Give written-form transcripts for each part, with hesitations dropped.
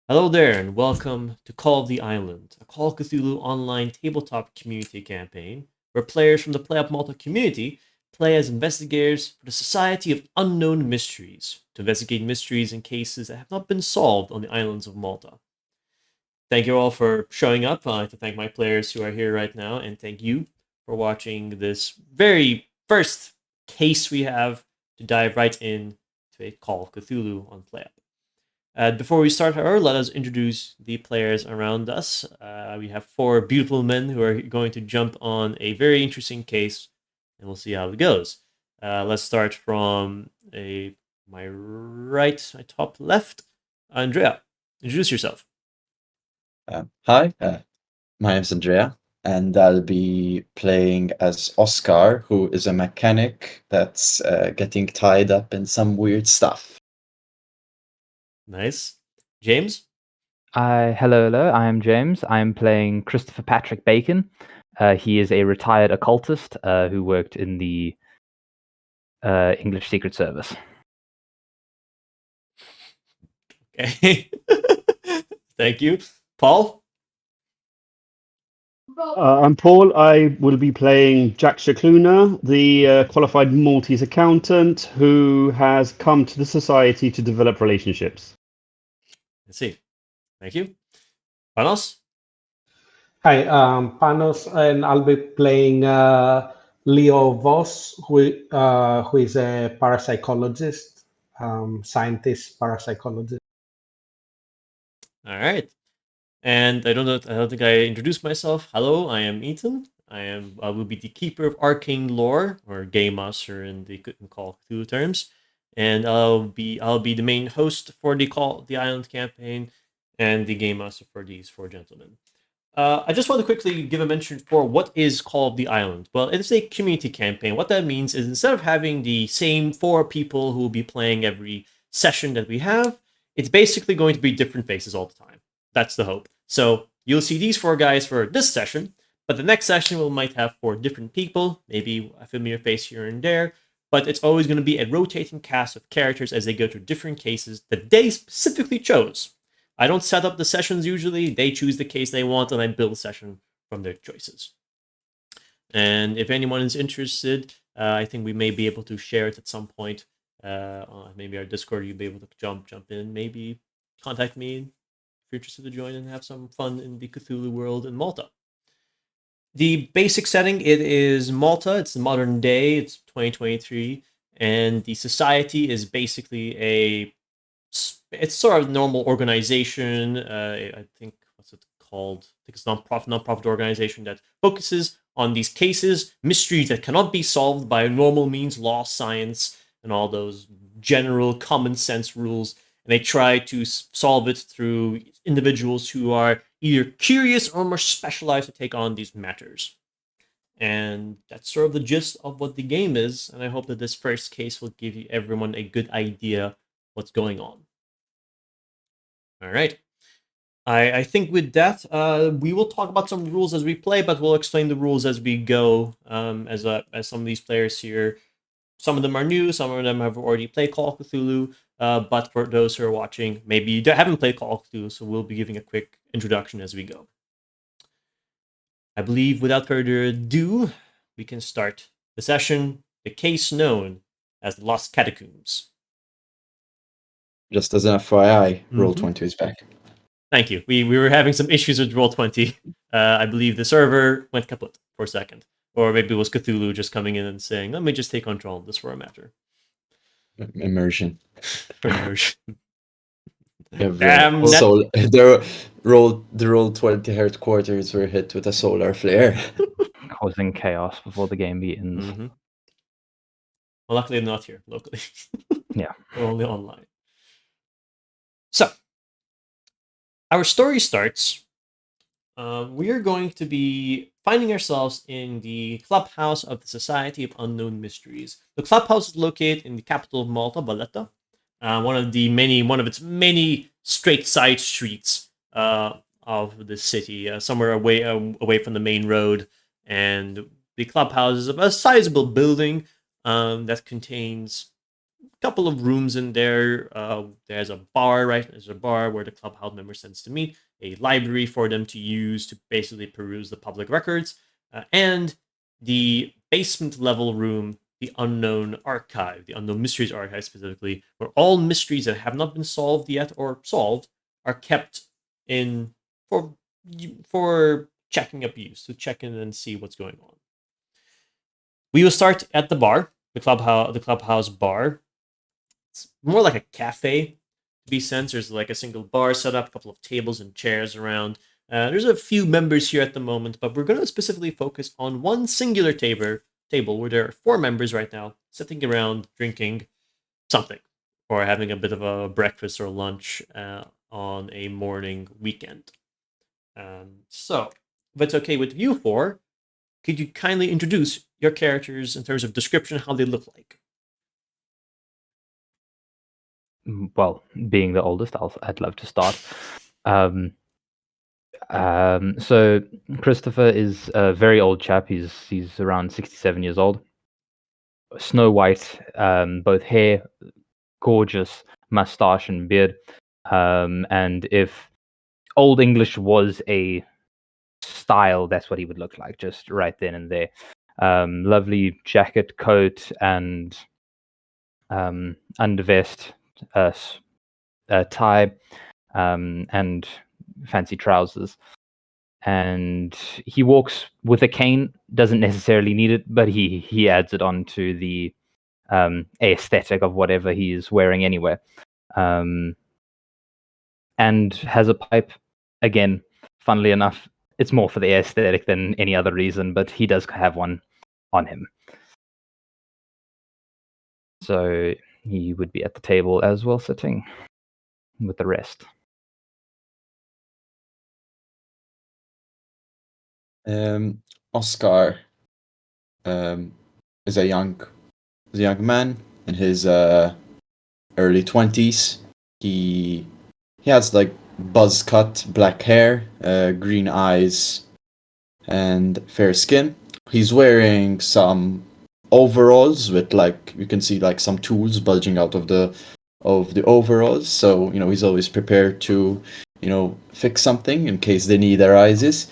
Hello there, and welcome to Call of the Island, a Call of Cthulhu online tabletop community campaign where players from the Play Up Malta community play as investigators for the Society of Unknown Mysteries to investigate mysteries and cases that have not been solved on the islands of Malta. Thank you all for showing up. I'd like to thank my players who are here right now, and thank you for watching this very first case we have to dive right in to a Call of Cthulhu on Play Up. Before we start, however, let us introduce the players around us. We have four beautiful men who are going to jump on a very interesting case, and we'll see how it goes. Let's start from my right, my top left. Andrea, introduce yourself. Hi, my name's Andrea, and I'll be playing as Oscar, who is a mechanic that's getting tied up in some weird stuff. Nice. James? Hello. I am James. I am playing Christopher Patrick Bacon. He is a retired occultist who worked in the English Secret Service. Okay. Thank you. Paul? I'm Paul. I will be playing Jack Shakluna, the qualified Maltese accountant who has come to the society to develop relationships. Let's see. Thank you. Panos? Hi, Panos, and I'll be playing Leo Voss, who is a parapsychologist, scientist, parapsychologist. All right. And I don't think I introduced myself. Hello, I am Ethan. I will be the keeper of arcane lore, or game master in the Call of Cthulhu terms, and I'll be the main host for the Call the Island campaign, and the game master for these four gentlemen. I just want to quickly give a mention for what is Call of the Island. Well, it is a community campaign. What that means is instead of having the same four people who will be playing every session that we have, it's basically going to be different faces all the time. That's the hope. So you'll see these four guys for this session, but the next session we might have four different people, maybe a familiar face here and there, but it's always going to be a rotating cast of characters as they go through different cases that they specifically chose. I don't set up the sessions usually. They choose the case they want, and I build a session from their choices. And if anyone is interested, I think we may be able to share it at some point. Maybe our Discord, you'll be able to jump in. Maybe contact me if you're interested to join and have some fun in the Cthulhu world in Malta. The basic setting, it is Malta. It's the modern day. It's 2023, and the society is basically it's sort of a normal organization. I think what's it called? I think it's non-profit organization that focuses on these cases, mysteries that cannot be solved by normal means, law, science, and all those general common sense rules. And they try to solve it through individuals who are either curious or more specialized to take on these matters. And that's sort of the gist of what the game is. And I hope that this first case will give you everyone a good idea what's going on. All right. I think with that, we will talk about some rules as we play, but we'll explain the rules as we go. As some of these players here, some of them are new, some of them have already played Call of Cthulhu. But for those who are watching, maybe you haven't played Call of Cthulhu, so we'll be giving a quick introduction as we go. I believe, without further ado, we can start the session. The case known as the Lost Catacombs. Just as an FYI, Roll20 is back. Thank you. We were having some issues with Roll20. I believe the server went kaput for a second. Or maybe it was Cthulhu just coming in and saying, let me just take control of this for a matter. Immersion. Immersion. The Roll20 headquarters were hit with a solar flare. Causing chaos before the game begins. Mm-hmm. Well, luckily they're not here locally. Yeah. We're only online. So, our story starts. We are going to be finding ourselves in the clubhouse of the Society of Unknown Mysteries. The clubhouse is located in the capital of Malta, Valletta, one of its many straight side streets of the city, somewhere away from the main road. And the clubhouse is a sizable building that contains couple of rooms in there. There's a bar, right? There's a bar where the clubhouse members tends to meet. A library for them to use to basically peruse the public records, and the basement level room, the unknown archive, the unknown mysteries archive specifically, where all mysteries that have not been solved yet or solved are kept in for checking up use, to check in and see what's going on. We will start at the bar, the clubhouse bar. It's more like a cafe to be sense. There's like a single bar set up, a couple of tables and chairs around. There's a few members here at the moment, but we're going to specifically focus on one singular table where there are 4 members right now sitting around drinking something or having a bit of a breakfast or lunch on a morning weekend. So, if it's okay with you 4, could you kindly introduce your characters in terms of description, how they look like? Well, being the oldest, I'd love to start. So Christopher is a very old chap. He's around 67 years old. Snow white, both hair, gorgeous mustache and beard. And if Old English was a style, that's what he would look like, just right then and there. Lovely jacket, coat, and undervest, tie, and fancy trousers. And he walks with a cane. Doesn't necessarily need it, but he adds it on to the aesthetic of whatever he's wearing anyway. And has a pipe. Again, funnily enough, it's more for the aesthetic than any other reason, but he does have one on him. So he would be at the table as well, sitting with the rest. Oscar is a young man in his early 20s. He has like buzz cut black hair, green eyes, and fair skin. He's wearing some overalls with like you can see like some tools bulging out of the overalls. So he's always prepared to fix something in case the need arises.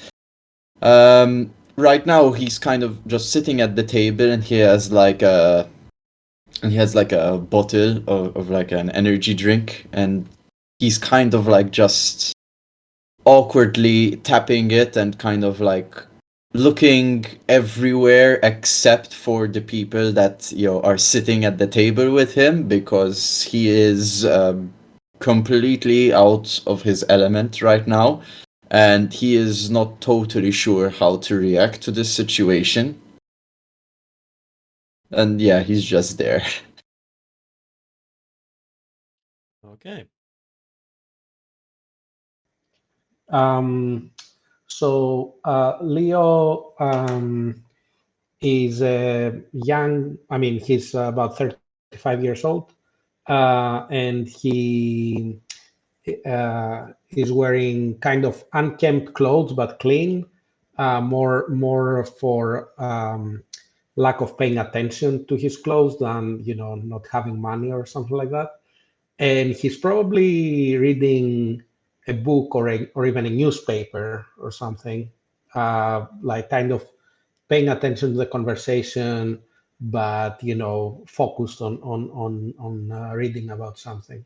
Right now he's kind of just sitting at the table and he has like a bottle of like an energy drink, and he's kind of like just awkwardly tapping it and kind of like looking everywhere except for the people that are sitting at the table with him, because he is completely out of his element right now, and he is not totally sure how to react to this situation. And yeah, he's just there. Okay. Leo is young. I mean, he's about 35 years old, and he is wearing kind of unkempt clothes but clean, more for lack of paying attention to his clothes than not having money or something like that. And he's probably reading a book or even a newspaper or something, like kind of paying attention to the conversation, but focused on reading about something.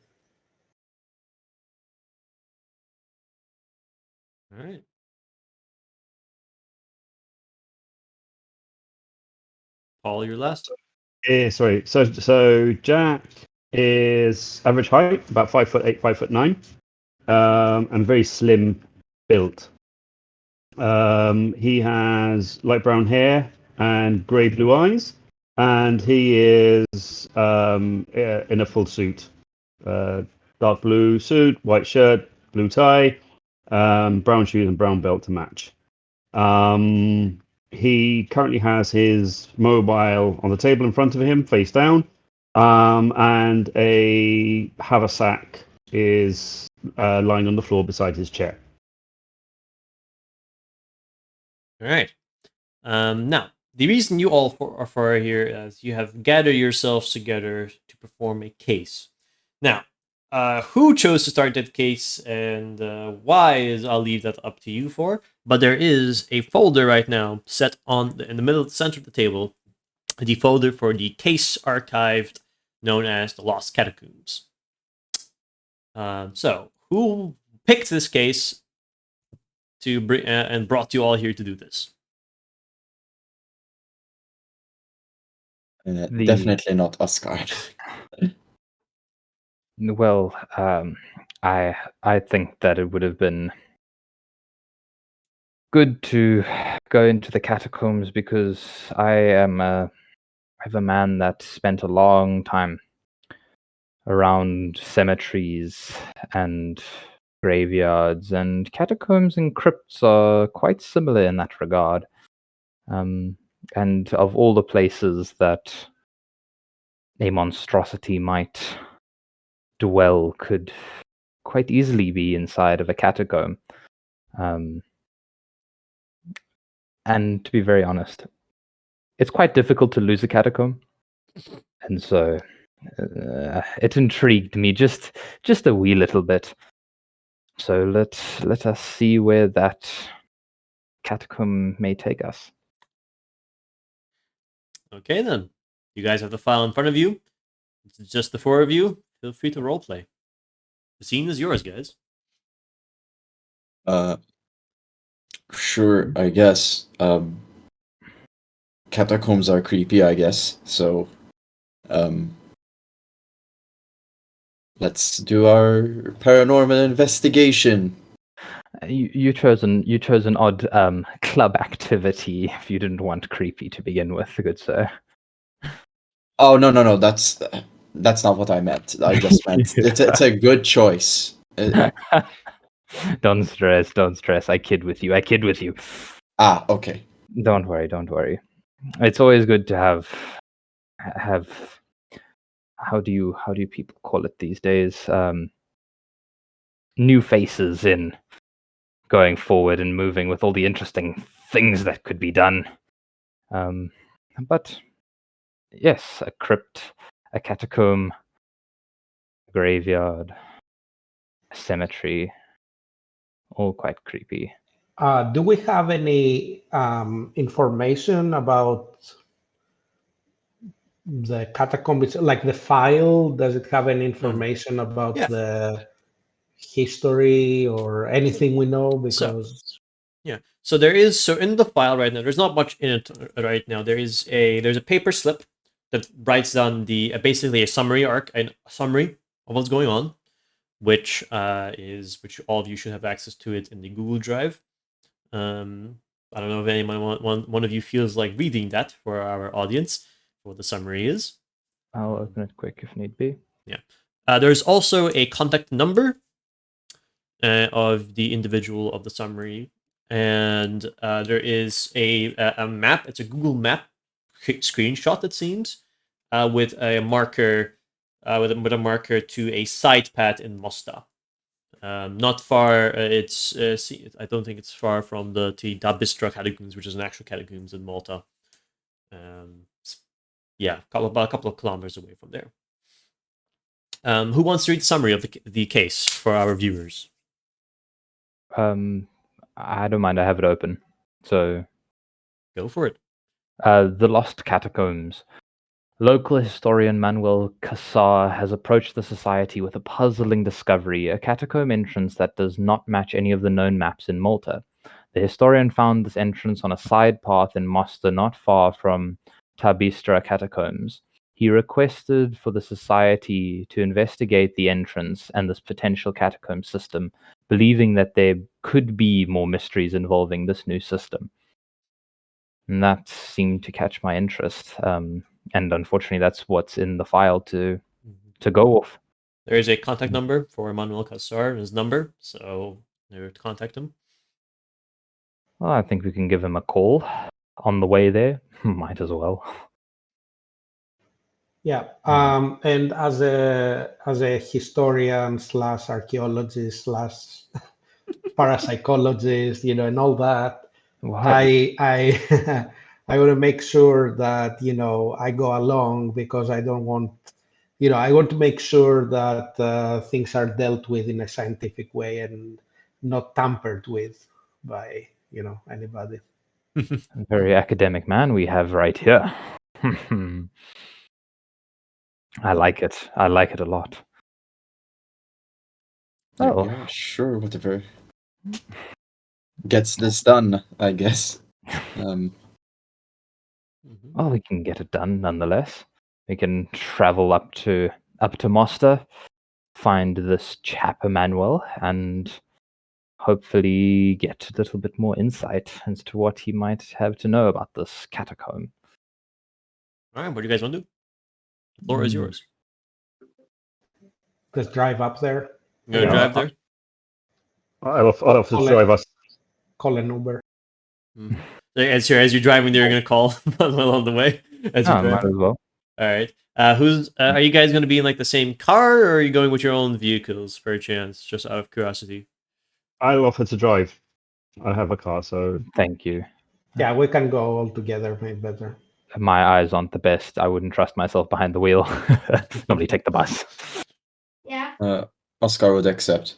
All right. Paul, you're last. Sorry. So Jack is average height, about 5'8", 5'9", and very slim built. He has light brown hair and grey blue eyes, and he is in a full suit, dark blue suit, white shirt, blue tie, brown shoes, and brown belt to match. He currently has his mobile on the table in front of him, face down, and a haversack is lying on the floor beside his chair. All right. Now, the reason you all are here is you have gathered yourselves together to perform a case. Now, who chose to start that case and why is I'll leave that up to you for. But there is a folder right now set in the middle of the center of the table, the folder for the case archived known as the Lost Catacombs. So, who picked this case to bring and brought you all here to do this? Definitely not Oscar. Well, I think that it would have been good to go into the catacombs because I'm a man that spent a long time around cemeteries and graveyards, and catacombs and crypts are quite similar in that regard. And of all the places that a monstrosity might dwell could quite easily be inside of a catacomb. And to be very honest, it's quite difficult to lose a catacomb. And so it intrigued me just a wee little bit. So let us see where that catacomb may take us. Okay, then. You guys have the file in front of you. It's just the four of you. Feel free to roleplay. The scene is yours, guys. Sure, I guess. Catacombs are creepy, I guess. So, let's do our paranormal investigation. You chose an odd club activity if you didn't want creepy to begin with, good sir. Oh no, that's not what I meant. I just meant it's a good choice. Don't stress. I kid with you. Okay. Don't worry. It's always good to have how do you people call it these days? New faces in going forward and moving with all the interesting things that could be done. But yes, a crypt, a catacomb, a graveyard, a cemetery, all quite creepy. Do we have any information about the catacombs, like the file? Does it have any information about Yeah. the history or anything we know? Because So there is in the file right now. There's not much in it right now. There's a paper slip that writes down the basically a summary of what's going on, which all of you should have access to it in the Google Drive. I don't know if anyone one of you feels like reading that for our audience, for what the summary is. I'll open it quick if need be. Yeah. There's also a contact number of the individual of the summary, and there is a map. It's a Google Map screenshot, it seems, with a marker with a marker to a side path in Mosta. Not far. I don't think it's far from the Dabistra catacombs, which is an actual catacombs in Malta. Yeah, about a couple of kilometers away from there. Who wants to read the summary of the case for our viewers? I don't mind. I have it open. So Go for it. The Lost Catacombs. Local historian Manuel Cassar has approached the society with a puzzling discovery, a catacomb entrance that does not match any of the known maps in Malta. The historian found this entrance on a side path in Mosta not far from Tabistra Catacombs. He requested for the society to investigate the entrance and this potential catacomb system, believing that there could be more mysteries involving this new system. And that seemed to catch my interest. And unfortunately, that's what's in the file to go off. There is a contact number for Manuel Casar, his number, so there to contact him. Well, I think we can give him a call on the way there. Might as well. yeah, and as a historian slash archaeologist slash parapsychologist, and all that, What? I I want to make sure that I go along because I don't want I want to make sure that things are dealt with in a scientific way and not tampered with by anybody. A very academic man we have right here. I like it. I like it a lot. Oh. Yeah, sure, whatever gets this done, I guess. Well, we can get it done nonetheless. We can travel up to Mosta, find this chap Emmanuel, and hopefully get a little bit more insight as to what he might have to know about this catacomb. All right, what do you guys want to do? The floor is yours. Just drive up there. You gonna drive there? I'll have to drive us. Call an Uber. As you're driving there, you're gonna call along the way as you drive. Might as well. All right. Are you guys gonna be in like the same car, or are you going with your own vehicles per chance? Just out of curiosity. I'll offer to drive. I have a car, so Thank you. Yeah, we can go all together, maybe better. My eyes aren't the best. I wouldn't trust myself behind the wheel. Normally take the bus. Yeah. Oscar would accept.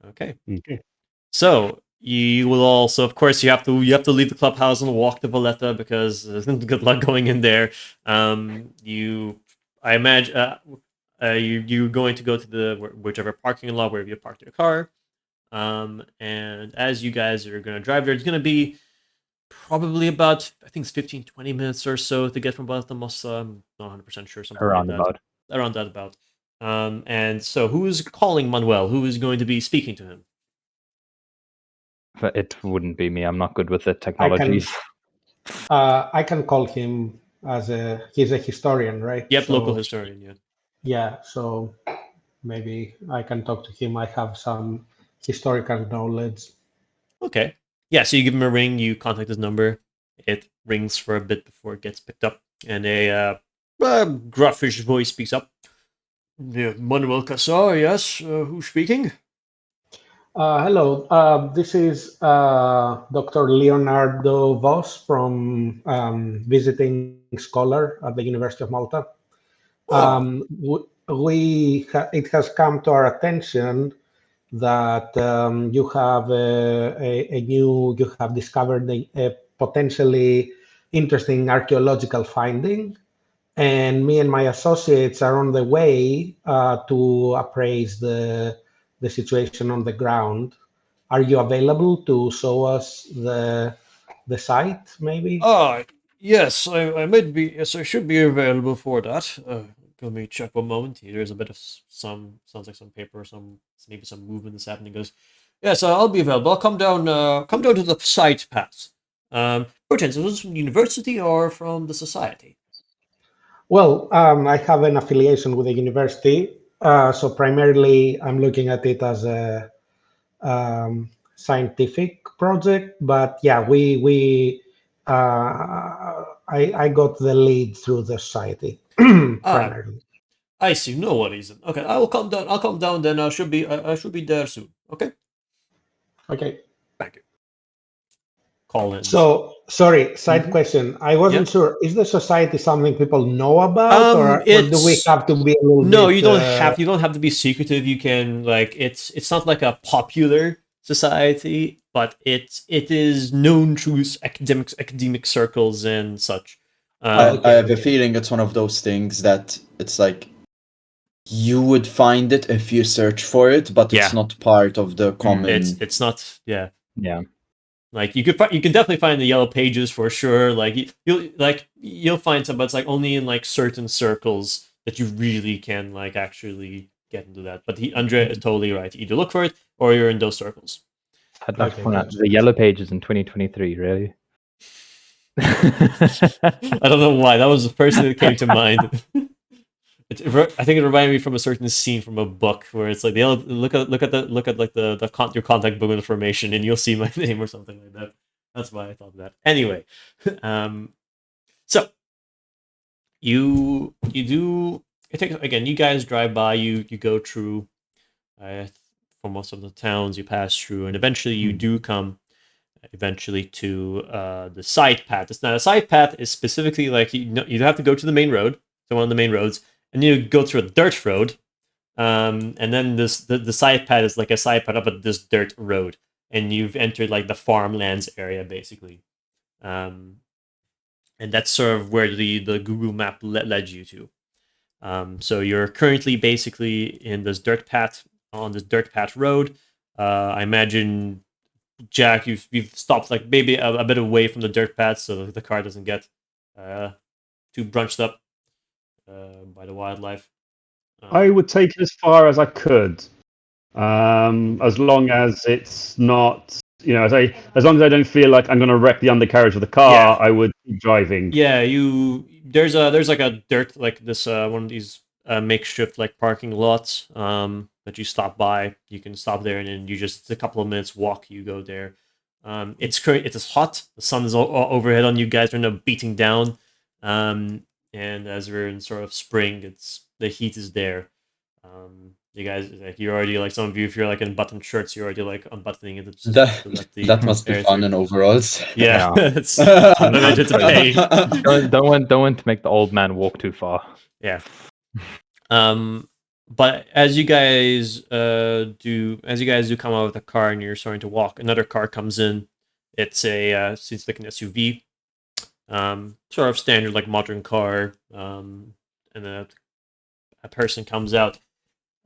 Okay. okay. So you will also, of course, you have to leave the clubhouse and walk to Valletta because good luck going in there. I imagine you're going to go to the whichever parking lot wherever you parked your car. And as you guys are going to drive there, it's going to be probably about, I think it's 15-20 minutes or so to get from Valletta to Mossa. I'm not 100% sure, something Around like about. that. Around that about. And so who is calling Manuel? Who is going to be speaking to him? It wouldn't be me. I'm not good with the technologies. I can call him he's a historian, right? Yep, So, local historian, yeah. Yeah, so maybe I can talk to him. I have some historical knowledge. Okay. Yeah, so you give him a ring, you contact his number. It rings for a bit before it gets picked up, and a gruffish voice speaks up. Yeah, Manuel Casar, yes. Who's speaking? Hello, this is Dr. Leonardo Voss from visiting scholar at the University of Malta. It has come to our attention that you have you have discovered a potentially interesting archaeological finding, and me and my associates are on the way to appraise the situation on the ground. Are you available to show us the site, maybe? Yes, I might be. Yes, I should be available for that. Let me check one moment. There's a bit of sounds like some paper, maybe some movement that's happening. Goes, yes, I'll be available. I'll come down. Come down to the site, Pat. Perchance, is this from the university or from the society? Well, I have an affiliation with the university, so primarily I'm looking at it as a scientific project. But yeah, I got the lead through the society primarily. I see. No worries. Okay, I will come down. I'll come down then. I should be. I should be there soon. Okay. Okay. Thank you. Call in. So, sorry, side question. I wasn't sure. Is the society something people know about, or do we have to be a little bit? No, you don't have. You don't have to be secretive. You can It's not like a popular society, but it is known through academic circles and such. I have a feeling it's one of those things that it's like you would find it if you search for it, but it's not part of the common. It's not. Yeah. Yeah. Like you can definitely find the yellow pages for sure. Like you'll find some, but it's like only in like certain circles that you really can like actually get into that. But Andrea is totally right. Either look for it or you're in those circles. I'd like to point out the yellow pages in 2023. Really. I don't know why. That was the first thing that came to mind. I think it reminded me from a certain scene from a book where it's like look at like your contact book information and you'll see my name or something like that. That's why I thought of that. Anyway, so you do it takes again. You guys drive by. You go through for most of the towns you pass through, and eventually you do come eventually to the side path. It's not a side path. Is specifically like you have to go to the main road, so one of the main roads, and you go through a dirt road. And then the side path is like a side path up at this dirt road, and you've entered like the farmlands area basically. And that's sort of where the Google map led you to. So you're currently basically in this dirt path on this dirt path road. I imagine Jack, you've stopped like maybe a bit away from the dirt path so the car doesn't get too brunched up by the wildlife. I would take it as far as I could, as long as it's not, as long as I don't feel like I'm going to wreck the undercarriage of the car. Yeah. I would keep driving. Yeah, there's like a dirt like this one of these makeshift like parking lots that you stop by. You can stop there and then you just a couple of minutes walk. You go there. It's hot. The sun is overhead on you guys. Right now beating down. And as we're in sort of spring, the heat is there. You guys like you're already like some of you if you're like in button shirts, you're already like unbuttoning it. Just to let the That must be air fun through. in overalls. Yeah, Yeah. it's it's a pain. Don't want to make the old man walk too far. Yeah. But as you guys do come out of the car and you're starting to walk, another car comes in. It's seems like an SUV, sort of standard like modern car. And a person comes out.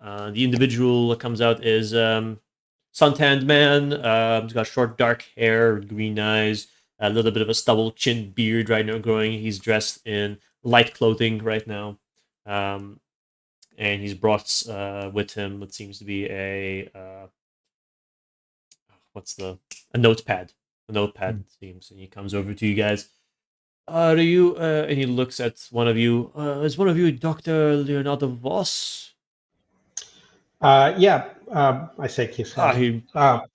The individual that comes out is suntanned man. He's got short dark hair, green eyes, a little bit of a stubble chin beard right now growing. He's dressed in light clothing right now. And he's brought with him what seems to be a notepad. A notepad it seems, and he comes over to you guys. Are you? And he looks at one of you. Is one of you Doctor Leonardo Voss? Yeah, I shake his hand.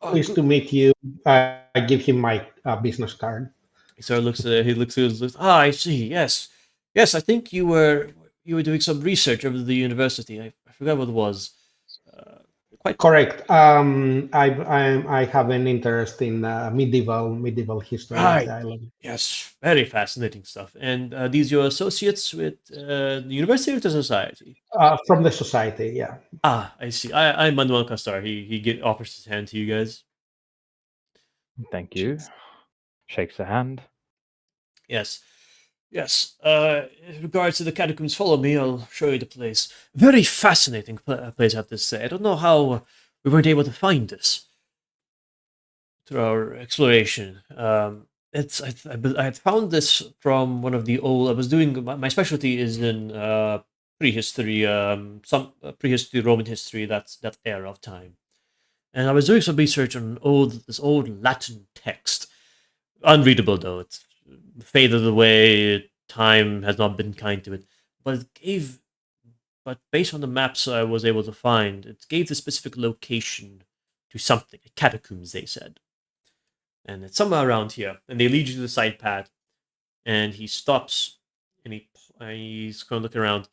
Pleased Good. to meet you. I give him my business card. He sort of looks at it. He looks. I see. Yes, yes. I think you were doing some research over the university. I forgot what it was. Quite Correct. I have an interest in medieval history of right. the island. Yes, very fascinating stuff. And these your associates with the university or the society? From the society, yeah. Ah, I see. I'm Manuel Castar. He offers his hand to you guys. Thank you. Shakes a hand. Yes. Yes. In regards to the catacombs, follow me. I'll show you the place. Very fascinating place, I have to say. I don't know how we weren't able to find this through our exploration. I had found this from one of the old. I was doing my specialty is in prehistory, some prehistory Roman history. That's that era of time, and I was doing some research on this old Latin text. Unreadable though, it's faded away. Time has not been kind to it, but it gave. But based on the maps I was able to find, it gave the specific location to something. Catacombs, they said, and it's somewhere around here. And they lead you to the side path, and he stops, and he's going to look around.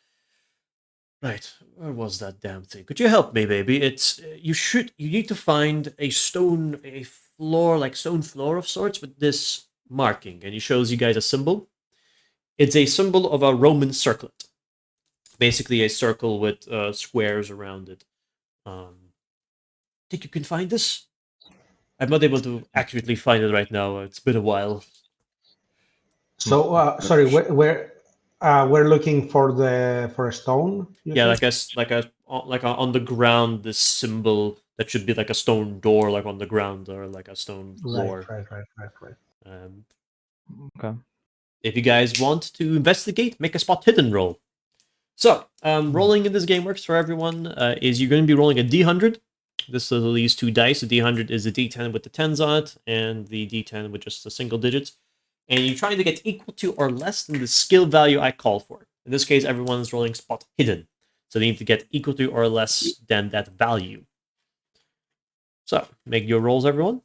Right, where was that damn thing? Could you help me, baby? It's you need to find a floor, like stone floor of sorts with this marking, and he shows you guys a symbol. It's a symbol of a Roman circlet, basically a circle with squares around it. Think you can find this? I'm not able to accurately find it right now. It's been a while. So sorry, we're looking for a stone. You Yeah, said? like a on the ground, this symbol that should be like a stone door, like on the ground, or like a stone floor. Right. Um, Okay. if you guys want to investigate, make a spot hidden roll. So, rolling in this game works for everyone. Is you're going to be rolling a D100. This is these two dice. The D100 is the D10 with the tens on it, and the D10 with just a single digits. And you're trying to get equal to or less than the skill value I call for. In this case, everyone is rolling spot hidden. So they need to get equal to or less than that value. So, make your rolls, everyone.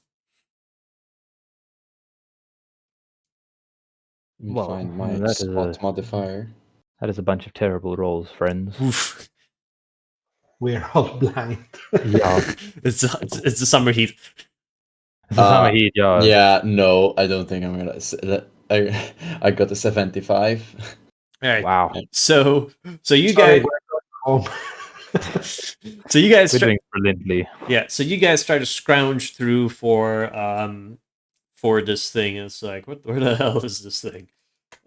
Let me Well, find my that is spot modifier. That is a bunch of terrible rolls, friends. Oof. We're all blind. Yeah. It's the summer heat. Summer heat, yeah. Yeah, no, I don't think I'm gonna. I got a 75. All right. Wow. So you Sorry, guys, we're going home. so you guys, We're doing brilliantly. yeah. So you guys try to scrounge through for this thing. It's like, where the hell is this thing?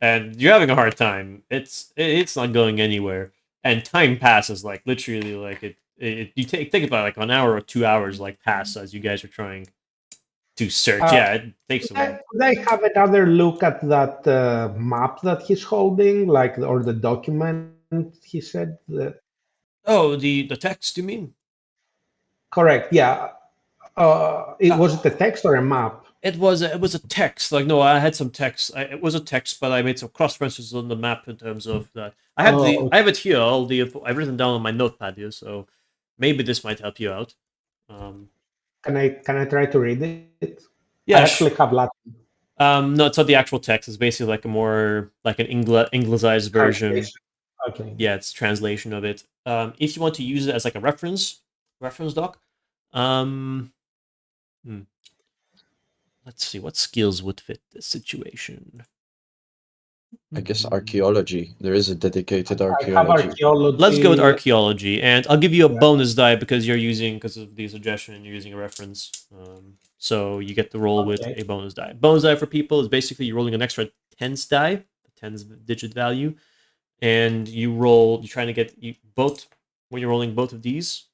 And you're having a hard time. It's not going anywhere, and time passes like literally like you think about like an hour or 2 hours like pass as you guys are trying to search. Yeah, it takes a while. Could I have another look at that map that he's holding, like, or the document he said? Oh, the text you mean? Correct. Yeah. Was it a text or a map? It was a text. Like no, I had some text. It was a text, but I made some cross references on the map in terms of that. I have Oh, I have it here. All the info I've written down on my notepad here, so maybe this might help you out. can I try to read it? I Yeah. actually have Latin No, it's not the actual text. It's basically like a more like an anglicized version. translation. Okay. Yeah, it's translation of it. If you want to use it as like a reference doc, um, hmm, let's see what skills would fit this situation. I guess archaeology. There is a dedicated I have archaeology. archaeology. Let's go with archaeology, and I'll give you a Yeah. bonus die because of the suggestion. You're using a reference, so you get to roll with Okay. a bonus die. Bonus die for people is basically you're rolling an extra tens die, a tens digit value, and you're trying to get both when you're rolling both of these,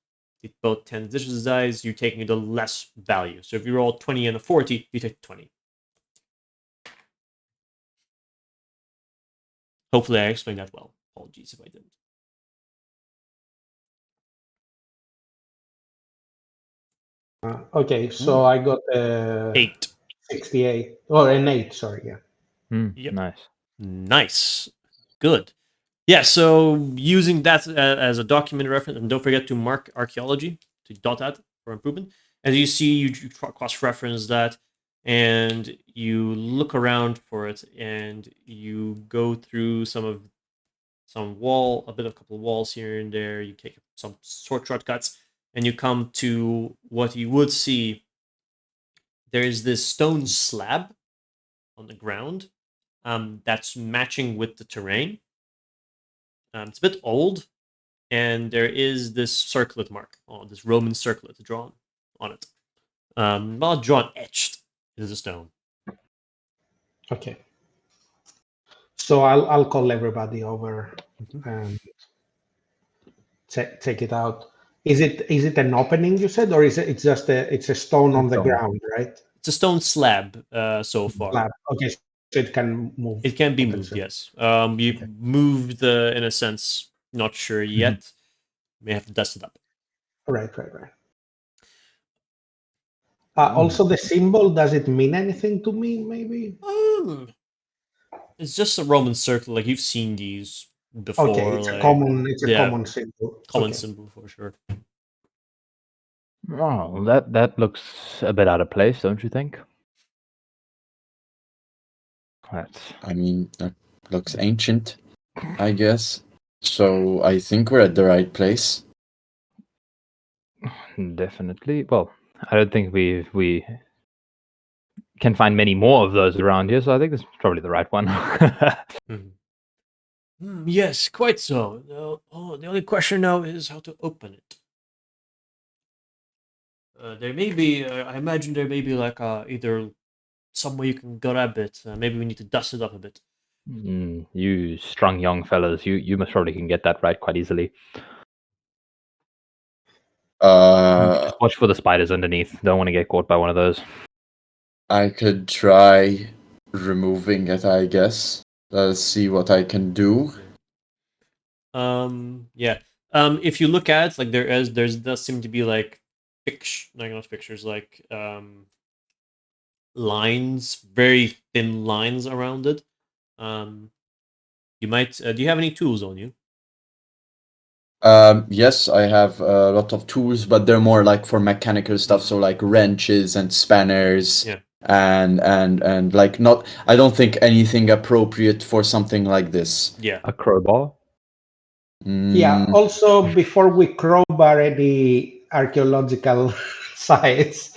both tens digit dice. You're taking the less value. So if you roll 20 and a 40, you take 20. Hopefully, I explained that well. Apologies if I didn't. Okay, so I got 8. 68 or an 8. Sorry, yeah. Yep. Nice. Nice. Good. Yeah, so using that as a document reference, and don't forget to mark archaeology, to dot that for improvement. As you see, you cross-reference that, and you look around for it, and you go through a couple of walls here and there. You take some shortcuts, and you come to what you would see. There is this stone slab on the ground that's matching with the terrain. It's a bit old, and there is this circlet mark on this Roman circlet drawn on it. Not drawn, etched into the stone. Okay. So I'll call everybody over and take it out. Is it an opening you said, or is it's just it's a stone on the Stone. ground, right? It's a stone slab so far. Slab. Okay, so it can move. It can be moved, yes. You've moved in a sense, not sure yet. May have to dust it up. Right. Also, the symbol, does it mean anything to me? Maybe. It's just a Roman circle, like you've seen these before. Okay, it's like, a common. It's a yeah, common symbol. common Okay. symbol for sure. Oh, that looks a bit out of place, don't you think? I mean, that looks ancient, I guess. So I think we're at the right place. Definitely. Well, I don't think we can find many more of those around here, so I think this is probably the right one. Yes, quite so. The only question now is how to open it. There may be, I imagine there may be like either some way you can grab it. Maybe we need to dust it up a bit. You strong young fellows, you most probably can get that right quite easily. Just watch for the spiders underneath. Don't want to get caught by one of those. I could try removing it, I guess. Let's see what I can do. Yeah. If you look at it, like there does seem to be like not pictures, like lines, very thin lines around it. You might. Do you have any tools on you? Yes, I have a lot of tools, but they're more like for mechanical stuff, so like wrenches and spanners. Yeah. And like not, I don't think anything appropriate for something like this. Yeah. A crowbar? Yeah. Also, before we crowbar any archaeological sites,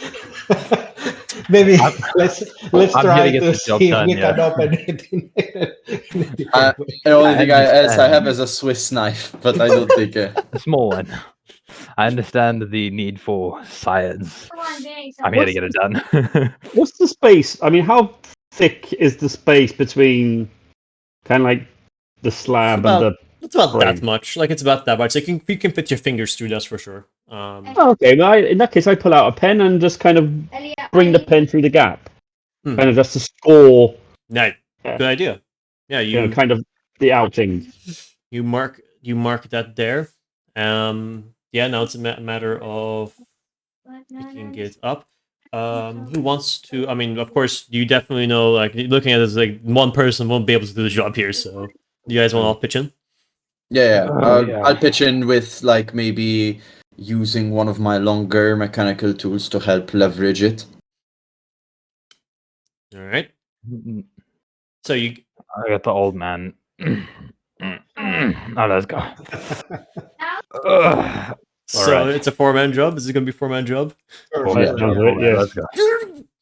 Maybe let's I'm try here to get to the job see if done, we yeah. can open it in a different way. The only thing I understand. have is a Swiss knife, but I don't think. A small one. I understand the need for science. Come on, Jay. I'm here to get it done. What's the space? I mean, how thick is the space between kind of like the slab and the? It's about that frame. much. Like it's about that much. Like you can fit your fingers through. That's for sure. Oh, okay, well, in that case, I pull out a pen and just kind of bring the pen through the gap, kind of just to score. Nice. Yeah. Good idea. Yeah, You know, kind of the outing. you mark that there. Yeah. Now it's a matter of picking it up. Who wants to? I mean, of course, you definitely know. Like looking at this, like one person won't be able to do the job here. So, you guys want to all pitch in? Yeah, Yeah. I'll pitch in with like maybe using one of my longer mechanical tools to help leverage it. All right. So you. I got the old man. Oh, let's go. So Alright. it's a 4-man job. Is it going to be a 4-man job? Yeah. Let's go.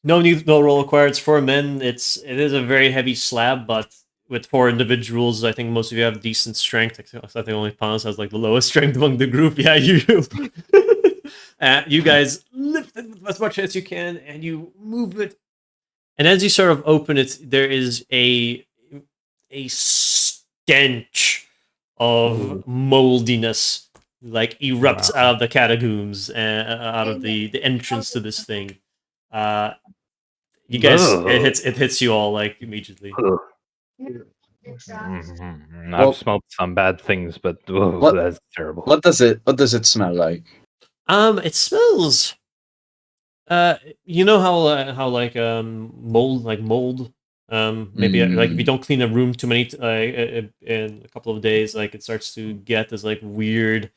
No roll required. It's 4 men. It is a very heavy slab, but with 4 individuals, I think most of you have decent strength. I think only Panos has like the lowest strength among the group. Yeah, you. You guys lift it as much as you can, and you move it. And as you sort of open it, there is a stench of moldiness like erupts out of the catacombs, out of the entrance to this thing. You guys, it hits you all like immediately. I've smelled some bad things, but that's terrible. What does it smell like? It smells. You know how like mold, maybe like if you don't clean a room too many in a couple of days, like it starts to get this like weird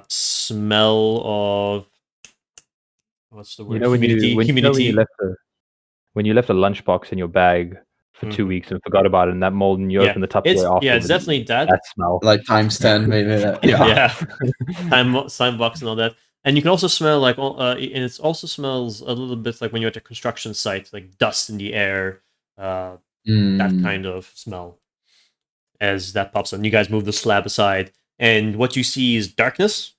smell of what's the word? You know Humidity. when you left a lunchbox in your bag for 2 weeks and forgot about it, and that mold, and you open the Tupperware afterwards. It's definitely that. That smell. Like times 10, maybe. Yeah. time box and all that. And you can also smell like, and it also smells a little bit like when you're at a construction site, like dust in the air, that kind of smell. As that pops on, you guys move the slab aside, and what you see is darkness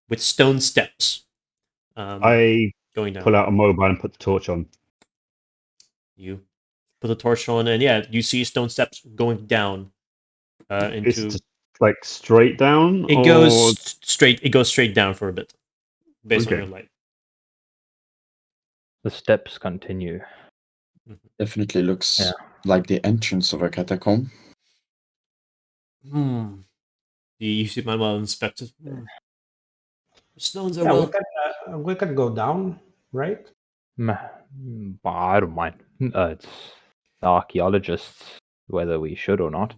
with stone steps. I going down. Pull out a mobile and put the torch on. You put the torch on, and yeah, you see stone steps going down into. Is it like straight down? It goes straight. It goes straight down for a bit, based on your light. The steps continue. Definitely looks like the entrance of a catacomb. You see my well inspected. Stones are well. We can go down, right? I don't mind. It's the archaeologists, whether we should or not.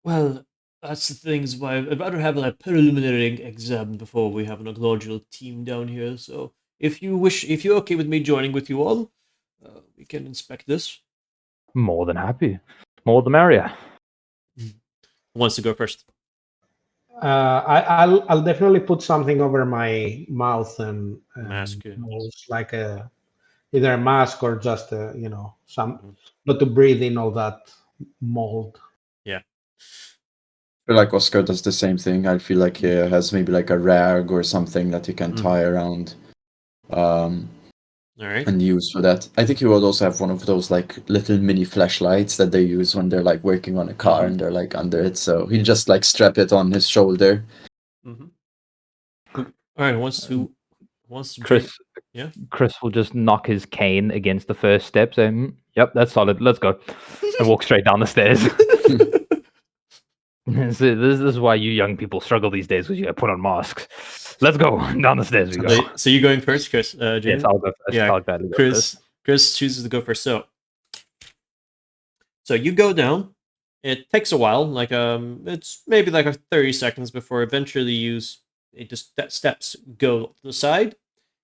Well, that's the thing. Is why I'd rather have a preliminary exam before we have an aglogial team down here. So, if you're okay with me joining with you all, we can inspect this. More than happy. More the merrier. Who wants to go first? I'll definitely put something over my mouth and mask, nose, like either a mask or just some, not to breathe in all that mold. Yeah. I feel like Oscar does the same thing. I feel like he has maybe like a rag or something that he can tie around. All right. And use for that. I think he would also have one of those like little mini flashlights that they use when they're like working on a car and they're like under it. So he'll just like strap it on his shoulder. All right. Wants to Chris? Yeah. Chris will just knock his cane against the first step, saying, "Yep, that's solid. Let's go," and walk straight down the stairs. So this is why you young people struggle these days, because you got to put on masks. Let's go down the stairs. We go. So you're going first, Chris? Yes, I'll go first. Yeah, I'll gladly go Chris. first. Chris chooses to go first. So you go down. It takes a while. Like it's maybe like 30 seconds before eventually steps go to the side,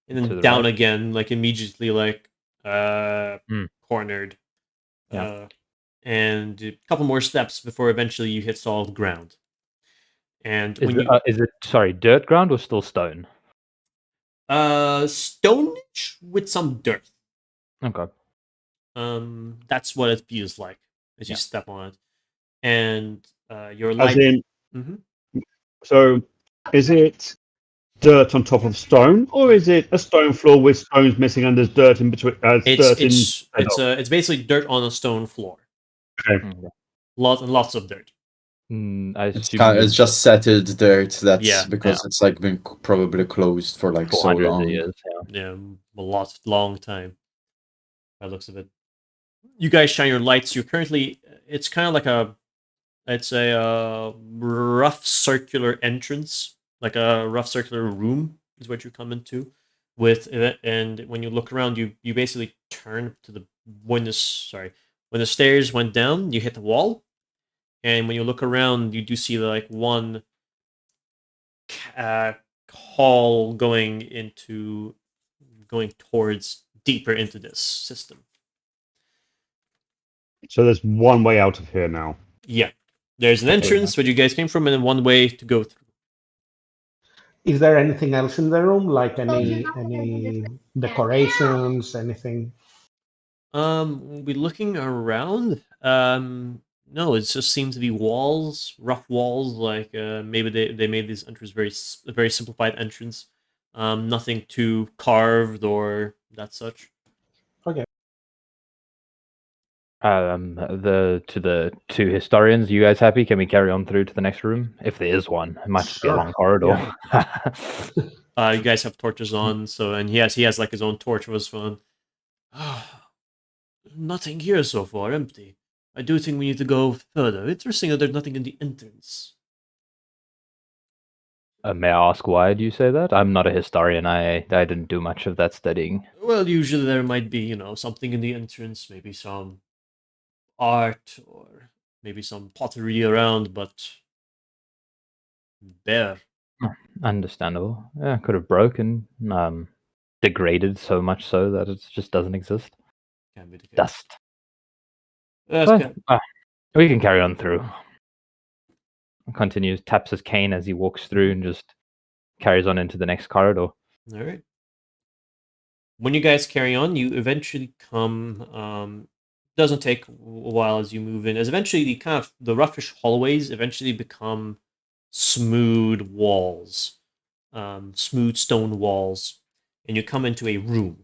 and then down again, like immediately, like cornered. Yeah. And a couple more steps before eventually you hit solid ground. And is it dirt ground or still stone? Stonage with some dirt. Okay. That's what it feels like as you Yeah. step on it, and your As light. in, Mhm. so is it dirt on top of stone, or is it a stone floor with stones missing and there's dirt in between? Dirt in. It's basically dirt on a stone floor. Okay. Okay. Lots and lots of dirt. I It's assume it's just settled dirt. That's Yeah. because it's like been probably closed for like for so hundreds of long. years. Yeah. Yeah, long time. By the looks of it, you guys shine your lights. You're currently. It's kind of like it's a rough circular entrance, like a rough circular room is what you come into. With it, and when you look around, you basically turn to the when the stairs went down, you hit the wall, and when you look around, you do see like one uh, hall going towards deeper into this system. So there's one way out of here now. Yeah, there's an entrance where you guys came from, and then one way to go through. Is there anything else in the room, like So you any have to do this. decorations, anything? We'll be looking around. No, it just seems to be walls, rough walls. Like maybe they made this entrance a very simplified entrance. Nothing too carved or that such. Okay. The two historians, you guys happy? Can we carry on through to the next room? If there is one. It might just be a Sure. long corridor. You guys have torches on, so and he has like his own torch for his phone. Nothing here so far, empty. I do think we need to go further. Interesting that there's nothing in the entrance. May I ask why do you say that? I'm not a historian. I didn't do much of that studying. Well, usually there might be, something in the entrance, maybe some art or maybe some pottery around, but bare. Understandable. Yeah, could have broken, degraded so much so that it just doesn't exist. Can be the case. Dust. That's Well, good. we can carry on through. Continues, taps his cane as he walks through and just carries on into the next corridor. All right. When you guys carry on, you eventually come. Doesn't take a while as you move in. As eventually the roughish hallways eventually become smooth walls, smooth stone walls, and you come into a room.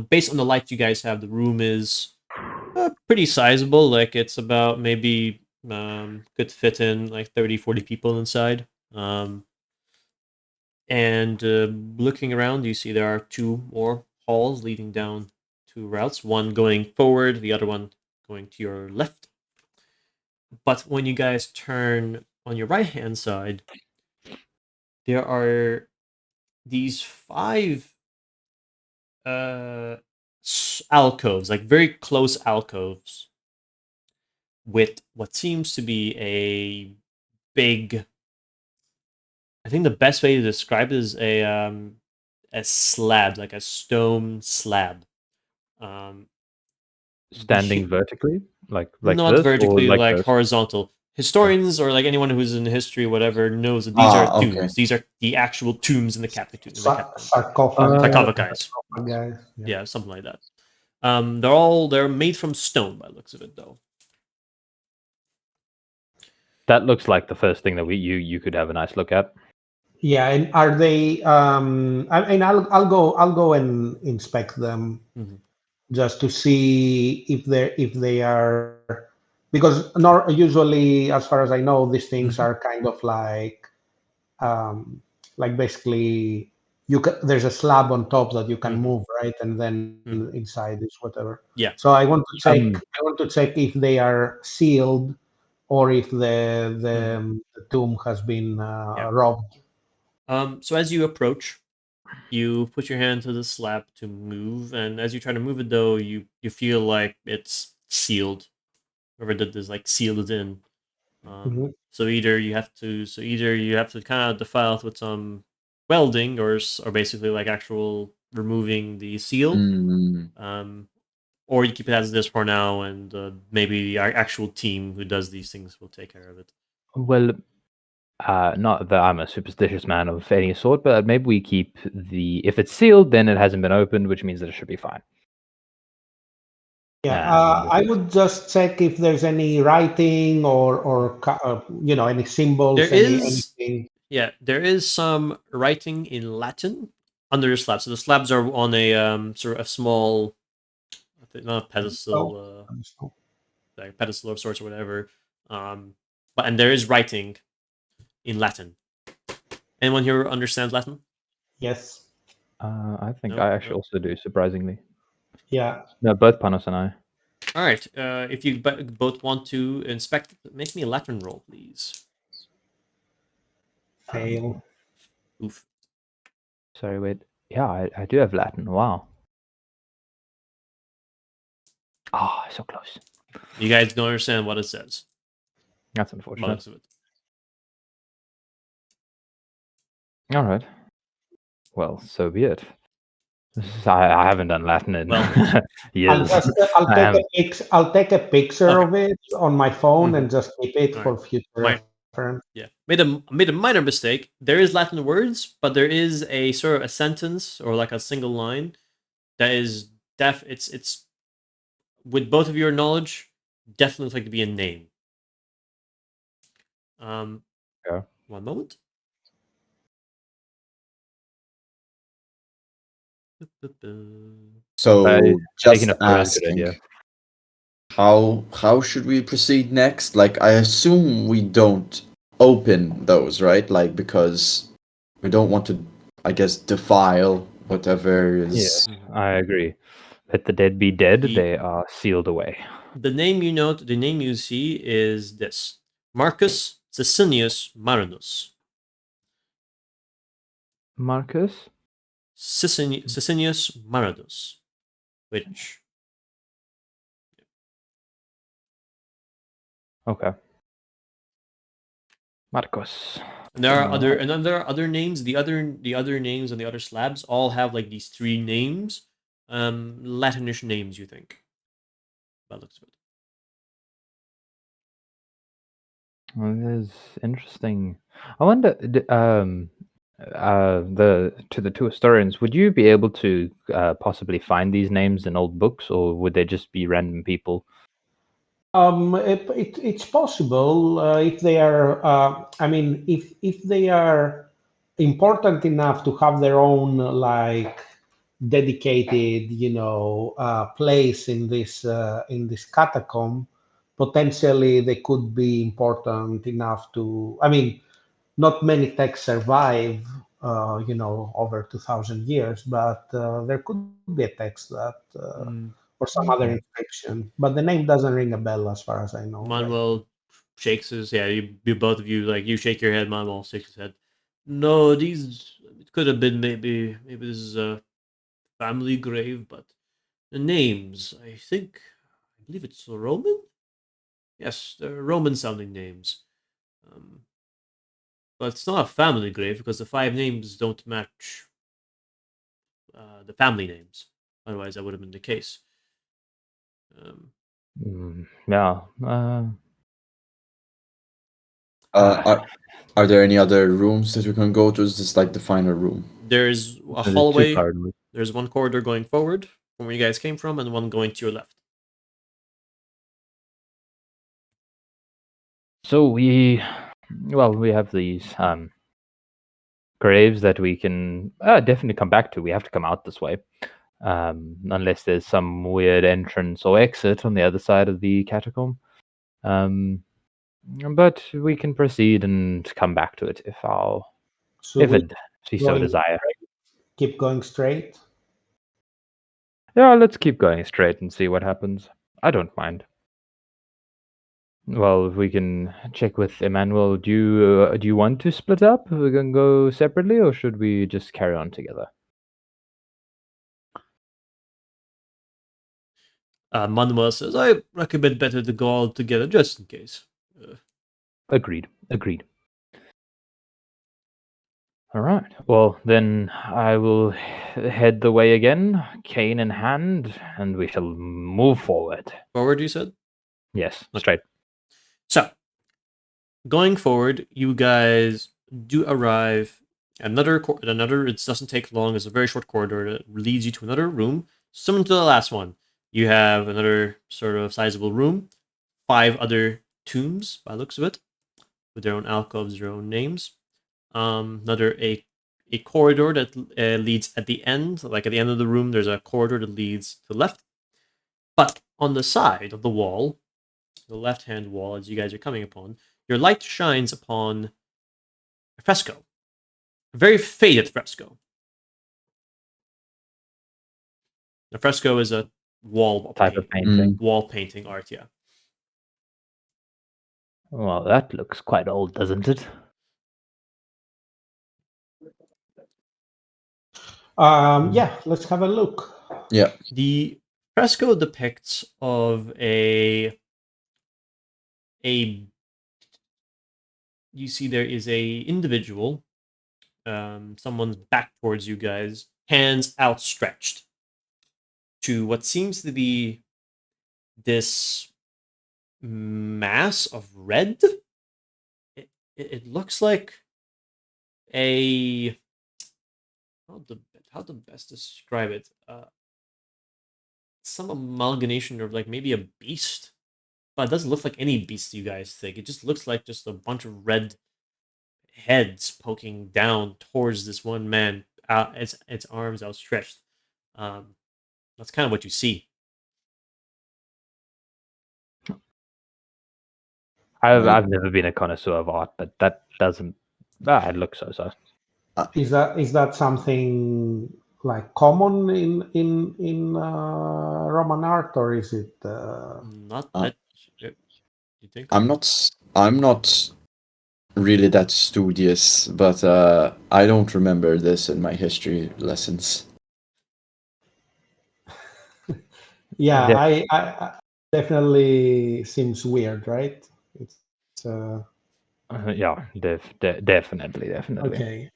Based on the light you guys have, the room is pretty sizable. Like it's about maybe could fit in like 30, 40 people inside. And looking around, you see there are two more halls leading down two routes, one going forward, the other one going to your left. But when you guys turn on your right hand side, there are these five alcoves, like very close alcoves, with what seems to be a big. I think the best way to describe it is a slab, like a stone slab. Um, Standing vertically, like not this, or vertically, like like this. horizontal. Historians or like anyone who's in history, whatever, knows that these are Okay. tombs. These are the actual tombs in the catacombs. Sarcophagi. Sarcophagi. Guys. Yeah, something like that. They're made from stone by the looks of it, though. That looks like the first thing that you could have a nice look at. Yeah, and are they? I'll go and inspect them Mhm. just to see if they are, because usually, as far as I know, these things Mhm. are kind of like basically there's a slab on top that you can Mhm. move, right, and then Mhm. inside is whatever. Yeah. So Um, I want to check if they are sealed or if Mhm. the tomb has been Yeah. robbed. So as you approach, you put your hand to the slab to move, and as you try to move it, though, you feel like it's sealed. Whoever did this like sealed it in. Mhm. So either you have to kind of defile it with some welding, or basically like actual removing the seal, Mm. um, or you keep it as it is for now, and maybe the actual team who does these things will take care of it. well, Not that I'm a superstitious man of any sort, but maybe we keep if it's sealed, then it hasn't been opened, which means that it should be fine. Yeah, And I would just check if there's any writing or any symbols, There is, anything. there is some writing in Latin under the slabs. So the slabs are on a sort of a small, not a pedestal, So, like a pedestal of sorts or whatever. But and there is writing in Latin. Anyone here understands Latin? yes, I think No? I actually No? also do, surprisingly. yeah. No, both Panos and I. All right. If you both want to inspect, make me a Latin roll, please. Fail. Oof. Sorry, wait. Yeah, I do have Latin. Wow. Ah, so close. You guys don't understand what it says. That's By the unfortunate. looks of it. All right. Well, so be it. I haven't done Latin in Well, years. I'll I take am. I'll take a picture Okay. of it on my phone Mhm. and just keep it All for right. future My reference. Yeah, made a minor mistake. There is Latin words, but there is a sort of a sentence or like a single line that is It's with both of your knowledge, definitely looks like to be a name. Yeah. One moment. So Taking just a photo is a good asking, idea. how should we proceed next? Like, I assume we don't open those, right? Like, because we don't want to, I guess, defile whatever is. Yes, Mhm. I agree. Let the dead be dead. The- They are sealed away. The name the name you see is this: Marcus Sicinius Marinus. Marcus? Sicinius Marinus, which Okay. Marcos. and there are other Alright. and then there are other names. The other names on the other slabs all have like these three names, Latinish names. You think? By the looks of it. Well, this is interesting. I wonder, to the two historians, would you be able to possibly find these names in old books, or would they just be random people? It's possible if they are. I mean, if they are important enough to have their own like dedicated, place in this catacomb, potentially they could be important enough to. I mean, not many texts survive, over 2,000 years, but there could be a text that or some other Okay. inscription. But the name doesn't ring a bell as far as I know. Right? Manuel shakes his you both of you like you shake your head. Manuel shakes his head. No, these it could have been maybe this is a family grave, but the names I believe it's Roman. Yes, they're Roman sounding names. Um, but it's not a family grave because the five names don't match the family names. Otherwise, that would have been the case. Yeah. Are there any other rooms that we can go to? Is this like the final room? There's a So there's two hallway. corridors. There's one corridor going forward from where you guys came from, and one going to your left. So we have these graves that we can definitely come back to. We have to come out this way, unless there's some weird entrance or exit on the other side of the catacomb. But we can proceed and come back to it if Should we we so going desire. keep going straight? Yeah, let's keep going straight and see what happens. I don't mind. Well, we can check with Emmanuel. Do you want to split up? We can go separately, or should we just carry on together? Manuel says, "I recommend better to go all together just in case." Agreed. Agreed. All right. Well, then I will head the way again, cane in hand, and we shall move forward. Forward, you said. Yes, straight. So, going forward, you guys do arrive another. It doesn't take long. It's a very short corridor that leads you to another room, similar to the last one. You have another sort of sizable room, 5 other tombs by the looks of it, with their own alcoves, their own names. Another a corridor that leads at the end, like at the end of the room. There's a corridor that leads to the left, but on the side of the wall, the left-hand wall, as you guys are coming upon, your light shines upon a fresco, a very faded fresco. The fresco is a Type of painting. wall painting art, yeah. Well, that looks quite old, doesn't it? Yeah, let's have a look. Yeah. The fresco depicts of a you see there is a individual, someone's back towards you guys, hands outstretched to what seems to be this mass of red. It looks like a how to best describe it. Some amalgamation of like maybe a beast, but it doesn't look like any beast you guys think. It just looks like just a bunch of red heads poking down towards this one man, its arms outstretched. That's kind of what you see. I've never been a connoisseur of art, but that doesn't. It looks so. Is that something like common in Roman art, or is it? Not Uh, that you think. I'm not really that studious, but I don't remember this in my history lessons. Yeah, Def- I definitely seems weird, right? It's yeah, definitely. okay.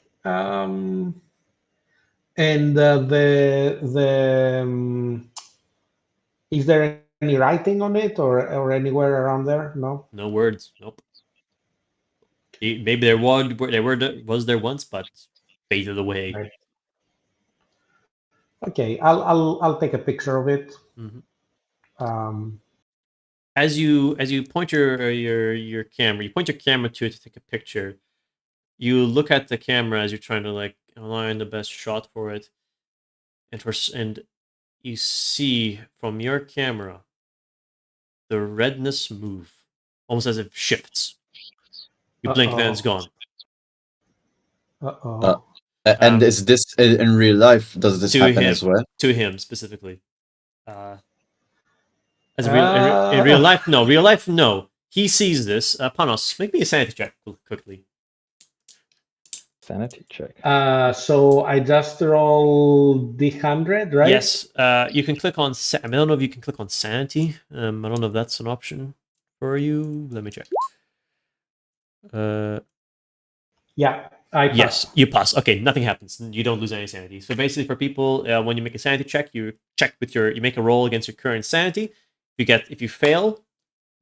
And is there any writing on it or anywhere around there? No. No words. Nope. Maybe was there once, but faded away. Right. Okay, I'll take a picture of it. Mhm. Um, As you point your camera, you point your camera to it to take a picture. You look at the camera as you're trying to like align the best shot for it, and you see from your camera the redness move, almost as if shifts. You blink, and then it's gone. Uh-oh. Uh, and is this in real life? Does this To happen him, as well? to him specifically. As in real Uh, life, no. Real life, no. He sees this. Panos, make me a sanity check quickly. Sanity check. So I just roll D100, right? Yes, you can click on. I don't know if you can click on sanity. I don't know if that's an option for you. Let me check. Yeah, I Yes, pass. you pass. Okay, nothing happens. You don't lose any sanity. So basically, for people, when you make a sanity check, you make a roll against your current sanity. If you fail,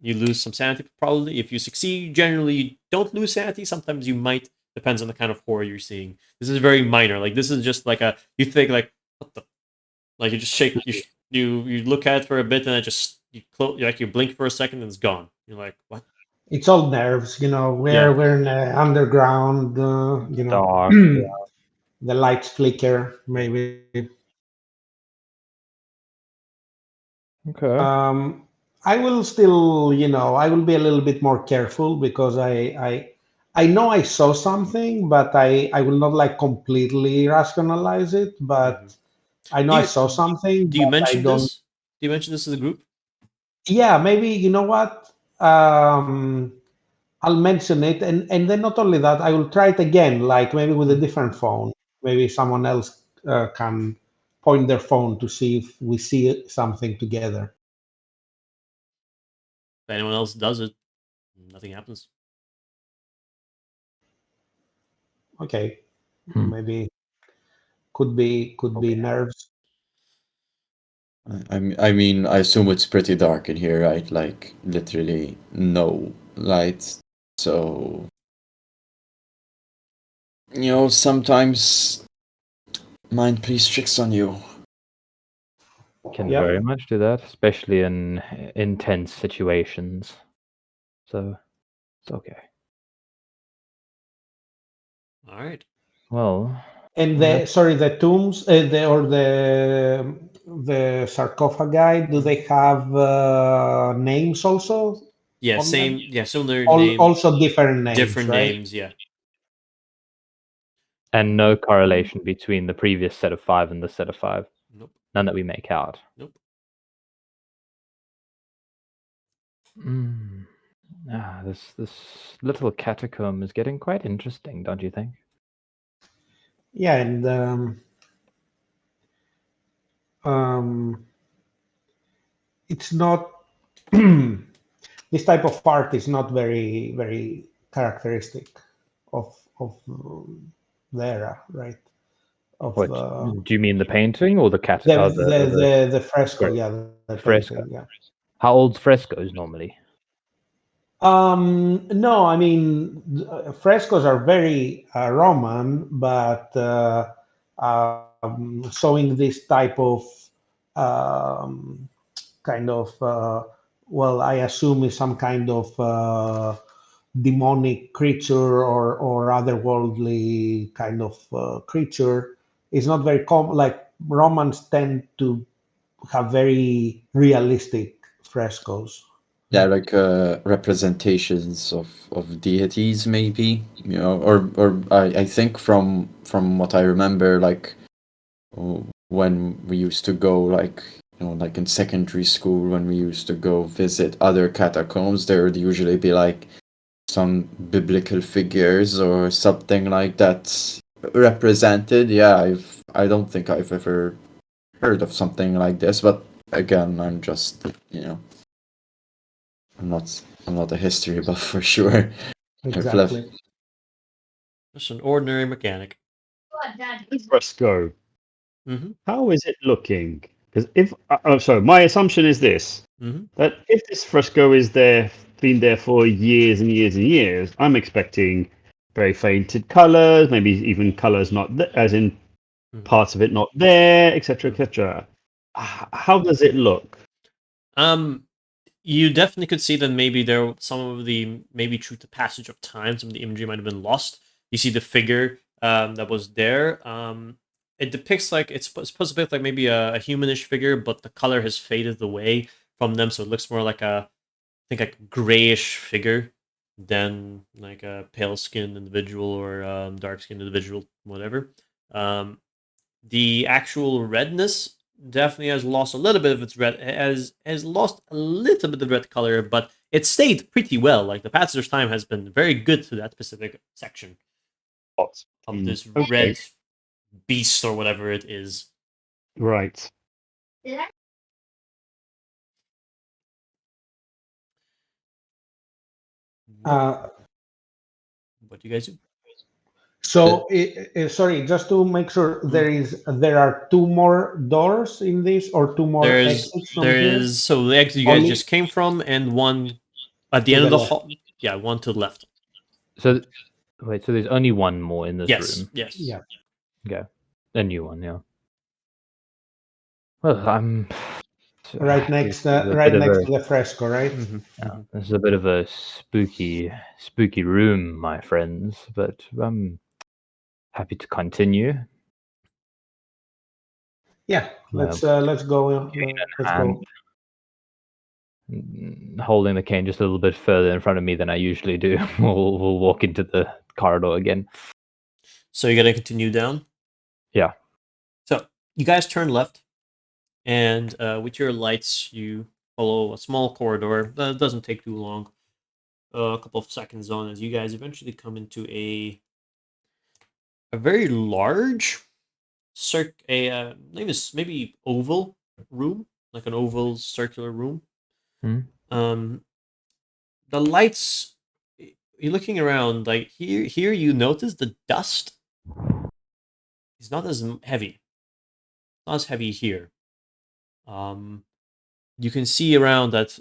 you lose some sanity probably. If you succeed, generally you don't lose sanity. Sometimes you might. Depends on the kind of horror you're seeing. This is very minor. Like this is just like you think like what the like you just shake you look at it for a bit and it just you blink for a second and it's gone. You're like what? It's all nerves, you know. Yeah. We're in the underground, Dark. the lights flicker, maybe. Okay. I will still, I will be a little bit more careful because I know I saw something, but I will not like completely rationalize it. Mhm. But I know Do I you saw something, do you but I mention don't. this? Do you mention this as a group? Yeah, maybe you know what? I'll mention it, and then not only that, I will try it again, like maybe with a Mhm. different phone. Maybe someone else can point their phone to see if we see something together. If anyone else does it, nothing happens. Okay, Hmm. maybe could be Okay. nerves. I mean, I assume it's pretty dark in here, right? Like literally no lights. So, sometimes mind plays tricks on you. Can Yep. very much do that, especially in intense situations. So it's okay. All right. Well, And well, the tombs, the sarcophagi, do they have names also Yeah, on them? same. Yeah, similar name, Also different names, different right? names. Yeah. and no correlation between the previous set of 5 and the set of 5. Nope. None that we make out. Nope. This little catacomb is getting quite interesting, don't you think? Yeah, and it's not this type of art is not very characteristic of the era, right? Of What do you mean, the painting or the cat? the fresco, fre- yeah, the fresco. painting, yeah. How old's frescoes normally? No, I mean, frescoes are very Roman, but showing this type of um, kind of, well, I assume is some kind of demonic creature or otherworldly kind of creature. It's not very common. Like Romans tend to have very realistic frescoes. Yeah, like representations of deities, maybe. Or I think from what I remember, like when we used to go, like like in secondary school, when we used to go visit other catacombs, there would usually be like some biblical figures or something like that represented. Yeah, I don't think I've ever heard of something like this, but again, I'm just I'm not a history buff for sure. I've left. Exactly. Just an ordinary mechanic. Fresco. Mm-hmm. How is it looking? Because if so, my assumption is this: Mm-hmm. that if this fresco is there, been there for years and years and years, I'm expecting very fainted colors, maybe even colors not as in Mm-hmm. parts of it not there, etc., etc. How does it look? You definitely could see that maybe there some of the maybe through the passage of time, some of the imagery might have been lost. You see the figure that was there. It depicts like it's supposed to look like maybe a humanish figure, but the color has faded away from them, so it looks more like I think like grayish figure than like a pale skinned individual or dark skinned individual, whatever. Um, the actual redness definitely has lost a little bit of its red, has lost a little bit of red color, but it stayed pretty well. Like the passage of time has been very good to that specific section of this Okay, red beast or whatever it is. right. What Uh, what do you guys do? so, sorry, just to make sure, there are two more doors in this, or two more exits from There here, is so the exit you guys only just came from, and one at the to end the of the left. hall. Yeah, one to the left. So wait, so there's only one more in this Yes, room. yes. Yeah, Okay, a new one, yeah. Well, I'm right this next, is a right bit of next a to the fresco, right? Mm-hmm, yeah, mm-hmm. this is a bit of a spooky room, my friends. But I'm happy to continue. Yeah, Uh, let's go. Let's and go. holding the cane just a little bit further in front of me than I usually do, we'll walk into the corridor again. So you gotta continue down. Yeah. So you guys turn left, and with your lights, you follow a small corridor. That doesn't take too long. A couple of seconds on as you guys eventually come into a very large name is maybe oval room, like an oval circular room. Hmm? Um, the lights. You're looking around, like here you notice the dust is not as heavy. Not as heavy here. Um, you can see around that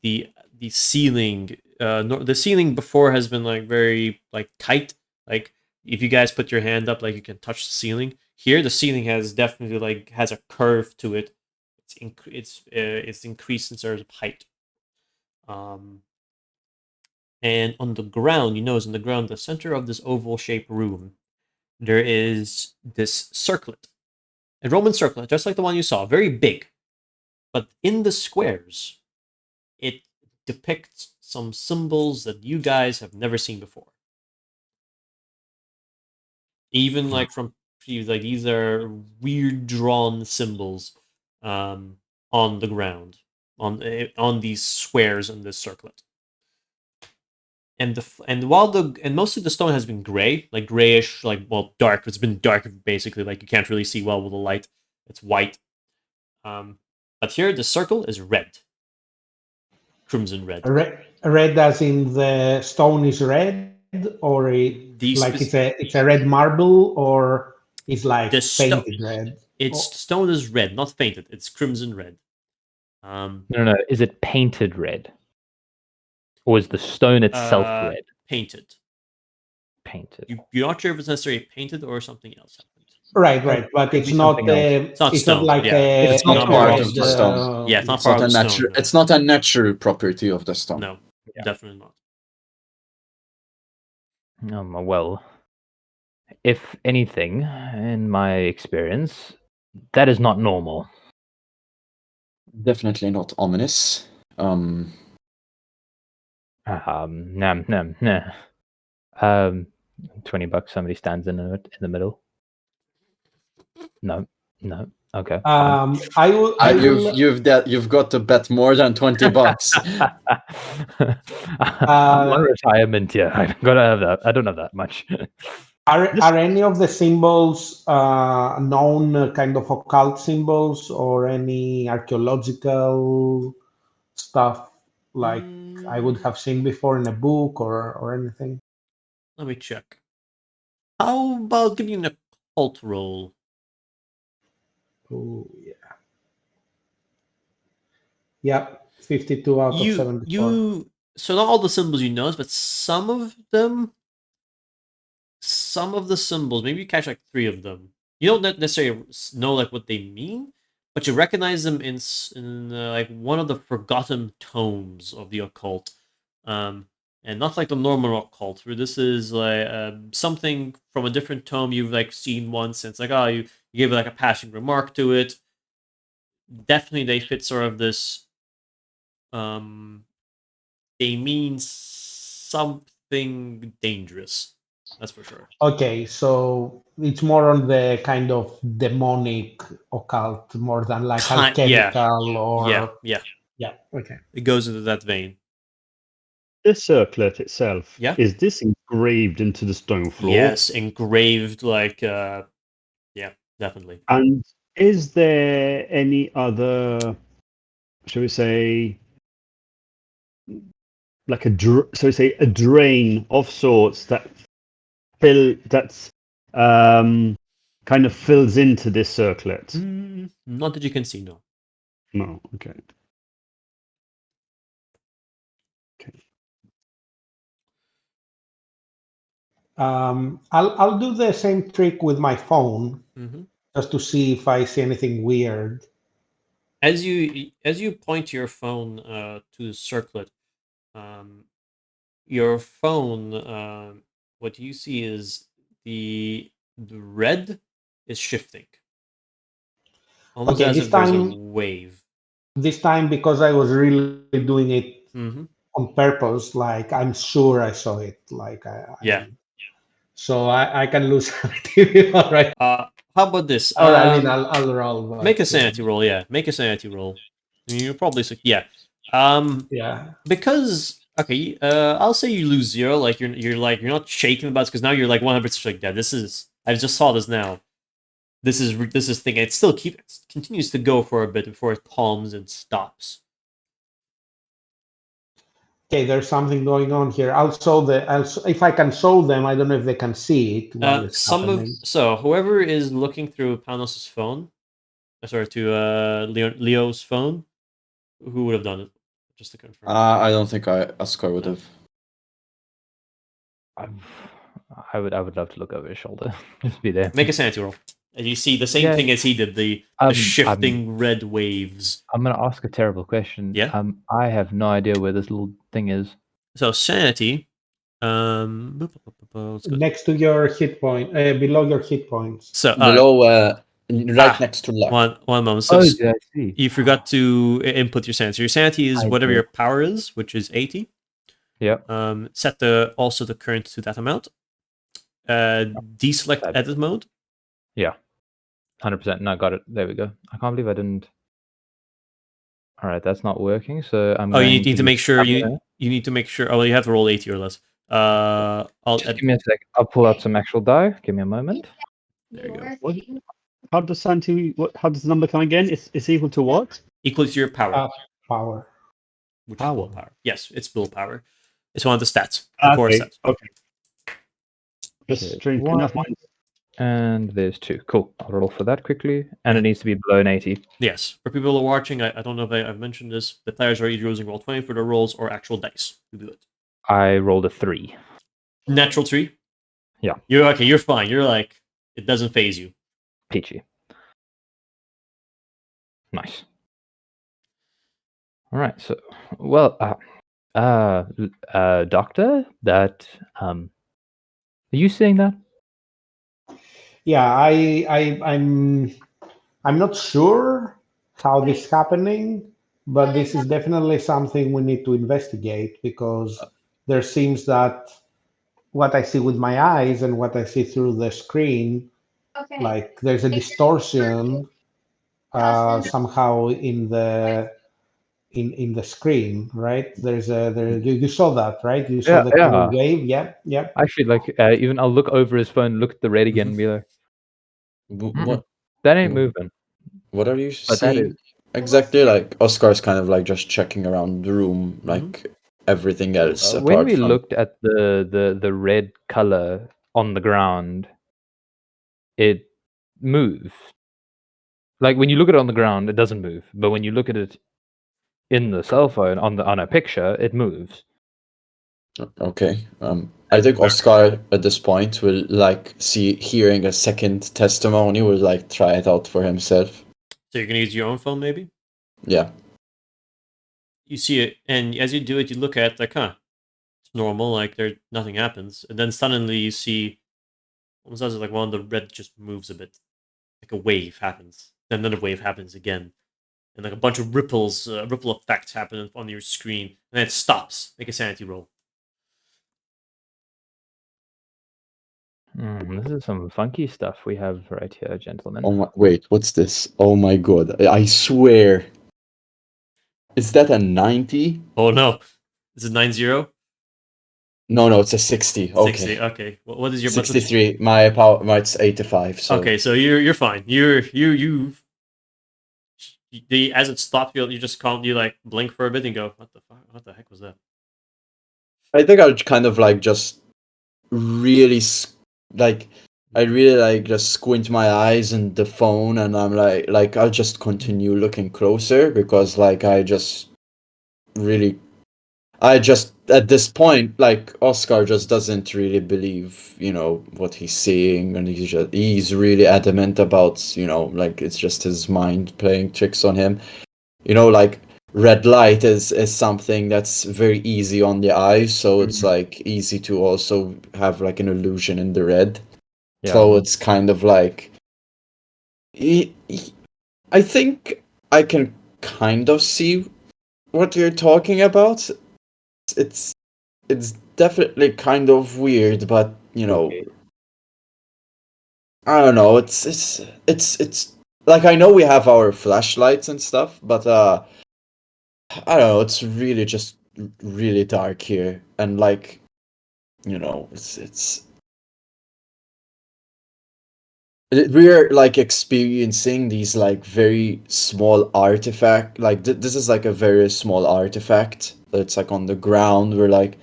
the ceiling the ceiling before has been like very like tight. Like if you guys put your hand up, like you can touch the ceiling. Here, the ceiling has definitely like has a curve to it. It's increased in terms of height. And on the ground, you notice on the ground, the center of this oval-shaped room, there is this circlet, a Roman circlet, just like the one you saw, very big. But in the squares, it depicts some symbols that you guys have never seen before. Even like from like these are weird drawn symbols on the ground on these squares in this circlet. And most of the stone has been gray, like grayish, like dark. It's been dark basically, like you can't really see well with the light. It's white. But here the circle is red, crimson red. Red as in the stone is red, or it's a red marble, or it's like painted red. Stone is red, not painted. It's crimson red. No. Is it painted red? Or is the stone itself red? Painted. Painted. You're not sure if it's necessarily painted or something else happened. Right. But it's not. It's not stone. Not like it's not part of the stone. Yeah, it's not part of the stone. It's not a natural property of the stone. No, definitely not. Well, if anything, in my experience, that is not normal. Definitely not ominous. Nah. 20 bucks. Somebody stands in the middle. No. Okay. You've got to bet more than 20 bucks. I'm on retirement here. I gotta have that. I don't have that much. Are any of the symbols known kind of occult symbols, or any archaeological stuff like I would have seen before in a book or anything? Let me check. How about giving you an occult roll? Oh, yeah. Yep, 52 out of 74. So not all the symbols you notice, but some of the symbols, maybe you catch like 3 of them. You don't necessarily know like what they mean, but you recognize them in like one of the forgotten tomes of the occult. And not like the normal occult, where this is like something from a different tome you've like seen once, and it's like, oh, you give like a passing remark to it. Definitely, they fit sort of this. They mean something dangerous. That's for sure. Okay, so it's more on the kind of demonic occult more than like alchemical or yeah. Okay. It goes into that vein. This circlet itself, is this engraved into the stone floor? Yes, engraved like definitely. And is there any other, shall we say, like a drain of sorts that's kind of fills into this circlet? Not that you can see, no. No, okay. I'll do the same trick with my phone just to see if I see anything weird. As you point your phone to the circlet, your phone, what you see is the red is shifting. Almost as if there's a wave. This time, because I was really doing it on purpose, like I'm sure I saw it. Like so I can lose sanity. All right. How about this? I mean, I'll roll. But, make a sanity roll. Yeah, make a sanity roll. You're probably yeah. Because I'll say you lose 0. Like you're not shaking about it because now you're like 100% like, yeah, this is. I just saw this now. This is thing. It still continues to go for a bit before it calms and stops. Okay, there's something going on here. If I can show them, I don't know if they can see it. So whoever is looking through Panos' phone, to Leo's phone, who would have done it? Just to confirm. I don't think Oscar would have. I would love to look over his shoulder. Just be there. Make a sanity roll. And you see the same Yeah. thing as he did, the shifting red waves. I'm gonna ask a terrible question. Yeah? I have no idea where this little thing is. So sanity. Let's go. Next to your hit point, below your hit points. So Below, right next to luck. one moment. So I see. you forgot to input your sanity. Your sanity is I whatever did. your power is, which is 80. Yep. Set also the current to that amount. Deselect Fab. edit mode. 100%. No, got it. There we go. I can't believe I didn't. All right, that's not working. So I'm. Oh, you going need to make sure I'm you gonna- you need to make sure. Oh, well, you have to roll 80 or less. I'll Just give me a sec. I'll pull out some actual die. Give me a moment. There you go. What? How does Santi? How does the number come again? It's equal to what? Equal to your power, Power. which Power. is willpower. Yes, it's willpower. It's one of the stats. The core Okay. stats. Okay. Just Okay, strange one. enough. Mine. And there's 2. Cool. I'll roll for that quickly. And it needs to be below an 80. Yes. For people who are watching, I don't know if I've mentioned this. The players are either using Roll20 for their rolls or actual dice to do it. I rolled a 3. Natural 3. Yeah. You're okay. You're fine. You're like it doesn't phase you. Peachy. Nice. All right. So, well, doctor, that are you saying that? Yeah, I'm not sure how this is happening, but this is definitely something we need to investigate because there seems that what I see with my eyes and what I see through the screen, like there's a distortion somehow in the screen, right? You saw that, right? You saw Yeah, the yeah. little wave. Yep. Actually, like, even I'll look over his phone, look at the red again, and be like, What? that ain't moving. What are you But that seeing? is Exactly, like Oscar's kind of like just checking around the room, like everything else when apart we from. looked at the red color on the ground, it moves. Like when you look at it on the ground, it doesn't move. But when you look at it in the cell phone on a picture, it moves. Okay. I think Oscar at this point will like hearing a second testimony will like try it out for himself. So you're gonna use your own phone, maybe. Yeah. You see it, and as you do it, you look at it, like, it's normal. Like nothing happens, and then suddenly you see, almost as like one of the red just moves a bit, like a wave happens. Then another wave happens again, and like a bunch of ripple effects happen on your screen, and then it stops. Make a sanity roll. This is some funky stuff we have right here, gentlemen. Oh my, wait, what's this? Oh my god! I swear. Is that a 90? Oh no, is it 90? No, it's a 60. Okay. 60. Okay. What is your 63. My power, it's 85. So. Okay, so you're fine. As it stops, you just you like blink for a bit and go, what the fuck? What the heck was that? I think I'll kind of like just really like I really like just squint my eyes in the phone and I'm like I'll just continue looking closer because like I just at this point like Oscar just doesn't really believe, what he's seeing and he's really adamant about, like it's just his mind playing tricks on him. Like red light is something that's very easy on the eyes, so it's like easy to also have like an illusion in the red. Yeah. So it's kind of like I think I can kind of see what you're talking about. It's definitely kind of weird, but Okay. I don't know. It's like I know we have our flashlights and stuff, but I don't know, it's really just really dark here and like we're like experiencing these like very small artifact like this is like a very small artifact that's like on the ground. We're like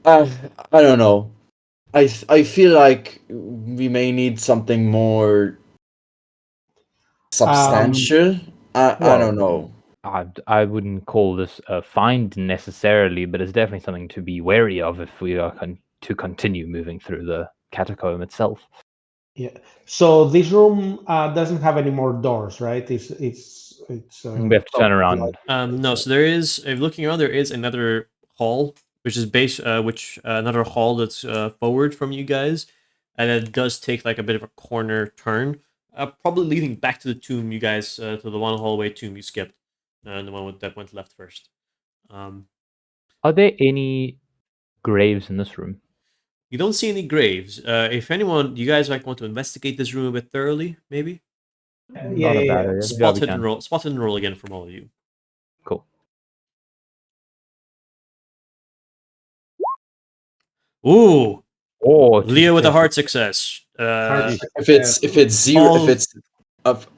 I don't know. I feel like we may need something more substantial. I don't know. I wouldn't call this a find necessarily, but it's definitely something to be wary of if we are to continue moving through the catacomb itself. Yeah. So this room doesn't have any more doors, right? It's We have to turn around. No, so there is. If looking around, there is another hall, which is another hall that's forward from you guys, and it does take like a bit of a corner turn, probably leading back to the tomb you guys to the one hallway tomb you skipped, and the one that went left first. Are there any graves in this room? You don't see any graves. If anyone, you guys want to investigate this room a bit thoroughly, maybe Not a bad idea. Yeah, spot we hit and can. roll, spot hit and roll again from all of you. Cool. Ooh, Oh, Leo with a hard success. Hard If it's zero, All-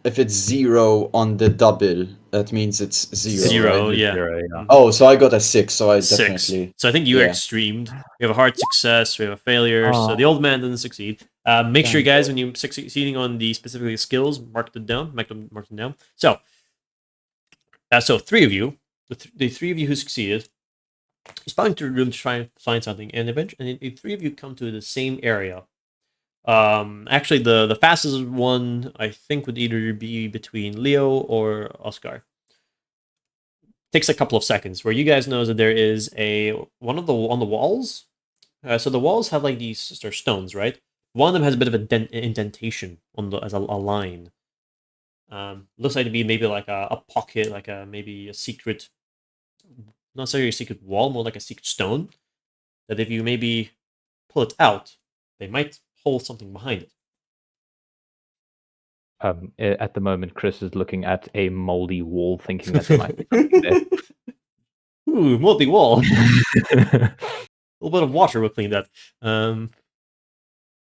if it's zero on the double, that means it's zero. Zero, right? yeah. Zero, yeah. Mhm. Oh, so I got a 6, so I 6. definitely. So I think you yeah. extremed. We have a hard success. We have a failure. So Oh. the old man didn't succeed. Make sure, Dang. guys, when you're succeeding on the specifically skills, mark them down. Mark them down. So, so 3 of you, the 3 of you who succeeded, you spot into the room to try and find something, and eventually, the 3 of you come to the same area. Actually, the fastest one I think would either be between Leo or Oscar. Takes a couple of seconds. Where you guys know that there is one of the on the walls. So the walls have like these stones, right? One of them has a bit of a indentation on the as a line. Looks like to be maybe like a pocket, like maybe a secret, not necessarily a secret wall, more like a secret stone. That if you maybe pull it out, they might hold something behind it. At the moment, Chris is looking at a moldy wall, thinking that there might be something there. Ooh, moldy wall. A little bit of water will clean that.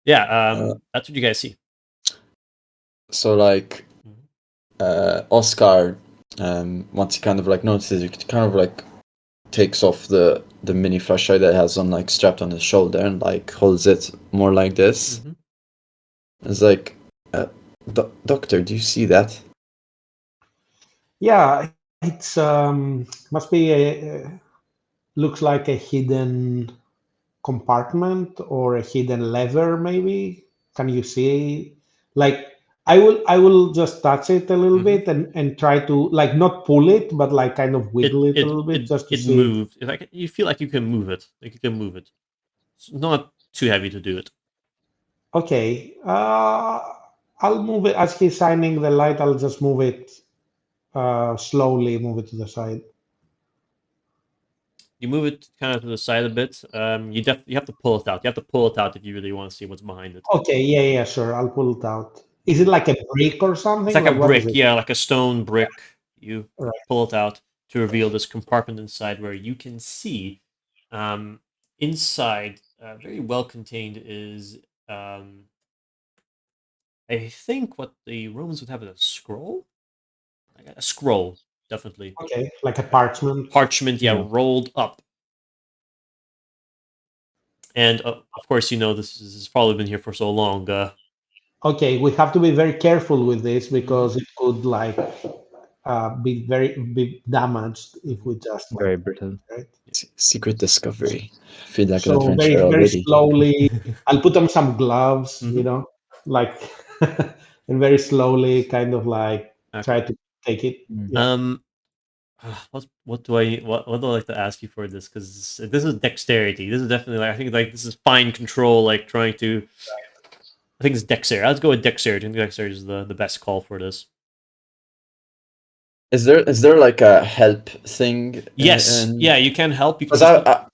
That's what you guys see. So like, Oscar, once he kind of like notices, it kind of like takes off the mini flashlight that has on like strapped on his shoulder and like holds it more like this. Mhm. It's like, doctor, do you see that? Yeah, it's must be looks like a hidden compartment or a hidden lever maybe. Can you see? Like I will just touch it a little Mhm. bit and try to like not pull it but like kind of wiggle it a little bit just to It see. moves. Like you feel like you can move it. Like you can move it. It's not too heavy to do it. Okay, I'll move it as he's shining the light. I'll just move it slowly, move it to the side. You move it kind of to the side a bit. You have to pull it out. You have to pull it out if you really want to see what's behind it. Okay, yeah, sure. I'll pull it out. Is it like a brick or something? It's like a what is brick, it? yeah, like a stone brick. You Right. pull it out to reveal this compartment inside where you can see inside, very well contained, is I think what the Romans would have is a scroll. Like a scroll, definitely. Okay, like a parchment. Parchment, yeah, Yeah. rolled up. And of course, this has probably been here for so long. Okay, we have to be very careful with this Mm-hmm. because it could like be damaged if we just Very like brittle. right. Secret discovery. I feel like an So adventure very already. slowly. I'll put on some gloves, Mhm. like and very slowly, kind of like try Okay. to take it. Mm. Yeah. What do I like to ask you for this? Because this is dexterity. This is definitely like I think like this is fine control. Like trying to. I think it's dexterity. Let's go with dexterity. I think dexterity is the best call for this. Is there like a help thing? Yes. Yeah, you can help. You can Because just.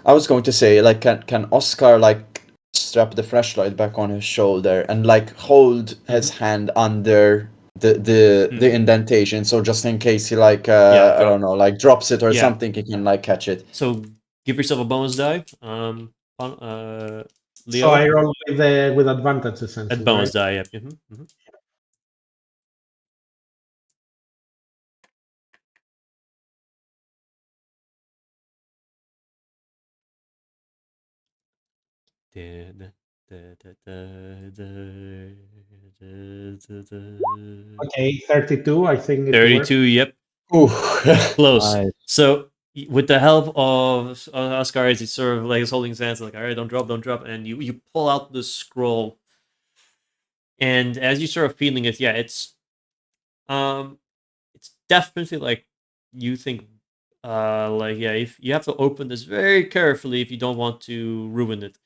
I was going to say, like, can Oscar like strap the flashlight back on his shoulder and like hold his hand under the indentation, so just in case he like Yeah, I don't know, like drops it or Yeah. something, he can like catch it. So give yourself a bonus die. Leo. So I roll with advantage At essentially, bonus right? die. Yeah. Mhm. Okay, 32. I think it 32. works. Yep. Ooh. Close. Nice. So with the help of Oscar, as he's sort of like holding his hands, like, all right, don't drop, and you pull out the scroll, and as you sort of feeling it, yeah, it's definitely like you think, like, yeah, if you have to open this very carefully if you don't want to ruin it,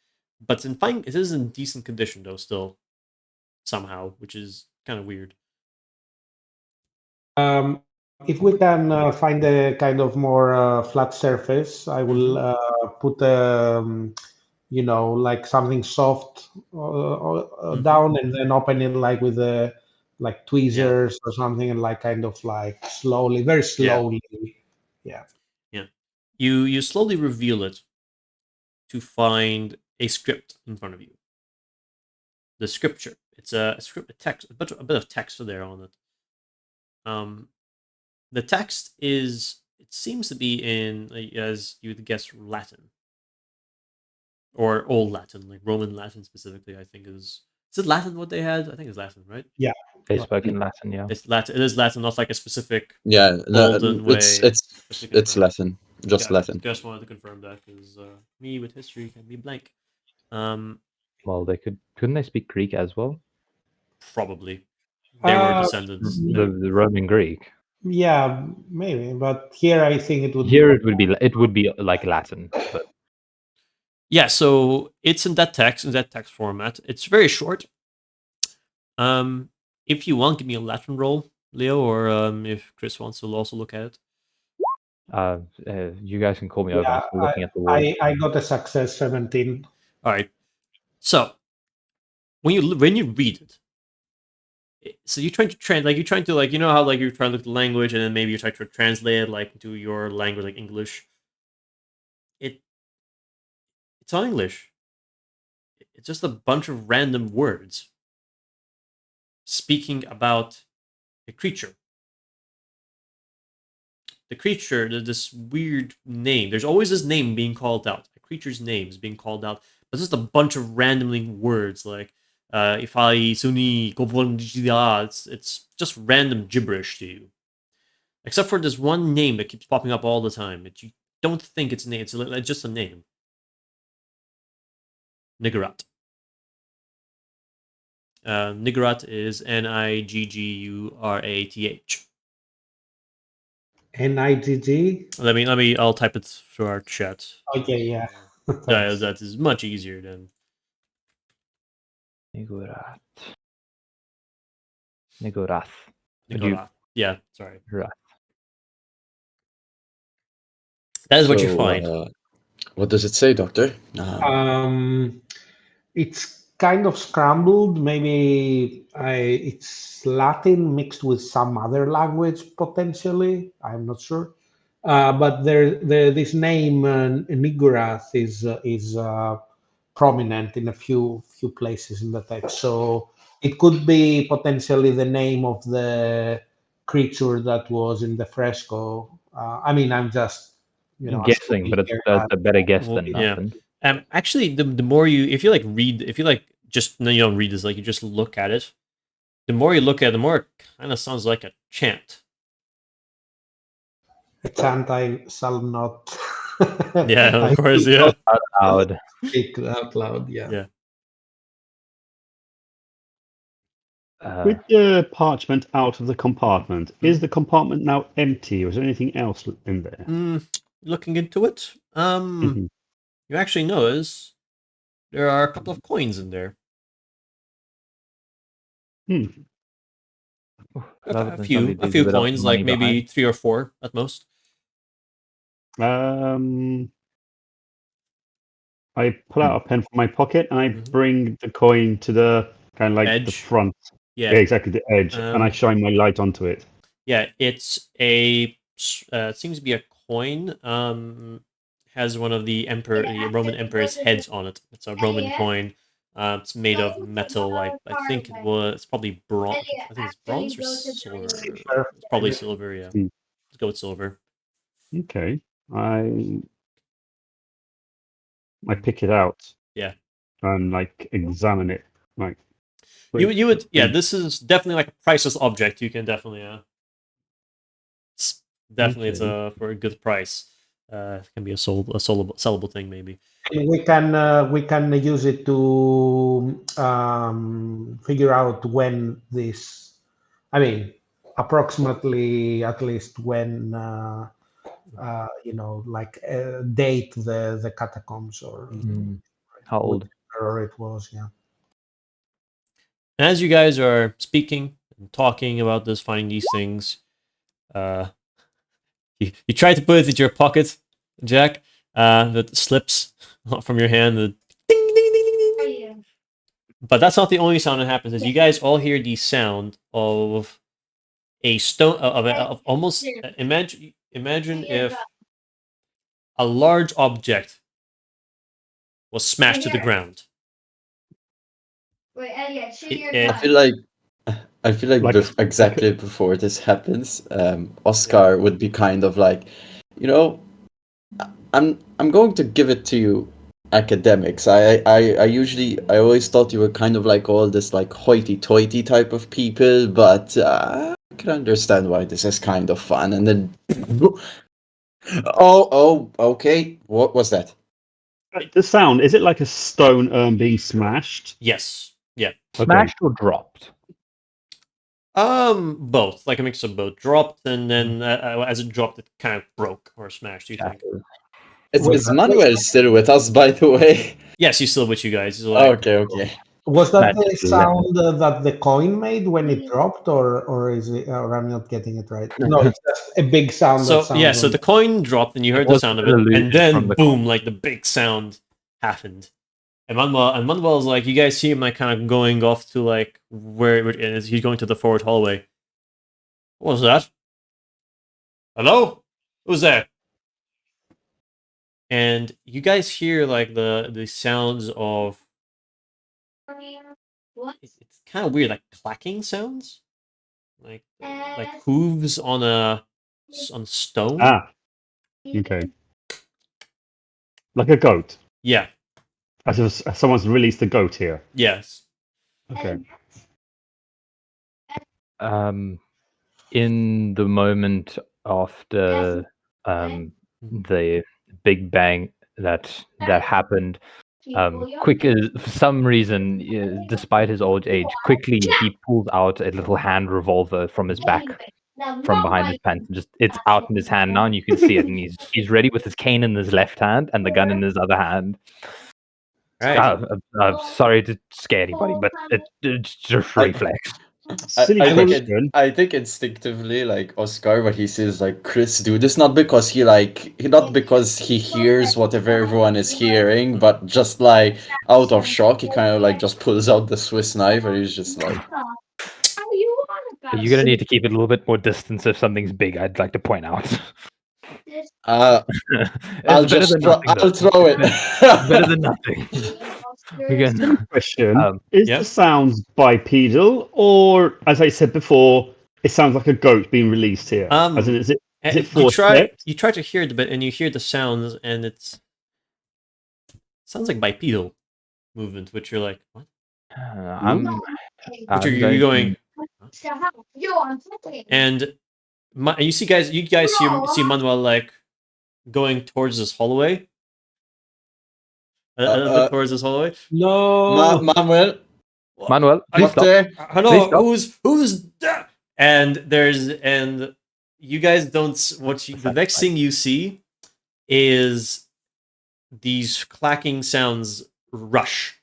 but in fine, it is in decent condition though, still somehow, which is kind of weird. If we can find a kind of more flat surface, I will put like something soft down and then open it like with the like tweezers or something and like kind of like slowly, very slowly. Yeah. Yeah. You slowly reveal it to find a script in front of you. The scripture. It's a script, a text, a bit of text there on it. The text is, it seems to be in, as you would guess, Latin or Old Latin, like Roman Latin specifically. I think is it Latin what they had? I think it's Latin, right? Yeah. They spoke in Latin, yeah. It's Latin. It is Latin, not like a specific Yeah, golden way. it's Latin, just Yeah, Latin. just wanted to confirm that because me with history can be blank. Well, couldn't they speak Greek as well? Probably they were Uh, descendants. The Roman Greek. yeah, maybe, but here I think it would Here it would be like Latin, but Yeah, so it's in that text format. It's very short. If you want, give me a Latin roll, Leo, or if Chris wants to also look at it. you guys can call me over. yeah, I'm still looking at the wall. I got a success 17. All right. So when you read it, so you're trying to you're trying to like, you know how like you're trying to look at the language and then maybe you try to translate it like into your language, like English. It's all English. It's just a bunch of random words speaking about a creature. The creature, this weird name. There's always this name being called out. A creature's name is being called out, but just a bunch of randomly words like Ifai, Suni, Govonjia. It's just random gibberish to you. Except for this one name that keeps popping up all the time. That you don't think it's a name. It's just a name. Niggerat. Niggerat is Niggurath. NIGG? I'll type it through our chat. Okay, yeah. That is much easier than Nigurath. Niggorath. Yeah, sorry. Right. That is what you find. What does it say, Doctor? It's kind of scrambled. Maybe it's Latin mixed with some other language potentially. I'm not sure. But this name Nigurath is prominent in a few places in the text. So it could be potentially the name of the creature that was in the fresco. I mean, I'm just guessing, but it's a better guess Well, than yeah. nothing. Actually, the more you, if you like read, if you like just, no, you don't read this, like you just look at it. The more you look at it, the more it kind of sounds like a chant. A chant I shall not. Yeah, I of course, will yeah. not Out loud. speak out loud. Yeah. Yeah. With the parchment out of the compartment, is the compartment now empty, or is there anything else in there? Looking into it, you actually notice there are a couple of coins in there. A few coins, like maybe 3 or 4 at most. I pull out a pen from my pocket and I bring the coin to the kind of like edge. the front. Yeah, exactly, the edge, and I shine my light onto it. Yeah, it's it seems to be a coin. Has one of the Roman emperor's heads on it. It's a Roman coin. It's made of metal. I think it's probably bronze. I think it's bronze or silver. It's probably silver. Yeah, let's go with silver. Okay, I pick it out. Yeah, and like examine it. Like you would. Yeah, this is definitely like a priceless object. You can definitely definitely it's Okay. for a good price. It can be a sellable thing maybe. And we can use it to figure out when this. I mean, approximately at least when like date the catacombs or How old? whatever it was. Yeah. As you guys are speaking and talking about this, finding these things, uh, you try to put it into your pocket, Jack. That slips from your hand. The ding, ding, ding, ding, ding, ding. But that's not the only sound that happens. Is you guys all hear the sound of a stone of almost imagine if a large object was smashed to the ground. Wait, Elliot, show It, your I it, feel like Like, exactly before this happens, Oscar would be kind of like, you know, I'm going to give it to you, academics. I always thought you were kind of like all this like hoity-toity type of people, but I can understand why this is kind of fun. And then, okay, what was that? the sound, is it like a stone urn being smashed? yes, yeah. Okay. Smashed or dropped? Both, like a mix of both. Dropped, and then as it dropped, it kind of broke or smashed. You think? Is Manuel still with us, by the way? Yes, he's still with you guys. He's like, Okay. Was that the Magically left. sound that the coin made when it dropped, or is it? Or I'm not getting it right. No, it's just a big sound that so yeah. sounds. So the coin dropped, and you heard the was sound of an it, illusion and then from the boom, like the big sound happened. And Manuel's like, you guys see him like kind of going off to like where it is. He's going to the forward hallway. What was that? Hello? Who's there? And you guys hear like the sounds of it's kind of weird, like clacking sounds, like hooves on stone. Ah, okay. Like a goat. Yeah. As if someone's released a goat here. Yes. Okay. In the moment after the Big Bang that happened, quick for some reason, despite his old age, quickly he pulls out a little hand revolver from his back, from behind his pants, and just it's out in his hand now, and you can see it, and he's ready with his cane in his left hand and the gun in his other hand. Right. I'm sorry to scare anybody, but it's just reflex. Silly question. I think instinctively, like Oscar, when he sees like Chris do this, not because he hears whatever everyone is hearing, but just like out of shock, he kind of like just pulls out the Swiss knife, and he's just like, You're gonna need to keep it a little bit more distance if something's big. I'd like to point out. I'll It's better just than nothing. I'll Though. throw it. Better than nothing. We Silly can. question. Is the sounds bipedal, or as I said before, it sounds like a goat being released here? As in, is it you force try fed? you try to hear it, but and you hear the sounds, and it sounds like bipedal movement, which you're like, what? Which you're going, and you see Manuel like going towards this hallway. A little bit towards this hallway. No. Manuel, Manuel, please stop. there. Hello, Please stop. who's that? And you guys don't. The next thing you see is these clacking sounds rush.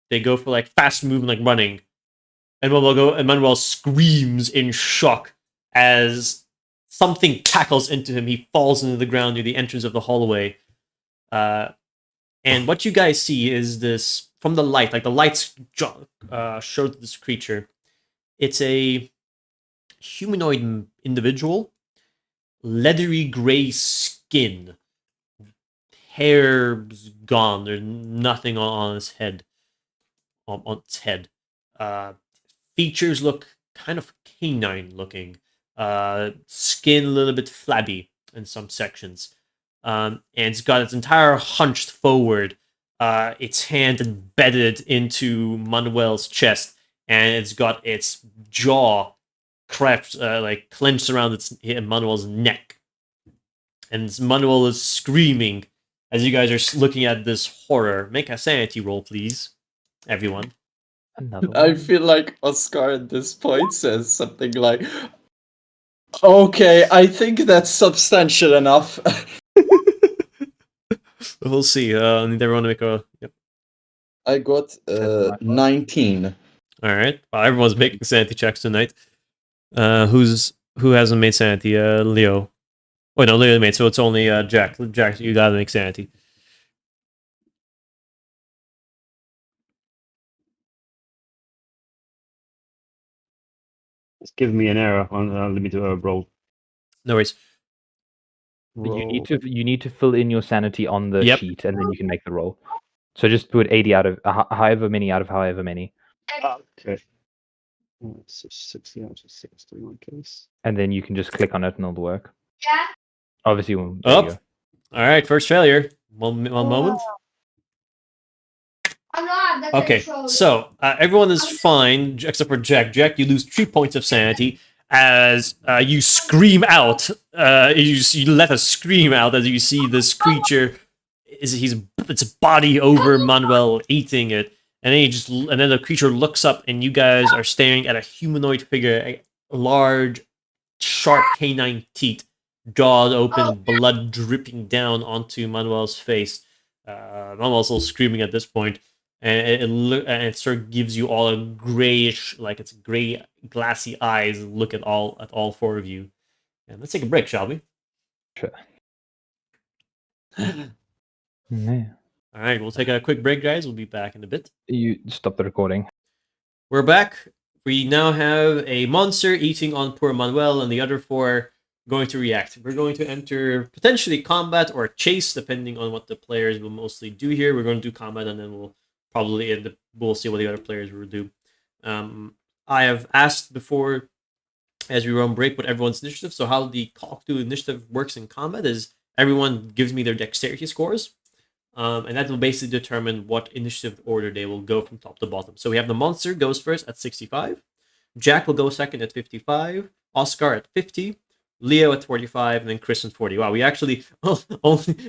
They go for like fast movement, like running, and Manuel screams in shock as something tackles into him. He falls into the ground near the entrance of the hallway. And what you guys see is this from the light, like the lights showed this creature. It's a humanoid individual, leathery gray skin, hair's gone. There's nothing on its head. On its head, features look kind of canine looking. Skin a little bit flabby in some sections. And it's got its entire hunched forward, its hand embedded into Manuel's chest, and it's got its jaw clenched around Manuel's neck, and Manuel is screaming as you guys are looking at this horror. Make a sanity roll, please, everyone. Another I one. feel like Oscar at this point says something like, "Okay, I think that's substantial enough." We'll see. I need everyone to make a. Yep. I got That's my 19. All right. Well, everyone's making sanity checks tonight. Who hasn't made sanity? Leo. Oh no, Leo made. So it's only Jack. Jack, you gotta make sanity. It's giving me an error. Let me do a roll. No worries. But Roll. you need to fill in your sanity on the Yep. sheet, and then you can make the roll. So just put 80 out of however many out of however many, Okay. So 60 out of 60 in my case. and then you can just click on it and it'll work. Yeah. Obviously, there you Up. go. All right. First failure. One moment. I'm not. That's Okay, control. so everyone is fine except for Jack. Jack, you lose 3 points of sanity as you scream out. You let a scream out as you see this creature. Its body over Manuel eating it, and then the creature looks up, and you guys are staring at a humanoid figure, a large, sharp canine teeth, jawed open, blood dripping down onto Manuel's face. Manuel's still screaming at this point, and it sort of gives you all a grayish, like it's gray, glassy eyes. Look at all four of you, and let's take a break, shall we? Sure. Yeah. All right, we'll take a quick break, guys. We'll be back in a bit. You stop the recording. We're back. We now have a monster eating on poor Manuel, and the other four going to react. We're going to enter potentially combat or chase, depending on what the players will mostly do here. We're going to do combat, and then we'll probably we'll see what the other players will do. I have asked before, as we were on break, what everyone's initiative. So how the Call of Duty initiative works in combat is everyone gives me their dexterity scores. And that will basically determine what initiative order they will go from top to bottom. So we have the monster goes first at 65. Jack will go second at 55. Oscar at 50. Leo at 45. And then Chris at 40. Wow, we actually,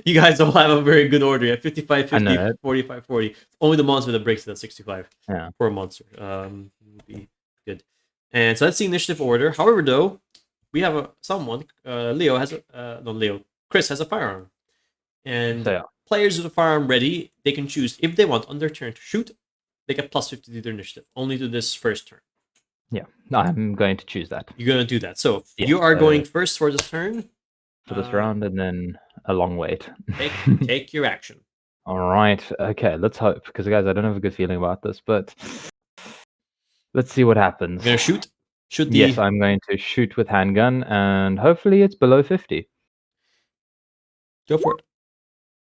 you guys all have a very good order. You have 55, 50, 45, 40. It's only the monster that breaks it at 65. Yeah. Poor monster. Would be good. And so that's the initiative order. However, though, we have Chris has a firearm. And So, yeah. players with a firearm ready, they can choose if they want on their turn to shoot, they get plus 50 to their initiative, only to this first turn. Yeah, I'm going to choose that. You're going to do that. So Yeah, you are going first for this turn. For this round, and then a long wait. Take your action. All right. Okay, let's hope. Because, guys, I don't have a good feeling about this, but let's see what happens. You're going to shoot? Yes, I'm going to shoot with handgun, and hopefully it's below 50. Go for it.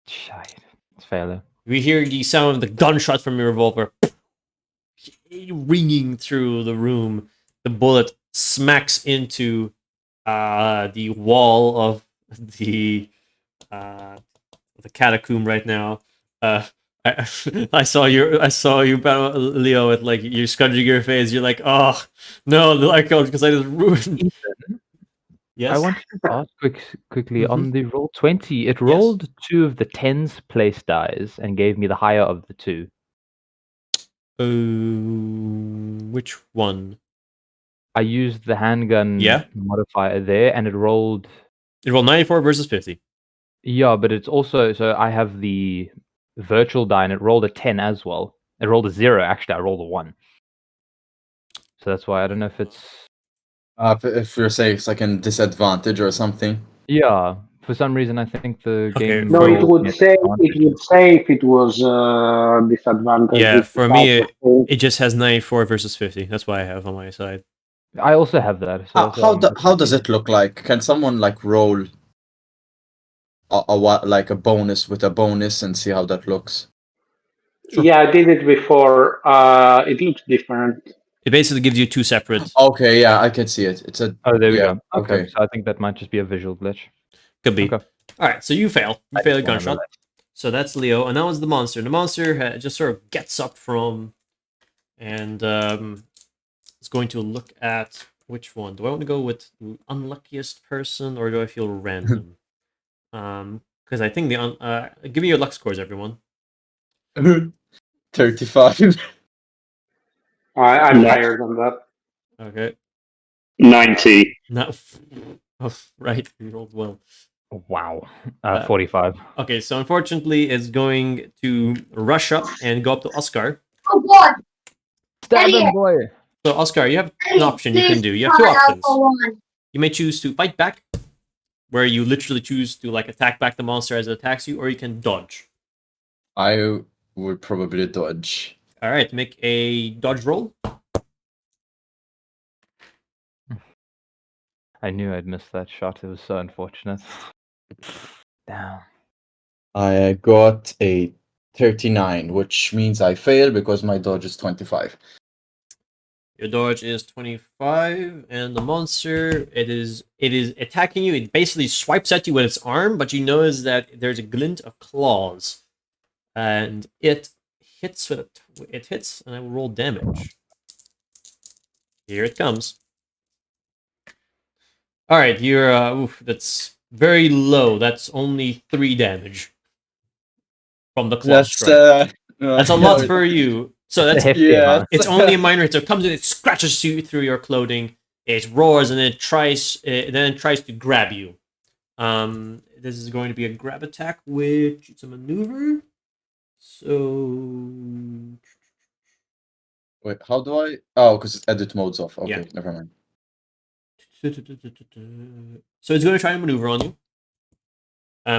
Shite. It's failure. We hear the sound of the gunshot from your revolver ringing through the room. The bullet smacks into the wall of the catacomb right now. I saw you, Leo, with like you're scrunching your face. You're like, oh no, the light because I just ruined. Ethan, Yes. I wanted to ask quickly on the roll 20. It rolled 2 of the 10s place dice and gave me the higher of the 2. Which one? I used the handgun modifier there, and it rolled. It rolled 94 versus 50. Yeah, but it's also so I have the virtual die, and it rolled a 10 as well. It rolled a 0. Actually, I rolled a 1. So that's why I don't know if it's. If you're saying it's like a disadvantage or something. Yeah, for some reason I think the game. No, it would say if it was disadvantage. Yeah, for me it just has 94 versus 50. That's why I have on my side. I also have that. So how does it look like? Can someone like roll like a bonus with a bonus and see how that looks? Sure. Yeah, I did it before. It looks different. It basically gives you 2 separate. Okay, yeah, I can see it. It's a. Oh, there we go. Okay, so I think that might just be a visual glitch. Could be. Okay. All right, so you fail. You fail a gunshot. So that's Leo, and now is the monster. The monster just sort of gets up from, and is going to look at which one? Do I want to go with unluckiest person or do I feel random? Because I think give me your luck scores, everyone. 35. I'm No. higher than that. Okay. 90. No. Oh, right. You rolled well. Wow. Uh, 45. Okay, so unfortunately, it's going to rush up and go up to Oscar. Oh God! Stab him, Elliot! boy! So, Oscar, you have an option you can Please do. You have two call out options. for one. You may choose to fight back, where you literally choose to like attack back the monster as it attacks you, or you can dodge. I would probably dodge. All right, make a dodge roll. I knew I'd missed that shot. It was so unfortunate. Damn. I got a 39, which means I fail because my dodge is 25. Your dodge is 25, and the monster it is attacking you. It basically swipes at you with its arm, but you notice that there's a glint of claws, and it hits it hits, and I will roll damage. Here it comes. All right, you're that's very low. That's only 3 damage from the claw strike. That's a lot for you. So It's a that's hefty yes. amount. it's only a minor hit. So it comes in, it scratches you through your clothing. It roars and then it tries to grab you. This is going to be a grab attack, which it's a maneuver. So Wait, how do I? Oh, because it's edit mode's off. Okay, Yeah. never mind. so it's going to try to maneuver on you.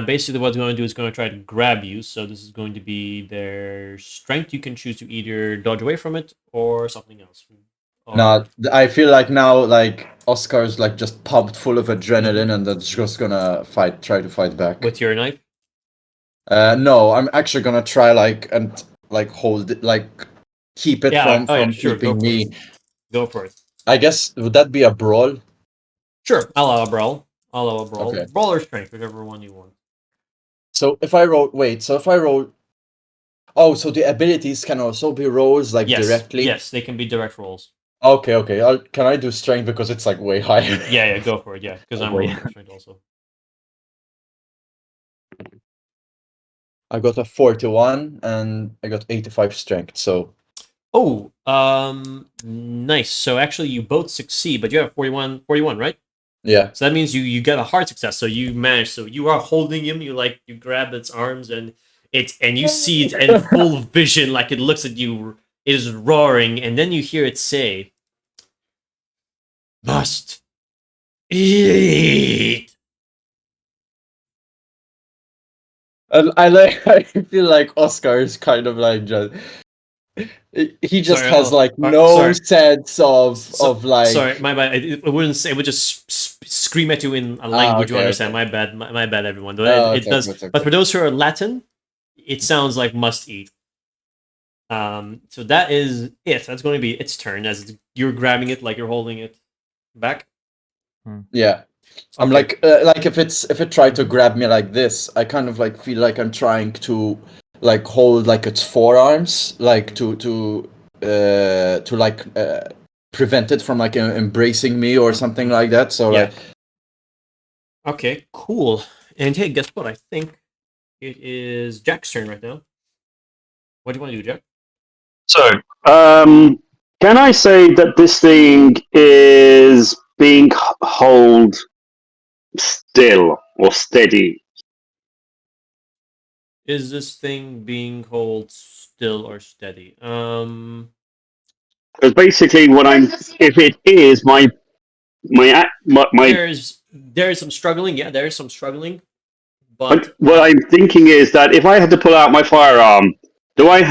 Basically, what it's going to do is going to try to grab you. So this is going to be their strength. You can choose to either dodge away from it or something else. Nah, I feel like now, like Oscar's like just pumped full of adrenaline, and that's just gonna try to fight back. With your knife. No, I'm actually gonna try and hold it, like keep it Yeah. from Sure. Go keeping for me. it. Go for it. I guess would that be a brawl? Sure. I'll allow a brawl. I'll allow a brawl. Okay. Brawl or strength, whichever one you want. So if I roll, oh, so the abilities can also be rolls like Yes. directly. Yes, they can be direct rolls. Okay. Can I do strength because it's like way higher? Yeah. Go for it. Yeah, because I'm boy. rolling for strength also. I got a 41 and I got 85 strength. So Oh, nice. So actually, you both succeed, but you have 41, right? yeah. So that means you get a hard success. So you manage. So you are holding him. You grab its arms and you see it in full vision, like it looks at you. It is roaring, and then you hear it say, "Must eat." I feel like Oscar is kind of like just he just Sorry, has like sorry. no sense of like. Sorry, my bad. It wouldn't say. It would just scream at you in a language you okay, understand. okay. My bad, everyone. Though Oh, it okay, does. good, But for okay. those who are Latin, it sounds like must eat. So that is it. That's going to be its turn as you're grabbing it, like you're holding it back. Yeah. I'm Okay. like if it tried to grab me like this, I kind of like feel like I'm trying to like hold like its forearms, like to like prevent it from like embracing me or something like that. So Yeah. like, Okay. Cool. And hey, guess what? I think it is Jack's turn right now. What do you want to do, Jack? So, can I say that this thing is being held still or steady? Is this thing being held still or steady? Because basically, if it is, my There is some struggling. Yeah, there is some struggling. But what I'm thinking is that if I had to pull out my firearm, do I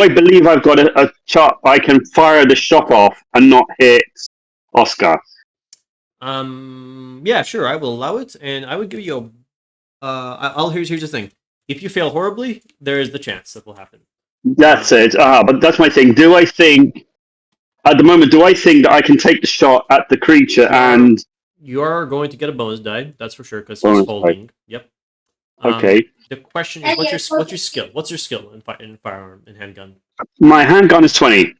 believe I've got a shot I can fire the shot off and not hit Oscar? yeah, sure, I will allow it, and I would give you a. I'll here's the thing. If you fail horribly, there is the chance that will happen. That's it. But that's my thing. Do I think at the moment? Do I think that I can take the shot at the creature and? You are going to get a bonus die, that's for sure, because Bonus he's die. holding. Yep. Okay. The question is, what's your skill? What's your skill in firearm and handgun? My handgun is 20.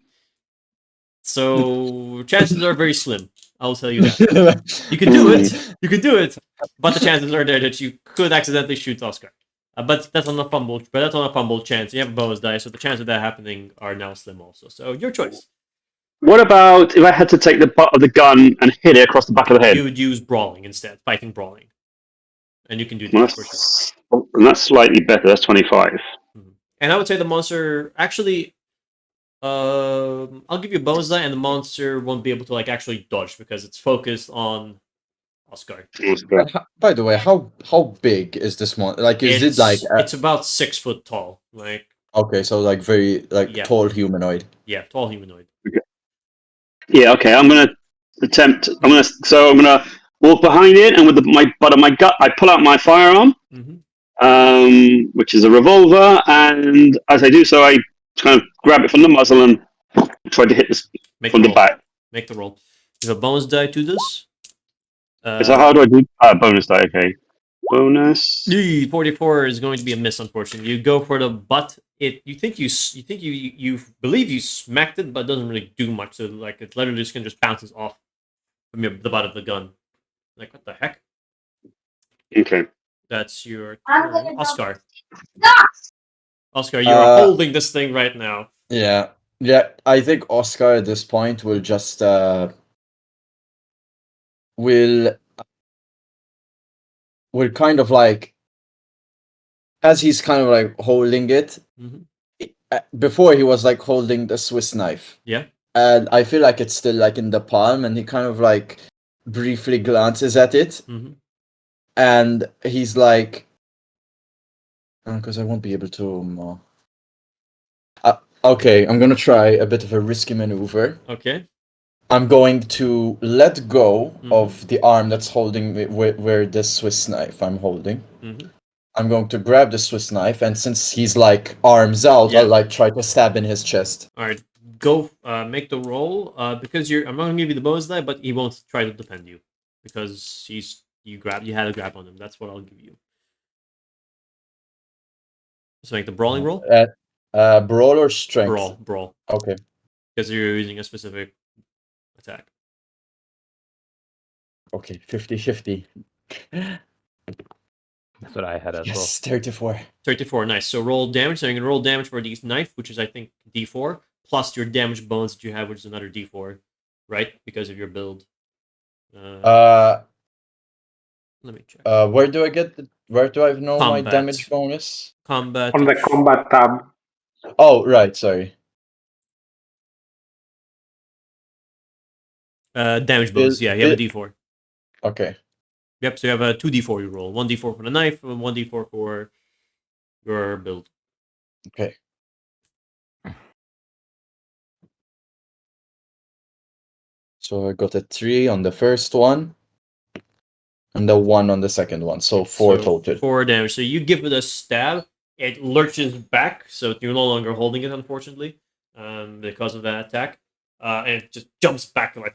So chances are very slim. I'll tell you that. You can do it. You can do it, but the chances are there that you could accidentally shoot Oscar. But that's on a fumble. But that's on a fumble chance. You have a bonus die, so the chances of that happening are now slim also. So your choice. What about if I had to take the butt of the gun and hit it across the back of the head? You would use brawling instead, fighting brawling, and you can do Well, that for sure. that's slightly better. That's 25. And I would say the monster actually. I'll give you a bonus die, and the monster won't be able to like actually dodge because it's focused on Oscar. By the way, how big is this one? Like, is it like it's about 6 foot tall? Like okay, so like very like Yeah. tall humanoid. yeah, tall humanoid. Yeah. Okay. I'm gonna attempt. I'm gonna walk behind it, and with my butt of my gut, I pull out my firearm, which is a revolver, and as I do so, I kind of grab it from the muzzle and try to hit this Make from the the roll. back. Make the roll. You have a bonus die to this. So how do I do? Bonus die. Okay. Bonus. 44 is going to be a miss, unfortunately. You go for the butt. You think you believe you smacked it, but it doesn't really do much. So like it literally just bounces off from the butt of the gun. Like what the heck? Okay. That's your I'm turn. gonna Oscar. Stop! Oscar, you are holding this thing right now. Yeah. I think Oscar at this point will just will kind of like as he's kind of like holding it. Before he was like holding the Swiss knife. Yeah. And I feel like it's still like in the palm, and he kind of like briefly glances at it, and he's like, because I won't be able to. Okay, I'm gonna try a bit of a risky maneuver. Okay. I'm going to let go of the arm that's holding where the Swiss knife I'm holding. I'm going to grab the Swiss knife, and since he's like arms out, I'll like try to stab in his chest. All right, go make the roll. Because I'm not gonna give you the bonus die, but he won't try to defend you because you had a grab on him. That's what I'll give you. So make the brawling roll. Brawl or strength? Brawl. Okay. Because you're using a specific attack. Okay, 50-50. That's what I had as well. Yes, 34. 34, nice. So roll damage. So you're gonna roll damage for the knife, which is I think D4, plus your damage bonus that you have, which is another D4, right? Because of your build. Let me check. Where do I know Combat. my damage bonus? Combat. On the combat tab. Oh, right, sorry. Damage bonus, yeah, you have a D4. Okay. Yep, so you have a 2d4 you roll. 1d4 for the knife, and 1d4 for your build. Okay. So I got a 3 on the first one, and a 1 on the second one. So 4 total. 4 damage. So you give it a stab, it lurches back, so you're no longer holding it, unfortunately, because of that attack. And it just jumps back and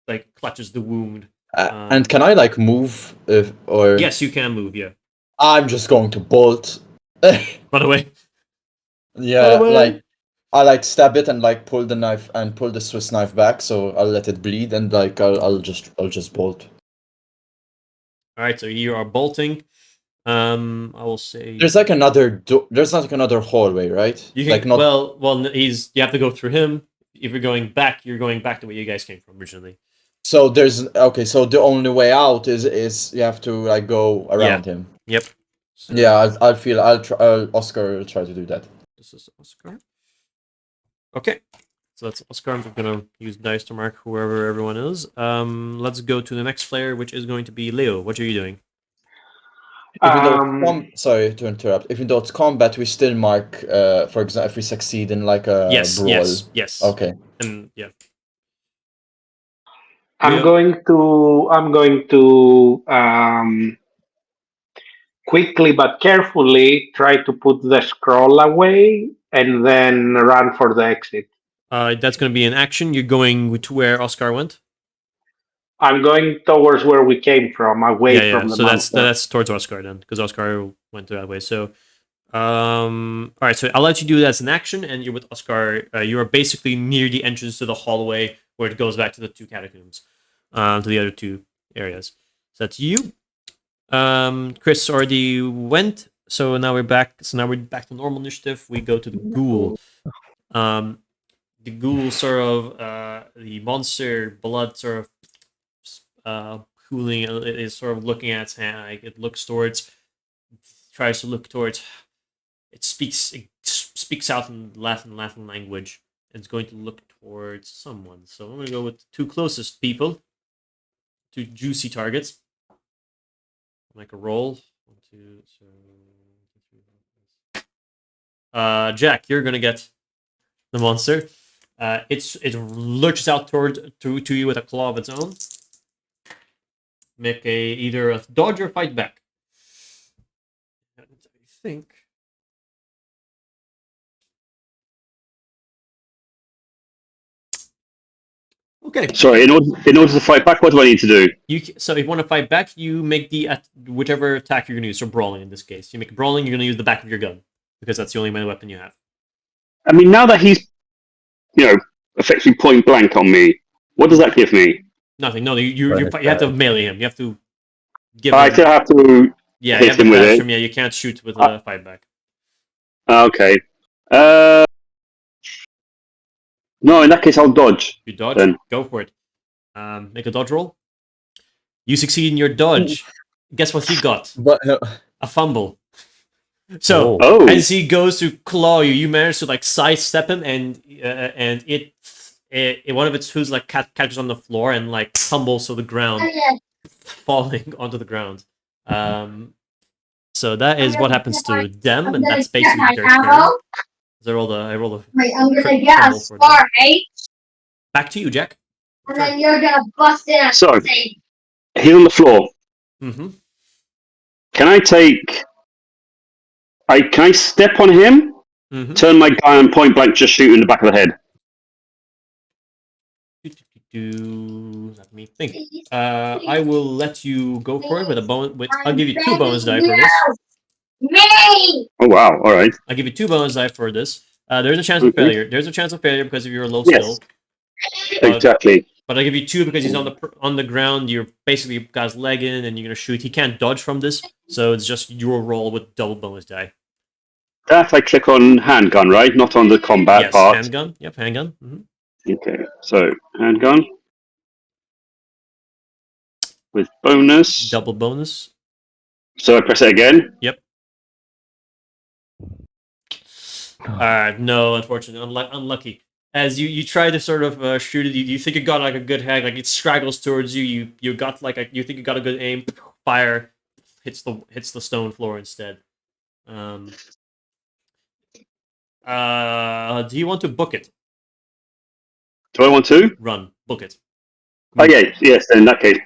like clutches the wound. And can I like move or? Yes, you can move. Yeah. I'm just going to bolt. By the way. Yeah, like I like stab it and like pull the knife and pull the Swiss knife back, so I'll let it bleed and like I'll just bolt. All right, so you are bolting. I will say there's like another there's like another hallway, right? You can, like not you have to go through him. If you're going back the way you guys came from originally. So so the only way out is you have to like go around him. Yep. So, yeah, Oscar will try to do that. This is Oscar. Okay. So that's Oscar. I'm gonna use dice to mark whoever everyone is. Let's go to the next player, which is going to be Leo. What are you doing? Sorry to interrupt. Even though it's combat, we still mark. For example, if we succeed in like a brawl. Yes. Okay. And yeah. I'm going to quickly but carefully try to put the scroll away and then run for the exit. That's going to be an action. You're going to where Oscar went? I'm going towards where we came from, away from the monster. That's towards Oscar then, because Oscar went that way. So All right, so I'll let you do that as an action, and you're with Oscar. You are basically near the entrance to the hallway where it goes back to the two catacombs, to the other two areas. So that's you. Chris already went, so now we're back. So now we're back to normal initiative. We go to the ghoul. The ghoul sort of the monster blood sort of cooling. It is sort of looking at its hand. Like it looks towards, tries to look towards. It speaks out in Latin language. It's going to look towards someone. So I'm going to go with the two closest people, two juicy targets. Make a roll. 1, 2, so 3, 4, 5. Jack, you're gonna get the monster. It lurches out to you with a claw of its own. Make either a dodge or fight back. I think. Okay. Sorry, in order to fight back, what do I need to do? So if you want to fight back, you make whichever attack you're gonna use. So brawling in this case, you make brawling. You're gonna use the back of your gun because that's the only melee weapon you have. I mean, now that he's, effectively point blank on me, what does that give me? Nothing. No, you have to melee him. You have to give I him. still have to Yeah, hit you have to him with dash it. him. Yeah, you can't shoot with a fight back. Okay. No, in that case, I'll dodge. You dodge. Then. Go for it. Make a dodge roll. You succeed in your dodge. Guess what he got? But A fumble. So Oh. as he goes to claw you, you manage to like sidestep him, and it one of its hooves like catches on the floor and like tumbles to the ground, falling onto the ground. So that is what happens to them, and that's basically their turn. I roll the. Wait, I'm gonna get a star, right? Back to you, Jack. And then you're gonna bust in. So, he's on the floor. Mm-hmm. Can I can I step on him, turn my gun and point blank just shoot in the back of the head? Let me think. I will let you go for it with a bonus. I'll give you 2 bonus die for this. Me! Oh wow! All right. I'll give you 2 bonus die for this. There's a chance of failure. There's a chance of failure because of your low skill. Exactly. But I give you 2 because he's on the ground. You're basically got his leg in, and you're gonna shoot. He can't dodge from this, so it's just your roll with double bonus die. That I click on handgun, right? Not on the combat part. Handgun. Yep, handgun. Mm-hmm. Okay, so handgun with bonus. Double bonus. So I press it again. Yep. No, unfortunately, unlucky. As you try to sort of shoot it, you think you got like a good hang, like it straggles towards you. You got like you think you got a good aim. Fire hits the stone floor instead. Do you want to book it? Do I want to Run, book it. Oh yeah, yes. In that case,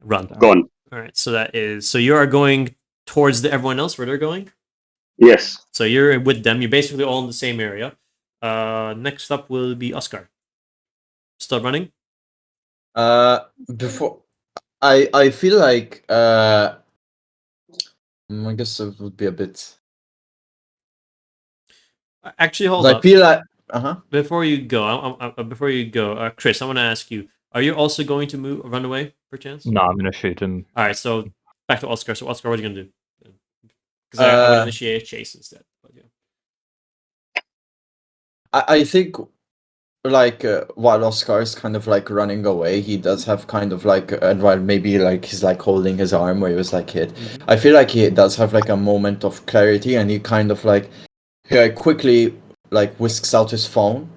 run. Gone. All right, so you are going towards everyone else where they're going. Yes. So you're with them. You're basically all in the same area. Next up will be Oscar. Start running. Before I feel like I guess it would be a bit. Actually, hold I up. feel like Before you go, Chris, I want to ask you: are you also going to run away, perchance? No, I'm gonna shoot him. All right, so back to Oscar. So Oscar, what are you gonna do? Because I would initiate a chase instead. But, yeah. I think like while Oscar is kind of like running away, he does have kind of like and while maybe like he's like holding his arm where he was like hit. Mm-hmm. I feel like he does have like a moment of clarity, and he kind of like quickly like whisks out his phone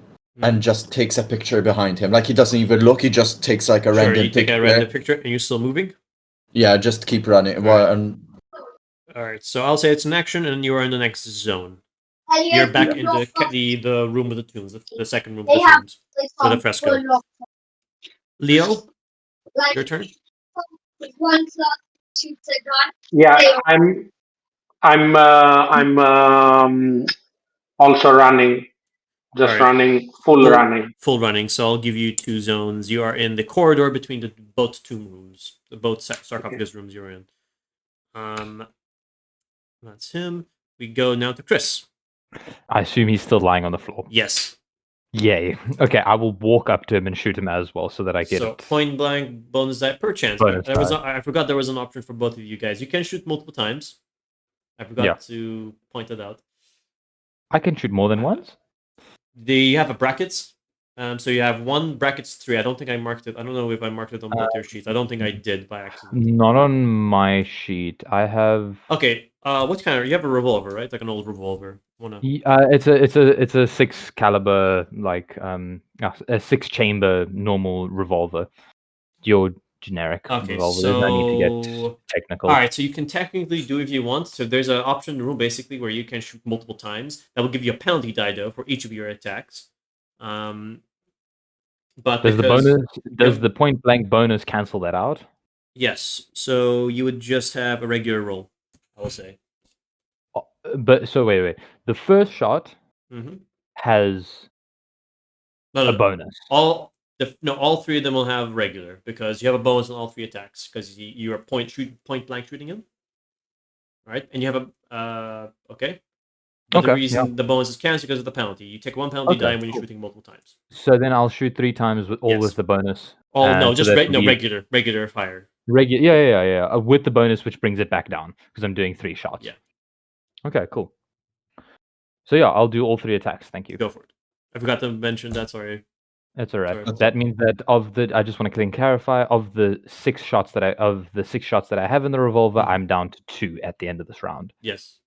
and just takes a picture behind him. Like he doesn't even look. He just takes like a random you take picture. a random picture, and you're still moving. Yeah, just keep running. All right, so I'll say it's an action, and you are in the next zone. You're back in the room with the tombs, the second room with the tombs, with a fresco. Leo, your turn. Yeah, I'm also running. Just running, full running. Full running. So I'll give you 2 zones. You are in the corridor between both tomb rooms, both sarcophagus rooms you're in. That's him. we go now to Chris. I assume he's still lying on the floor. Yes. Yay. Okay, I will walk up to him and shoot him as well, so that I get So it. point blank bonus die per chance. Bonus I forgot there was an option for both of you guys. You can shoot multiple times. I forgot to point it out. I can shoot more than once. They have a brackets. So you have one brackets 3. I don't think I marked it. I don't know if I marked it on both your sheets. I don't think I did by accident. Not on my sheet. I have. Okay. What kind of? You have a revolver, right? Like an old revolver. It's a 6 caliber, like a 6 chamber normal revolver. Your generic revolver. There's no need to get technical. All right, so you can technically do if you want. So there's an option in the rule basically where you can shoot multiple times. That will give you a penalty die though for each of your attacks. But does the point blank bonus cancel that out? Yes. So you would just have a regular roll, I will say. But so wait. The first shot has a bonus. All 3 of them will have regular because you have a bonus on all 3 attacks because you are point blank shooting him. Right, and you have a okay. But the reason the bonus is canceled because of the penalty. You take 1 penalty die when you're shooting multiple times. So then I'll shoot 3 times with the bonus. Oh no, just regular fire. Yeah. With the bonus, which brings it back down because I'm doing 3 shots. Yeah. Okay, cool. So yeah, I'll do all 3 attacks. Thank you. Go for it. I forgot to mention that. Sorry. That's all right. That means that I just want to clarify, of the 6 shots that I have in the revolver, I'm down to 2 at the end of this round. Yes.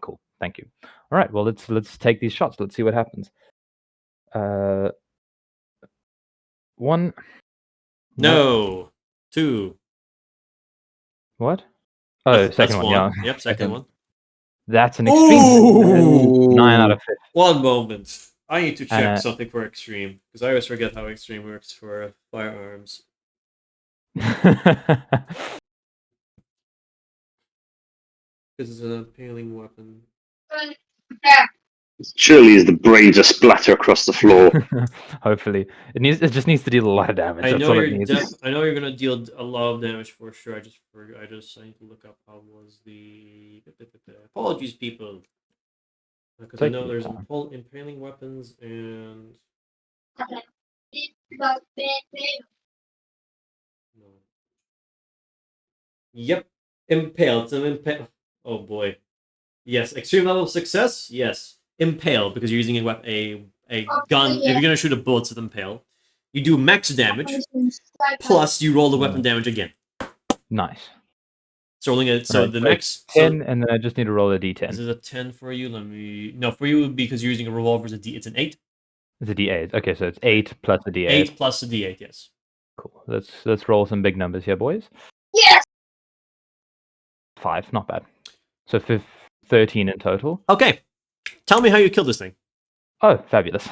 Cool. Thank you. All right. Well, let's take these shots. Let's see what happens. 1. No. 2. What? Oh, second one. Yeah. Yep, second one. That's an extreme. 9 out of 50. One moment. I need to check something for extreme because I always forget how extreme works for firearms. This is an impaling weapon. Surely as the brain just splatter across the floor. Hopefully, it just needs to deal a lot of damage. I know you're gonna deal a lot of damage for sure. I need to look up how was the apologies, people, because I know there's impaling weapons and. Yep, impaled. Oh boy, yes. Extreme level of success. Yes, impale because you're using a gun. If you're gonna shoot a bullet with impale, you do max damage plus you roll the weapon damage again. Nice. So the max 10, and then I just need to roll a d10. This is a 10 for you. For you because you're using a revolver. It's an 8. It's a d8. Okay, so it's 8 plus a d8. 8 plus a d8. Yes. Cool. Let's roll some big numbers here, boys. Yes. 5, not bad. So 13 in total. Okay. Tell me how you killed this thing. Oh, fabulous.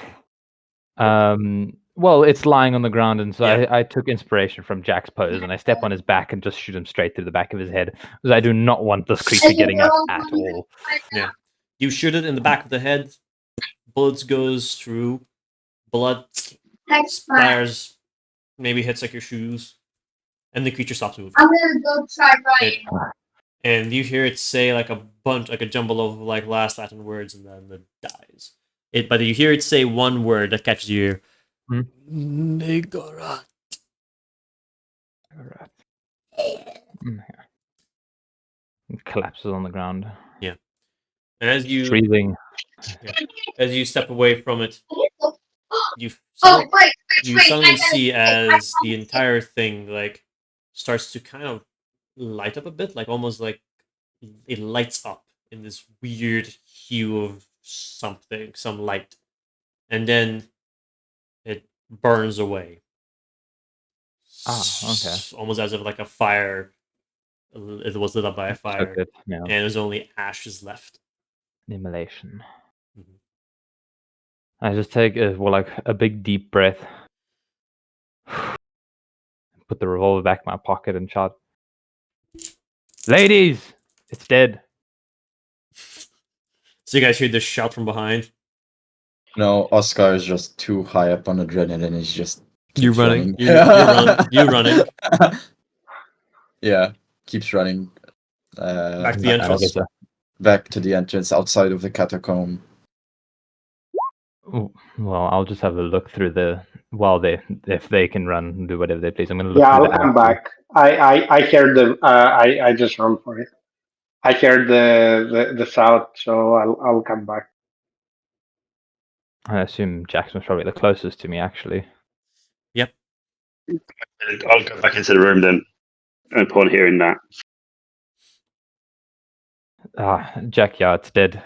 Well, it's lying on the ground, and so I took inspiration from Jack's pose, and I step on his back and just shoot him straight through the back of his head, because I do not want this creature getting up at all. Yeah. You shoot it in the back of the head, bullets goes through, blood splatters, maybe hits like your shoes, and the creature stops moving. I'm gonna go try Ryan. And you hear it say like a jumble of like last Latin words, and then it dies. But you hear it say one word that catches your ear. Negorat. It collapses on the ground. Yeah. And as you step away from it, you suddenly see as the entire thing like starts to kind of light up a bit, like almost like it lights up in this weird hue of something, some light, and then it burns away. Okay. Almost as if like a fire. It was lit up by a fire, and there's only ashes left. Immolation. I just take a big deep breath, put the revolver back in my pocket, and shout, "Ladies, it's dead!" So you guys hear this shout from behind. No, Oscar is just too high up on adrenaline. He's just you running. You're running. Yeah, keeps running. Back to the entrance. back to the entrance outside of the catacomb. Ooh, well, I'll just have a look through the if they can run and do whatever they please. I'm going to look Yeah, through I'll the come alley. back. I heard the. I just rolled for it. I heard the south, so I'll come back. I assume Jackson's probably the closest to me, actually. Yep. I'll go back into the room then upon hearing that. Jack, yeah, it's dead.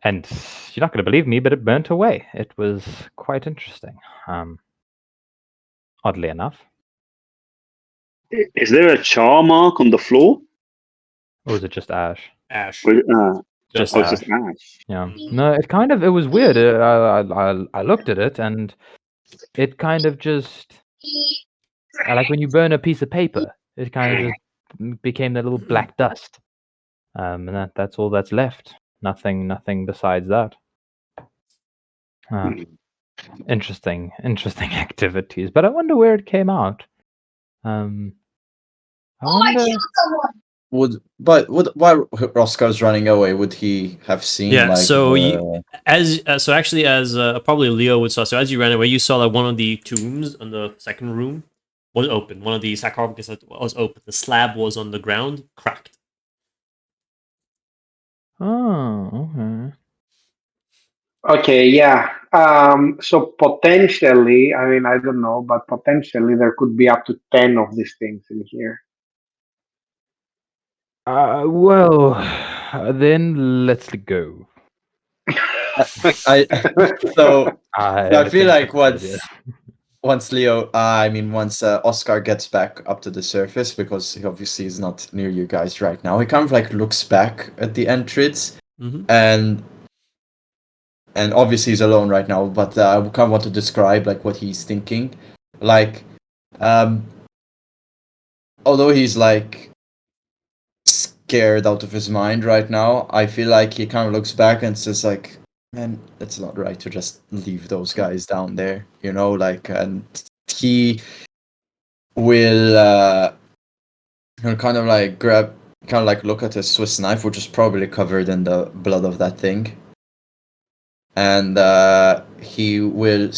And you're not going to believe me, but it burnt away. It was quite interesting. Oddly enough. Is there a char mark on the floor? Or was it just ash? Ash. Just It's ash. just ash. Yeah. Mhm. No, it was weird. I looked at it and it kind of just like when you burn a piece of paper, it kind of just became that little black dust. And that's all that's left. Nothing besides that. Interesting activities. But I wonder where it came out. I wonder. While Roscoe's running away, would he have seen Yeah. like So the... probably Leo would saw. So as you ran away, you saw that one of the tombs on the second room was open. One of the sarcophagus was open. The slab was on the ground, cracked. Oh, okay. Okay, yeah. So potentially, I mean, I don't know, but potentially there could be up to 10 of these things in here. Well, then let's go. I so I feel think like that's a good idea. once Oscar gets back up to the surface, because he obviously is not near you guys right now, he kind of like looks back at the entrance, Mm-hmm. and obviously he's alone right now, but I kind of want to describe like what he's thinking. Like, although he's like scared out of his mind right now, I feel like he kind of looks back and says like, man, it's not right to just leave those guys down there, you know, like, and he will he'll kind of like look at his Swiss knife, which is probably covered in the blood of that thing, and he will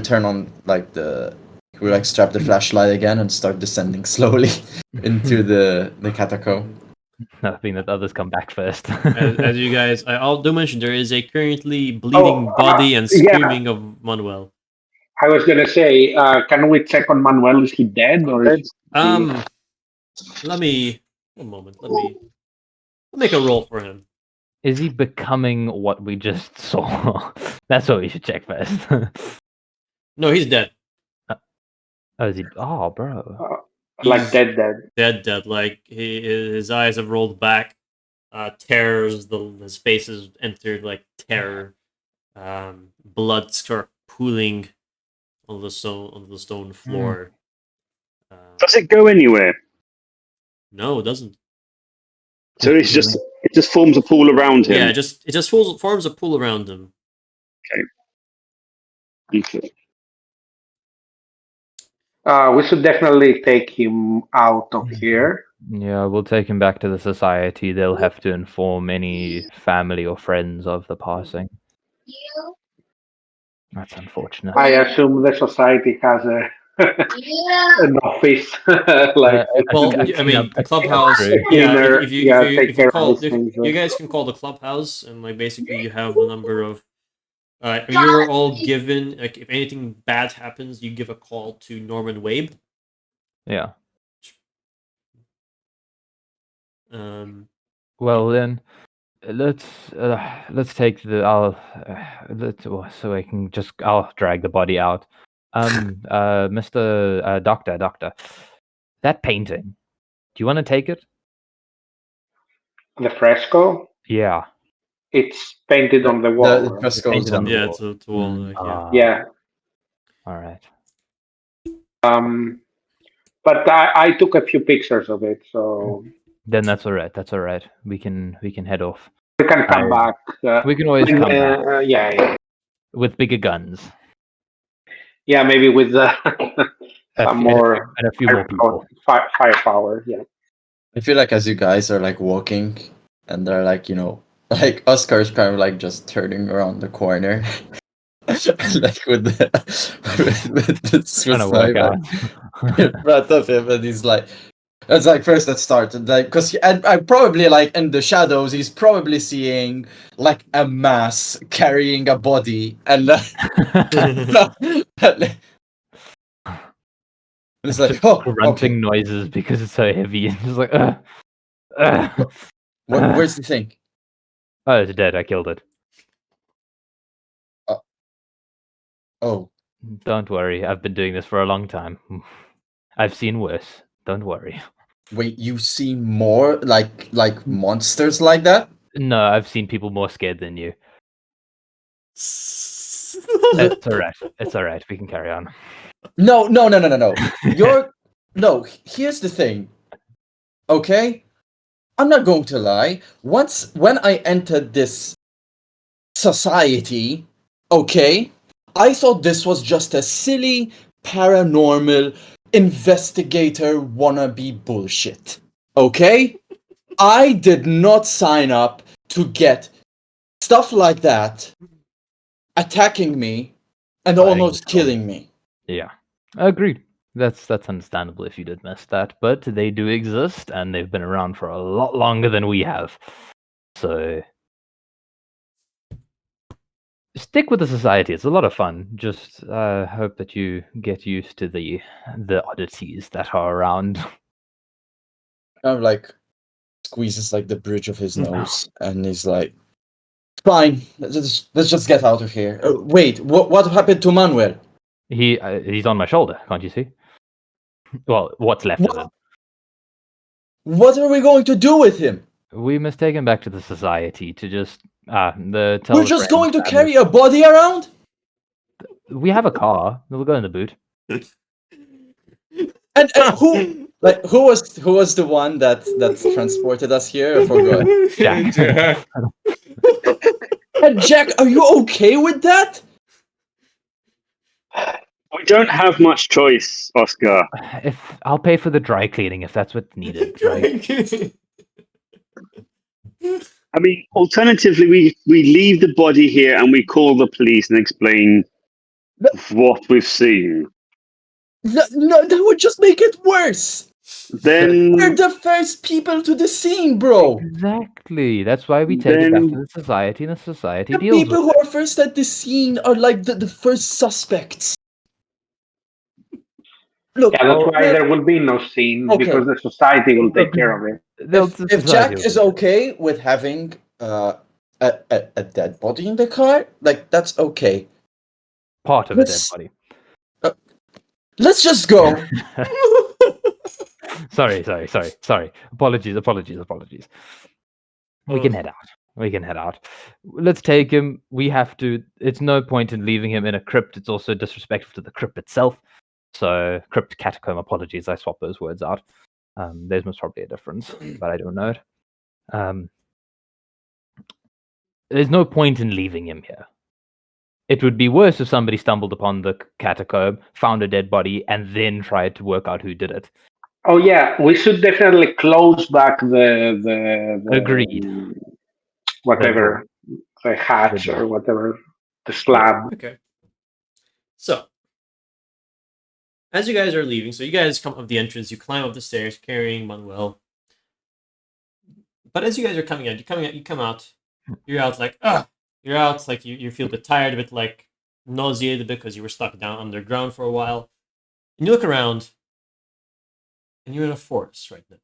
turn on like he will like strap the flashlight again and start descending slowly into the catacomb. Nothing that others come back first. As you guys, I'll do mention there is a currently bleeding Oh, body and yeah. screaming of Manuel. I was gonna say, can we check on Manuel? Is he dead or is he... Let me 1 moment. I'll make a roll for him. Is he becoming what we just saw? That's what we should check first. No, he's dead. Oh, is he? Oh, bro. like He's dead? dead. Like his eyes have rolled back. Terrors. His face has entered like terror. Blood start pooling on the stone floor. Does it go anywhere? No, it doesn't. So it just forms a pool around him. Yeah, it just forms a pool around him. Okay. We should definitely take him out of here. Yeah, we'll take him back to the society. They'll have to inform any family or friends of the passing. That's unfortunate. I assume the society has an office, like Well, a I mean, cleanup clubhouse. crew. Yeah, cleaner, if you take care of call, these things. you guys can call the clubhouse, and like basically you have a number of. You're all given like if anything bad happens, you give a call to Norman Wabe. Yeah. Well, then let's take the so I can just I'll drag the body out. Mr. Doctor, that painting. Do you want to take it? The fresco. Yeah. It's painted on the wall. The fresco Painted is on on the yeah, wall. to all. Like, yeah. Yeah. All right. But I took a few pictures of it, so Then that's all right. That's all right. We can head off. we can come back. We can always come back Yeah. with bigger guns. Yeah, maybe with some more and a few more people. firepower. Yeah. I feel like as you guys are like walking, and they're like, like Oscar's kind of like just turning around the corner, like with the with the Trying to Swiss work knife out. in front of him, and he's like, it's like first let's start, and like because and I probably like in the shadows he's probably seeing like a mass carrying a body, and and it's like, Just oh, grunting okay. noises because it's so heavy and just like, Where's the thing? Oh, it's dead. I killed it. Oh, Don't worry. I've been doing this for a long time. I've seen worse. Don't worry. wait, you see more like monsters like that? No, I've seen people more scared than you. Look, It's alright. It's alright. We can carry on. no. Here's the thing. Okay? I'm not going to lie. When I entered this society, okay, I thought this was just a silly paranormal investigator wannabe bullshit. Okay? I did not sign up to get stuff like that attacking me and Fighting almost with zombies. killing me. Yeah, agreed. That's understandable if you did miss that, but they do exist and they've been around for a lot longer than we have. So stick with the society. It's a lot of fun. Just hope that you get used to the oddities that are around. Kind of like squeezes like the bridge of his nose and he's like, fine, let's just get out of here. Wait, what happened to Manuel? He's on my shoulder. Can't you see? Well, what's left of him. What are we going to do with him? We must take him back to the society to just tell We're the just friends, going to family. carry a body around? We have a car. We'll go in the boot. And who was the one that transported us here? I forgot. Jack. And Jack, are you okay with that? We don't have much choice, Oscar. If I'll pay for the dry cleaning if that's what's needed, right? I mean, alternatively, we leave the body here and we call the police and explain what we've seen. No, that would just make it worse. Then We're the first people to the scene, bro. Exactly. That's why we take it back to the society, and the society The deals people with who are first at the scene are like the first suspects. Look, Yeah, that's why there will be no scene Okay. because the society will take care of it. if Jack is okay with having a dead body in the car, like that's okay. part of a dead body. Let's just go. Sorry. Apologies. We can head out. Let's take him. We have to. It's no point in leaving him in a crypt. It's also disrespectful to the crypt itself. So, crypt, catacomb, apologies. I swapped those words out. There's most probably a difference, but I don't know it. There's no point in leaving him here. It would be worse if somebody stumbled upon the catacomb, found a dead body, and then tried to work out who did it. Oh yeah, we should definitely close back the Agreed. Whatever, the hatch or whatever, the slab. Okay. So, as you guys are leaving, so you guys come up the entrance, you climb up the stairs carrying Manuel. But as you guys are coming out, you come out, you're out like, you're out like you feel a bit tired, a bit like nauseated because you were stuck down underground for a while. And you look around, and you're in a forest right now.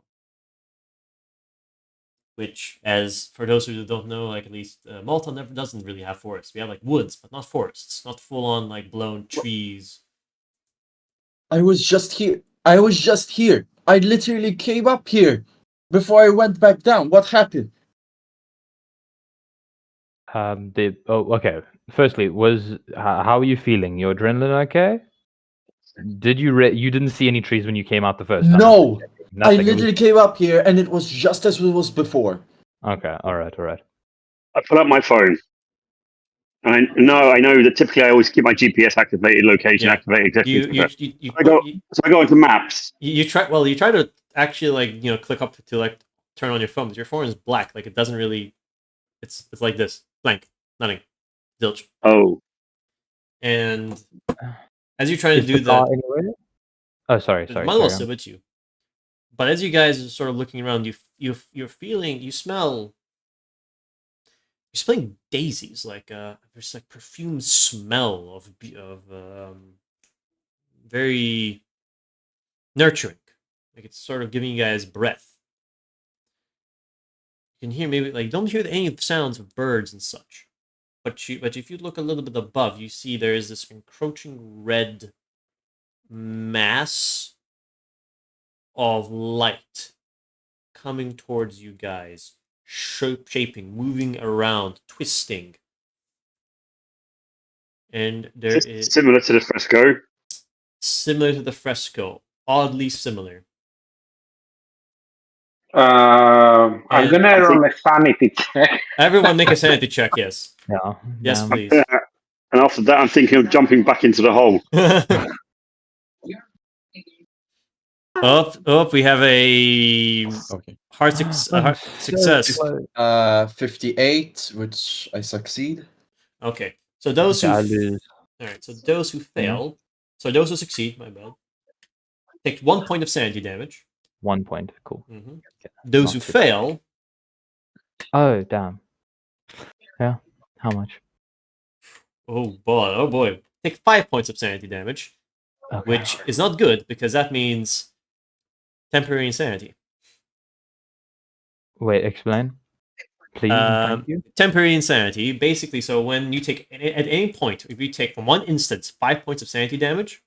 Which, as for those who don't know, like at least Malta doesn't really have forests. We have like woods, but not forests, not full on like blown trees. I was just here. I literally came up here before I went back down. What happened? Okay. Firstly, how are you feeling? Your adrenaline okay? Did you you didn't see any trees when you came out the first time? No, I Nothing. literally came up here and it was just as it was before. Okay, all right. I pull out my phone. I know that typically I always keep my GPS activated, location Yeah. activated, etc. You etc. you I go, so I go into maps. you try to actually like click up to like turn on your phone, but your phone is black. Like it doesn't really. It's like this blank, nothing, zilch. Oh, And as you're trying to Is do the car that, anywhere? Oh, sorry. the Carry model is on. still with you. But as you guys are sort of looking around, you're feeling, you smell. You're smelling daisies, like there's like perfume smell of very nurturing, like it's sort of giving you guys breath. You can hear maybe like don't hear any sounds of birds and such, but if you look a little bit above, you see there is this encroaching red mass of light coming towards you guys, shaping, moving around, twisting. And there is similar to the fresco. similar to the fresco, oddly similar. I'm And gonna roll a sanity check. everyone make a sanity check, yes. Yeah. Yes, damn. please. And after that, I'm thinking of jumping back into the hole. Up, we have a Okay. hard, I'm hard so success. close. 58, which I succeed. Okay, so those Okay, who I lose. all right, so those who fail, so those who succeed, my bad, take 1 point of sanity damage. 1 point. Cool. Mhm. Okay, Those not who too- fail, Oh, damn. Yeah. How much? oh boy, take 5 points of sanity damage, Okay. which is not good because that means temporary insanity. Wait, explain. Please and thank you. Temporary insanity, basically, so when you take, at any point, if you take from one instance 5 points of sanity damage,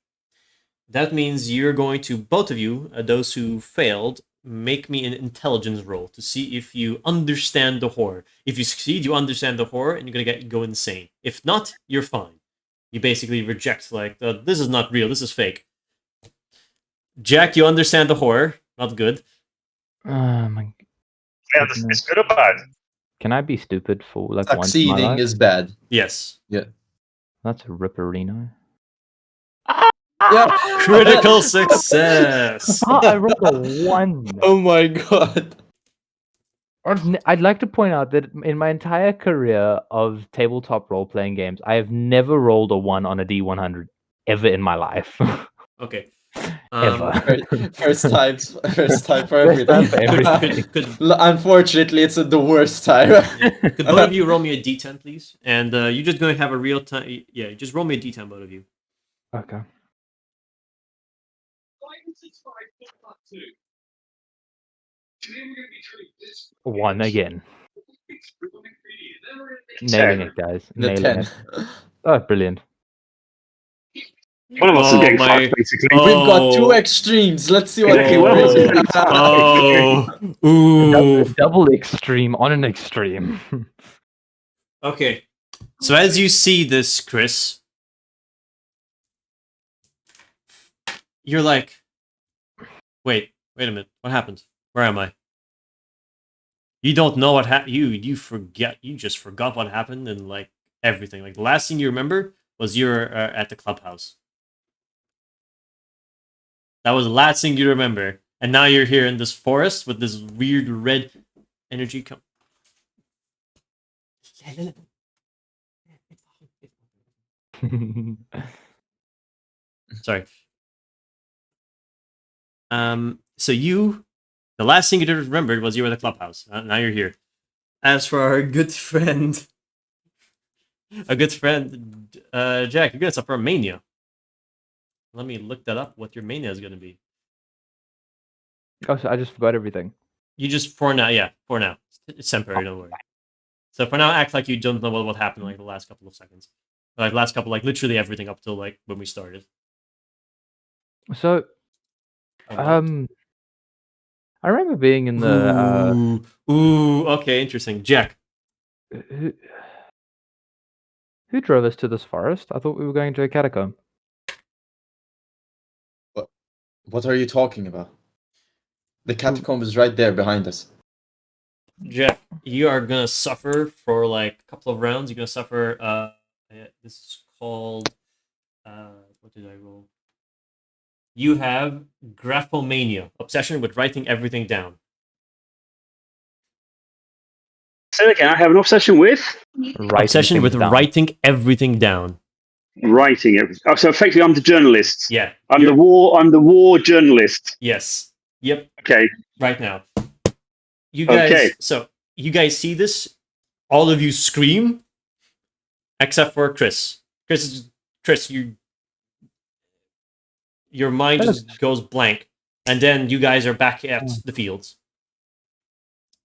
that means you're going to, both of you, those who failed, make me an intelligence roll to see if you understand the horror. If you succeed, you understand the horror, and you're gonna go insane. If not, you're fine. You basically reject, like, this is not real, this is fake. Jack, you understand the horror. Not good. My Yeah, goodness. it's good or bad? Can I be stupid for like once in my Succeeding life? is bad. Yes. That's a ripperino. Yeah. Critical success. I rolled a 1. Oh my god. I'd like to point out that in my entire career of tabletop role-playing games, I have never rolled a 1 on a D100 ever in my life. Okay. Ever. First time for First everything. time for everything. Could Unfortunately, it's the worst time. Could both of you roll me a d10, please? And you're just going to have a real time. Yeah, just roll me a d10, both of you. Okay. 1 again. Nailing it, guys. The Nailing 10. it. Oh, brilliant. One of us is Oh getting my- fucked, basically. We've got two Oh. extremes. Let's see what Okay, they one of us is bring. getting fucked. Oh. Ooh. Double extreme on an extreme. Okay. So as you see this, Chris, you're like, wait a minute. What happened? Where am I? You don't know what happened. You forget. You just forgot what happened and like everything. Like the last thing you remember was you're at the clubhouse. That was the last thing you remember, and now you're here in this forest with this weird red energy. Sorry. So the last thing you remembered was you were at the clubhouse. Now you're here. As for our good friend, Jack, you're gonna suffer a mania. Let me look that up. What your mania is gonna be? Oh, so I just forgot everything. You just for now, yeah, for now. It's temporary. Don't worry. So for now, act like you don't know what happened like the last couple of seconds, like last couple, like literally everything up till like when we started. So, I remember being in the Ooh, okay, interesting. Jack, who drove us to this forest? I thought we were going to a catacomb. What are you talking about? The catacomb is right there behind us. Jack, you are gonna suffer for like a couple of rounds. You're gonna suffer this is called. What did I roll? You have graphomania, obsession with writing everything down. Say it again. I have an obsession with Obsession with things down. writing everything down. writing everything. Oh, so effectively, I'm the journalist. Yeah. I'm the war journalist. Yes. Yep. Okay. Right now. You guys. Okay. So you guys see this? All of you scream, except for Chris. Chris, your mind just goes blank, and then you guys are back at the fields.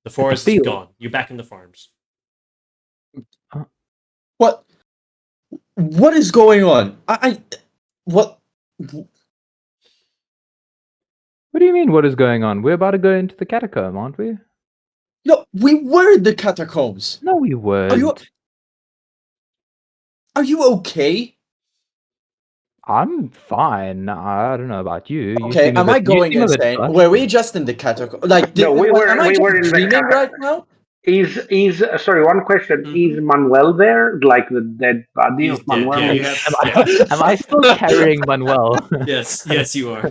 The forest is field. gone. You're back in the farms. What? What is going on? What? What do you mean? What is going on? We're about to go into the catacomb, aren't we? No, we were in the catacombs. No, we weren't. Are you okay? I'm fine. I don't know about you. You Okay, seem a am bit- I you going seem a bit insane? flushed. Were we just in the catacombs? Like, No, we am I were just in the dreaming right now? Is sorry, one question. Is Manuel there? Like the dead body He's of dead. Manuel? Yeah, you have. Am I still carrying Manuel? Yes, you are.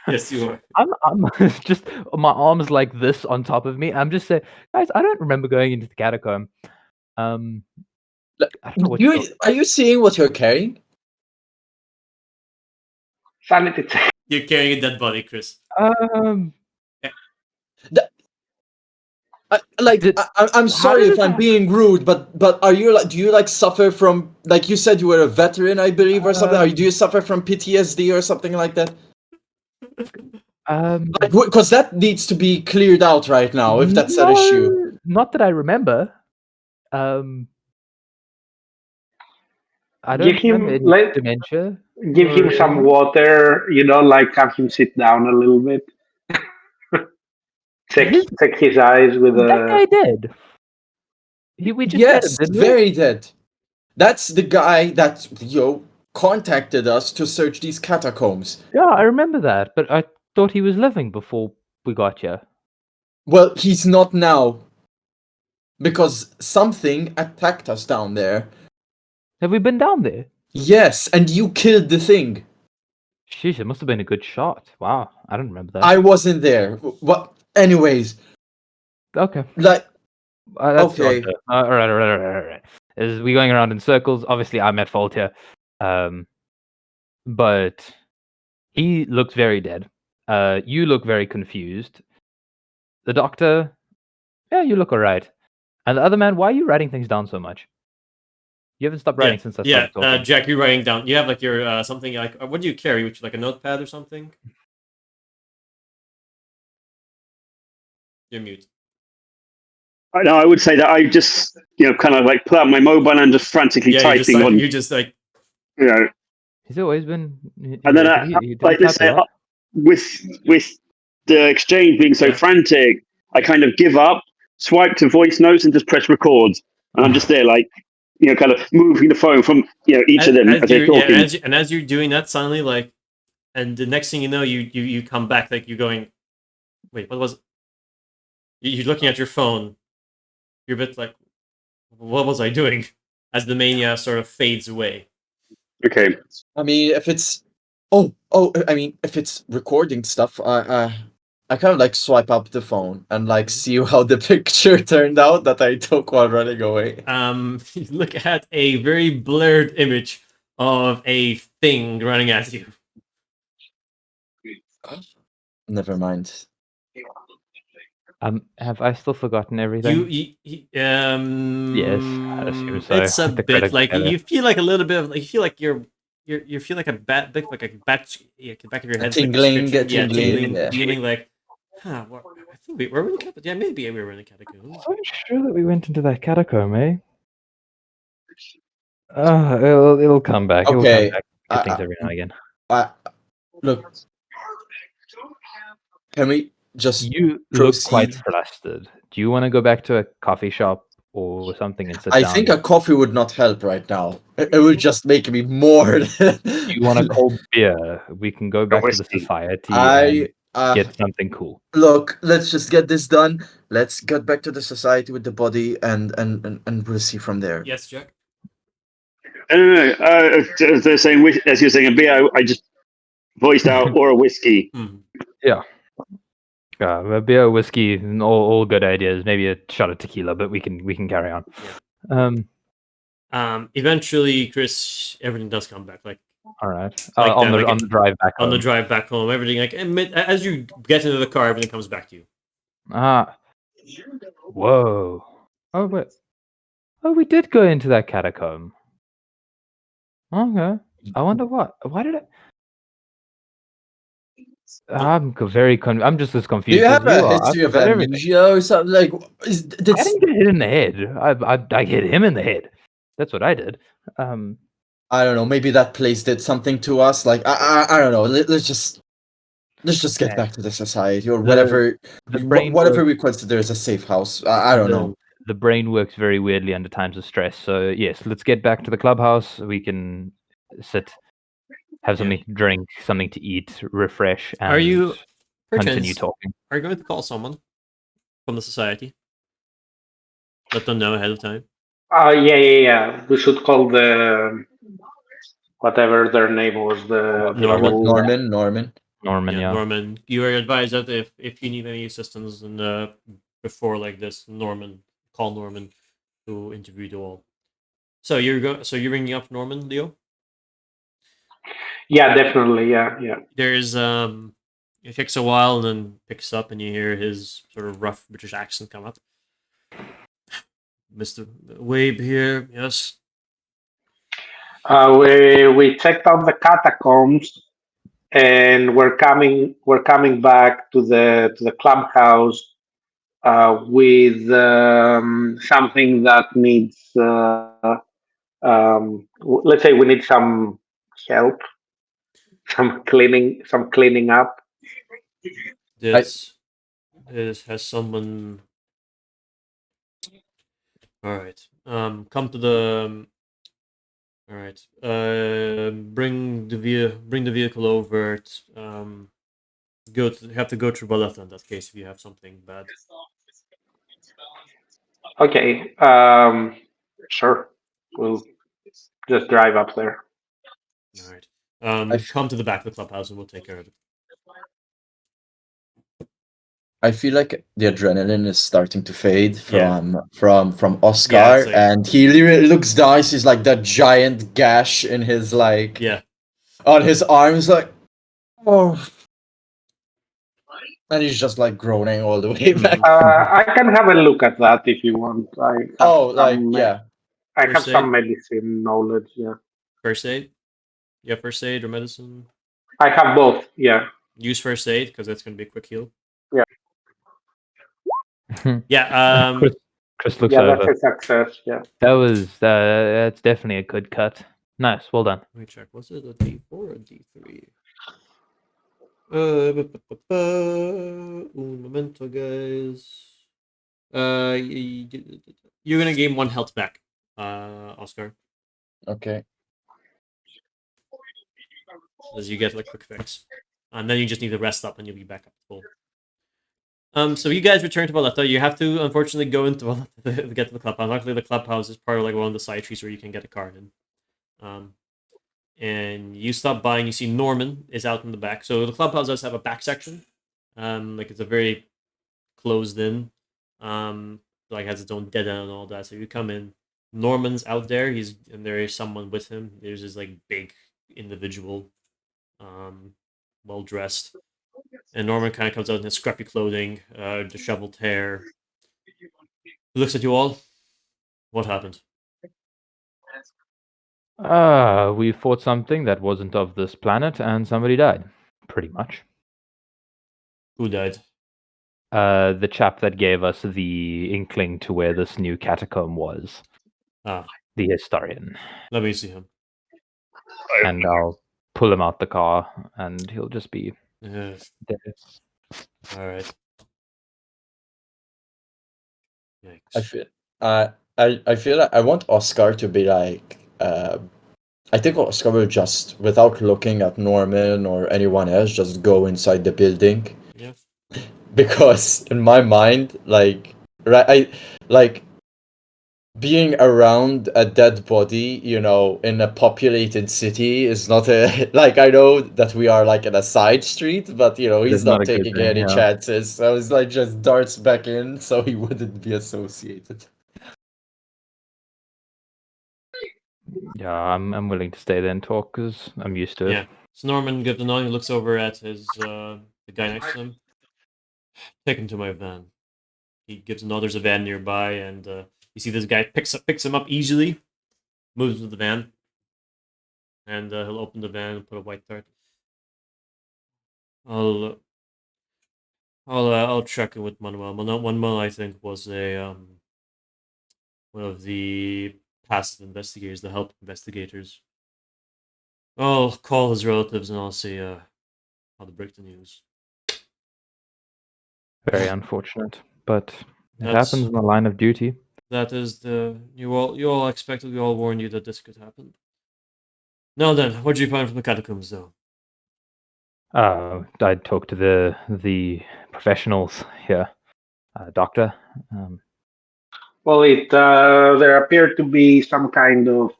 Yes, you are. I'm just my arms like this on top of me. I'm just saying, guys, I don't remember going into the catacomb. I don't know what Are you seeing what you're carrying? Sanity check. You're carrying a dead body, Chris. I'm sorry if I'm being rude, but are you like? Do you like suffer from like you said you were a veteran, I believe, or something? Do you suffer from PTSD or something like that? Because that needs to be cleared out right now if that's an issue. Not that I remember. I don't remember any dementia. Give him some water, like have him sit down a little bit. check his eyes with that guy dead. We just met him, didn't we? Very dead. That's the guy that contacted us to search these catacombs. Yeah, I remember that, but I thought he was living before we got here. Well, he's not now. Because something attacked us down there. Have we been down there? Yes, and you killed the thing. Sheesh, it must have been a good shot. Wow, I don't remember that. I wasn't there. What? Anyways. Okay. Like. That's okay. All right. Is we going around in circles? Obviously, I'm at fault here. But he looks very dead. You look very confused. The doctor, yeah, you look alright. And the other man, why are you writing things down so much? You haven't stopped writing since I started talking. Jack, you're writing down. You have like your something like what do you carry? Which like a notepad or something? You're mute. No, I would say that I just kind of like pull out my mobile and just frantically typing on. You just like. He's always been. And then like this, with the exchange being so frantic, I kind of give up, swipe to voice notes, and just press record. And I'm just there, like, kind of moving the phone from each of them as they're talking. And as you're doing that, suddenly, like, and the next thing you know, you come back, like you're going, wait, what was? You're looking at your phone. You're a bit like, what was I doing? As the mania sort of fades away. Okay. I mean, if it's if it's recording stuff, I kind of like swipe up the phone and like see how the picture turned out that I took while running away. You look at a very blurred image of a thing running at you. Never mind. Have I still forgotten everything? Yes, I assume so. It's a bit like you feel like a little bit of like you feel like you feel like a bat, like a bat, back of your head, tingling, feeling like, I think we were in the catacombs. Yeah, maybe we were in the catacombs. I'm sure that we went into that catacomb, eh? It'll come back. Okay. It'll come back. Good things every now and again. Look. Can we just You look quite flustered. Do you want to go back to a coffee shop or something and sit down? I think a coffee would not help right now. It would just make me more. You want a cold beer? We can go back to the society and get something cool. Look, let's just get this done. Let's get back to the society with the body, and we'll see from there. Yes, Jack. No. As they're saying, as you're saying a beer, I just voiced out or a whiskey. Mhm. A beer, whiskey, and all good ideas. Maybe a shot of tequila, but we can carry on. Eventually, Chris, everything does come back. Like All right. Like on that, the like on the drive back on home. the drive back home, everything like as you get into the car, everything comes back to you. Whoa. Oh wait. Oh, we did go into that catacomb. Okay. I wonder what. Why did I? I'm just as Do confused you as have a you are. I history of forgot everything. amnesia or something? Like, I didn't get hit in the head. I hit him in the head. That's what I did. I don't know. Maybe that place did something to us. Like, I don't know. Let's just get Okay. back to the society or The- whatever. the brain Whatever works- we consider as a safe house. I don't know. The brain works very weirdly under times of stress. So yes, let's get back to the clubhouse. We can sit, have something to drink, something to eat, refresh, and Are you continue perchance talking. are you going to call someone from the society? Let them know ahead of time. Yeah. We should call the whatever their name was. The Norman. people. Norman. Norman, yeah. Norman. You are advised that if you need any assistance in before like this, call Norman, who interviewed you all. So you're ringing up Norman, Leo. Yeah, definitely. Yeah. There's it takes a while and then picks up, and you hear his sort of rough British accent come up. Mr. Wabe here, yes. We checked out the catacombs, and we're coming back to the clubhouse with something that needs. Let's say we need some help, some cleaning up. This has someone. All right. Come to the. All right. Bring the vehicle over. Have to go through Baletta in that case if you have something bad. Okay. Sure. We'll just drive up there. All right. I f- Come to the back of the clubhouse and we'll take care of it. I feel like the adrenaline is starting to fade Yeah. from Oscar, Yeah, it's like- and he literally looks down. He's like that giant gash in his Yeah. on his arms, like, oh, and he's just like groaning all the way back. I can have a look at that if you want. I have First some aid? medicine knowledge. Yeah, First aid. You have first aid or medicine? I have both. Yeah. Use first aid because that's going to be a quick heal. Yeah. Yeah. Chris looks Yeah, over. that's a success. Yeah. That's definitely a good cut. Nice, well done. Let me check. Was it a D4 or a D3? Un momento, guys. You're gonna gain 1 health back, Oscar, Okay. as you get like quick fix, and then you just need to rest up, and you'll be back up to full. So you guys return to Valletta. You have to unfortunately go into Valletta to get to the clubhouse. Luckily, the clubhouse is part of like one of the side trees where you can get a card in. And you stop by and you see Norman is out in the back. So the clubhouse does have a back section. Like it's a very closed in. Like has its own dead end and all that. So you come in, Norman's out there. And there is someone with him. There's this like big individual, well dressed. And Norman kind of comes out in his scruffy clothing, disheveled hair. He looks at you all. What happened? We fought something that wasn't of this planet, and somebody died. Pretty much. Who died? The chap that gave us the inkling to where this new catacomb was. Ah, The historian. let me see him. And I'll pull him out the car, and he'll just be Yes. dead. All right. I Yikes. feel I feel like I want Oscar to be like I think Oscar will just, without looking at Norman or anyone else, just go inside the building. Yeah. Because in my mind, like, right, being around a dead body, in a populated city is not a like I know that we are like in a side street, but It he's is not not a good taking thing, any yeah. chances. So it's like just darts back in so he wouldn't be associated. Yeah, I'm willing to stay there and talk because I'm used to it. Yeah. So Norman gives a nod. He looks over at his the guy next to him. Take him to my van. He gives a nod. There's a van nearby, and you see this guy picks him up easily, moves to the van, and he'll open the van and put a white dart. I'll I'll check it with Manuel. Manuel, I think, was a one of the passive investigators, the help investigators. I'll call his relatives and I'll see how to break the news. Very unfortunate, but it That's happens in the line of duty. that is the you all expected. We all warned you that this could happen. Now then, what did you find from the catacombs, though? I'd talk to the professionals here, doctor. Well, there appeared to be some kind of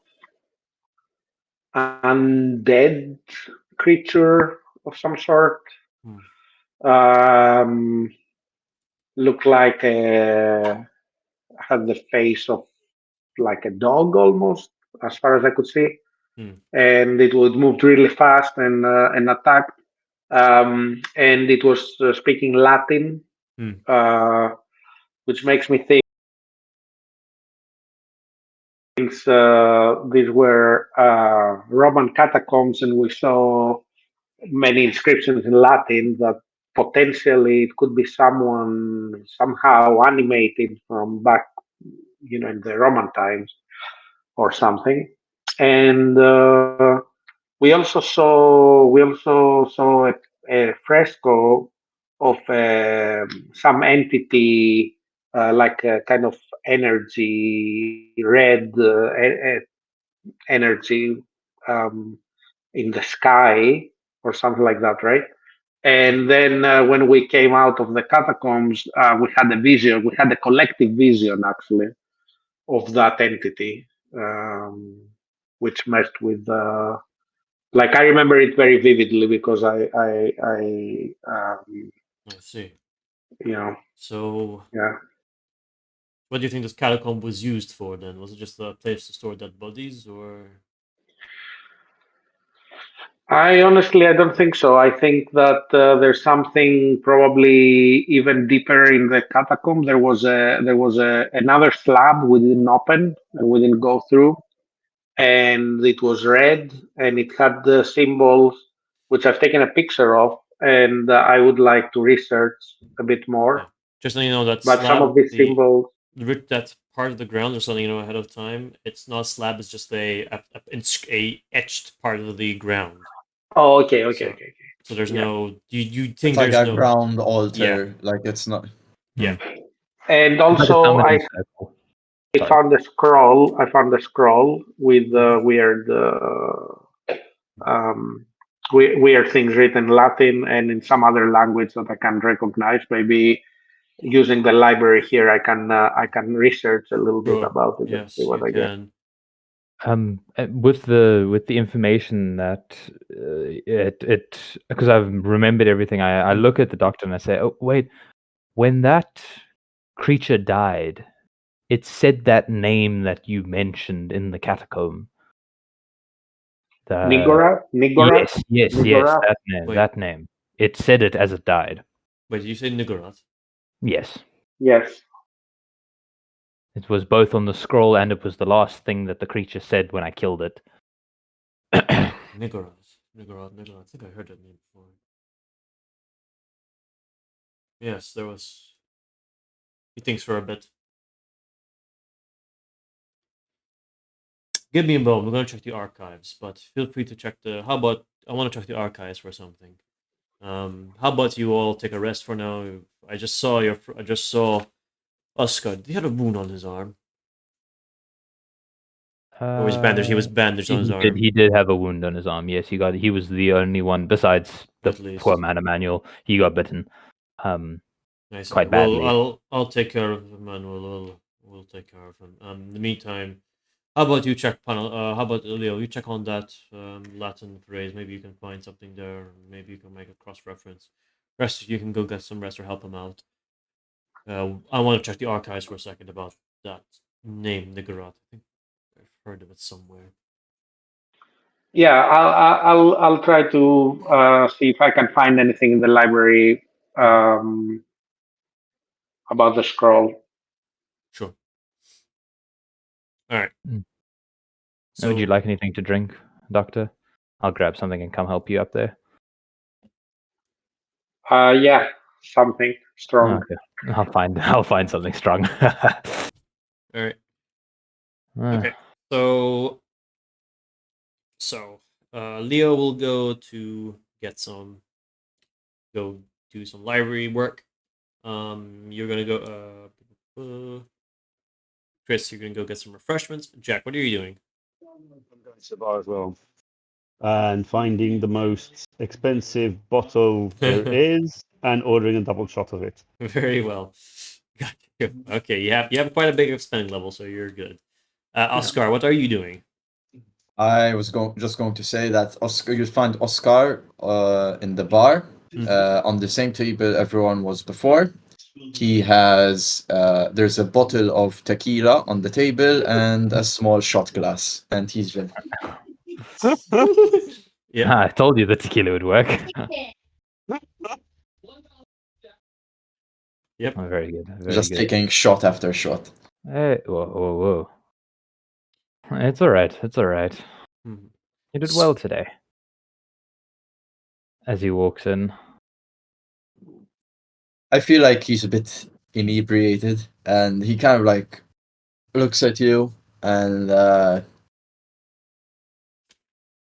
undead creature of some sort. Hmm. Um, Looked like had the face of like a dog almost, as far as I could see, Hmm. and it would move really fast and attack. And it was speaking Latin, Hmm. uh, which makes me think these were Roman catacombs, and we saw many inscriptions in Latin that potentially it could be someone somehow animated from back, in the Roman times or something. And we also saw a fresco of some entity like a kind of energy, red energy um, in the sky or something like that, right? And then when we came out of the catacombs, we had a vision. We had a collective vision, actually, of that entity, um, which messed with. Like I remember it very vividly because I see. you know, So, yeah. what do you think this catacomb was used for? Then was it just a place to store dead bodies, or? I don't think so. I think that there's something probably even deeper in the catacomb. There was another slab we didn't open and we didn't go through, and it was red and it had the symbols which I've taken a picture of, and I would like to research a bit Yeah. more. Just letting you know that But some of slab, these the symbols. that part of the ground, just letting you know ahead of time, it's not a slab. It's just a etched part of the ground. Oh, okay, okay, So okay, okay. so there's Yeah, no you It's think like there's a no ground yeah altar, like it's not. yeah. and It's like a also summoning circle. I Sorry. found a scroll. I found a scroll with Mhm. weird. Um, Weird things written in Latin and in some other language that I can recognize. Maybe using the library here, I can research a little bit Sure. about it and see Yes, what you I get. can. With the information that it because I've remembered everything. I Mm. look at the doctor and I say, "Oh wait, when that creature died, it said that name that you mentioned in the catacomb. The Nigorath, yes, Nigorath. Wait, that name. It said it as it died. did you say Nigoroth? Yes, Yes. it was both on the scroll and it was the last thing that the creature said when I killed it. Nigoroth. I think I heard that name before. Yes, there was. He thinks for a bit. Give me a moment. We're gonna check the archives, but feel free to check the. How about I want to check the archives for something. How about you all take a rest for now? I just saw I just saw Oscar. Did he have a wound on his arm? Or was bandaged? He was bandaged on his arm, He did have a wound on his arm. Yes, he was the only one besides the at poor least. man Emmanuel. He got bitten, I see. quite Well, badly. I'll take care of him, and we'll take care of him. In the meantime, how about you check panel? How about Leo? You check on that Latin phrase. Maybe you can find something there. Maybe you can make a cross reference. Rest of you can go get some rest or help him out. I want to check the archives for a second about that name, Nigarat. I think I've heard of it somewhere. Yeah, I'll try to see if I can find anything in the library about the scroll. Sure. All right. So, would you So like anything to drink, Doctor? I'll grab something and come help you up there. Yeah, something strong. Okay, I'll find something strong. all right. Ah, Okay. So Leo will go do some library work. You're gonna go. Chris, you're gonna go get some refreshments. Jack, what are you doing? I'm going to the bar as well. And finding the most expensive bottle there is and ordering a double shot of it. Very well. Okay, you have quite a big spending level, so you're good. Oscar, what are you doing? I was just going to say that Oscar, you'll find Oscar in the bar on the same table everyone was before. He has there's a bottle of tequila on the table and a small shot glass, and he's ready. Yeah. I told you the tequila would work. Yep. Oh, very good. Very Just good. taking shot after shot. Hey, whoa. It's all right. It's all right. Mhm. You did well today. As he walks in. I feel like he's a bit inebriated, and he kind of like looks at you, and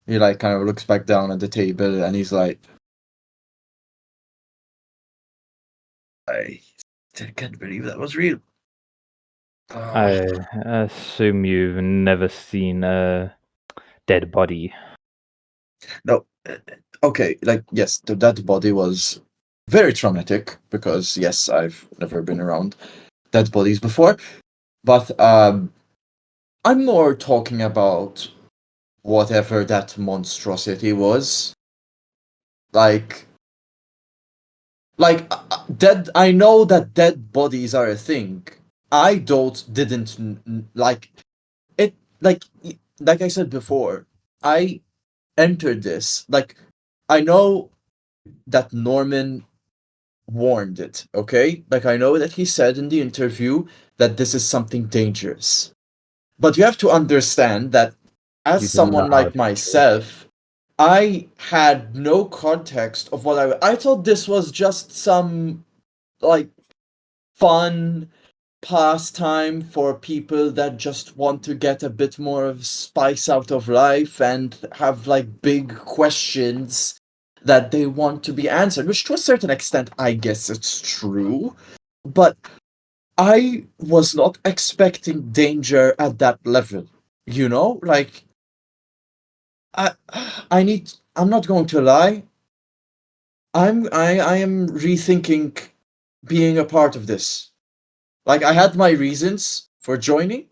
he like kind of looks back down at the table, and he's like, I can't believe that was real. I assume you've never seen a dead body. No, okay, like yes, the dead body was very traumatic because yes, I've never been around dead bodies before, but I'm more talking about whatever that monstrosity was. Like dead. I know that dead bodies are a thing. I didn't like it. Like I said before, I entered this like I know that Norman warned it, okay? Like, I know that he said in the interview that this is something dangerous. But you have to understand that as You didn't know someone how like dangerous. myself, I had no context of what I thought this was just some, like, fun pastime for people that just want to get a bit more of spice out of life and have, like, big questions that they want to be answered, which to a certain extent, I guess it's true. But I was not expecting danger at that level. You know, like I, I'm not going to lie. I am rethinking being a part of this. Like I had my reasons for joining,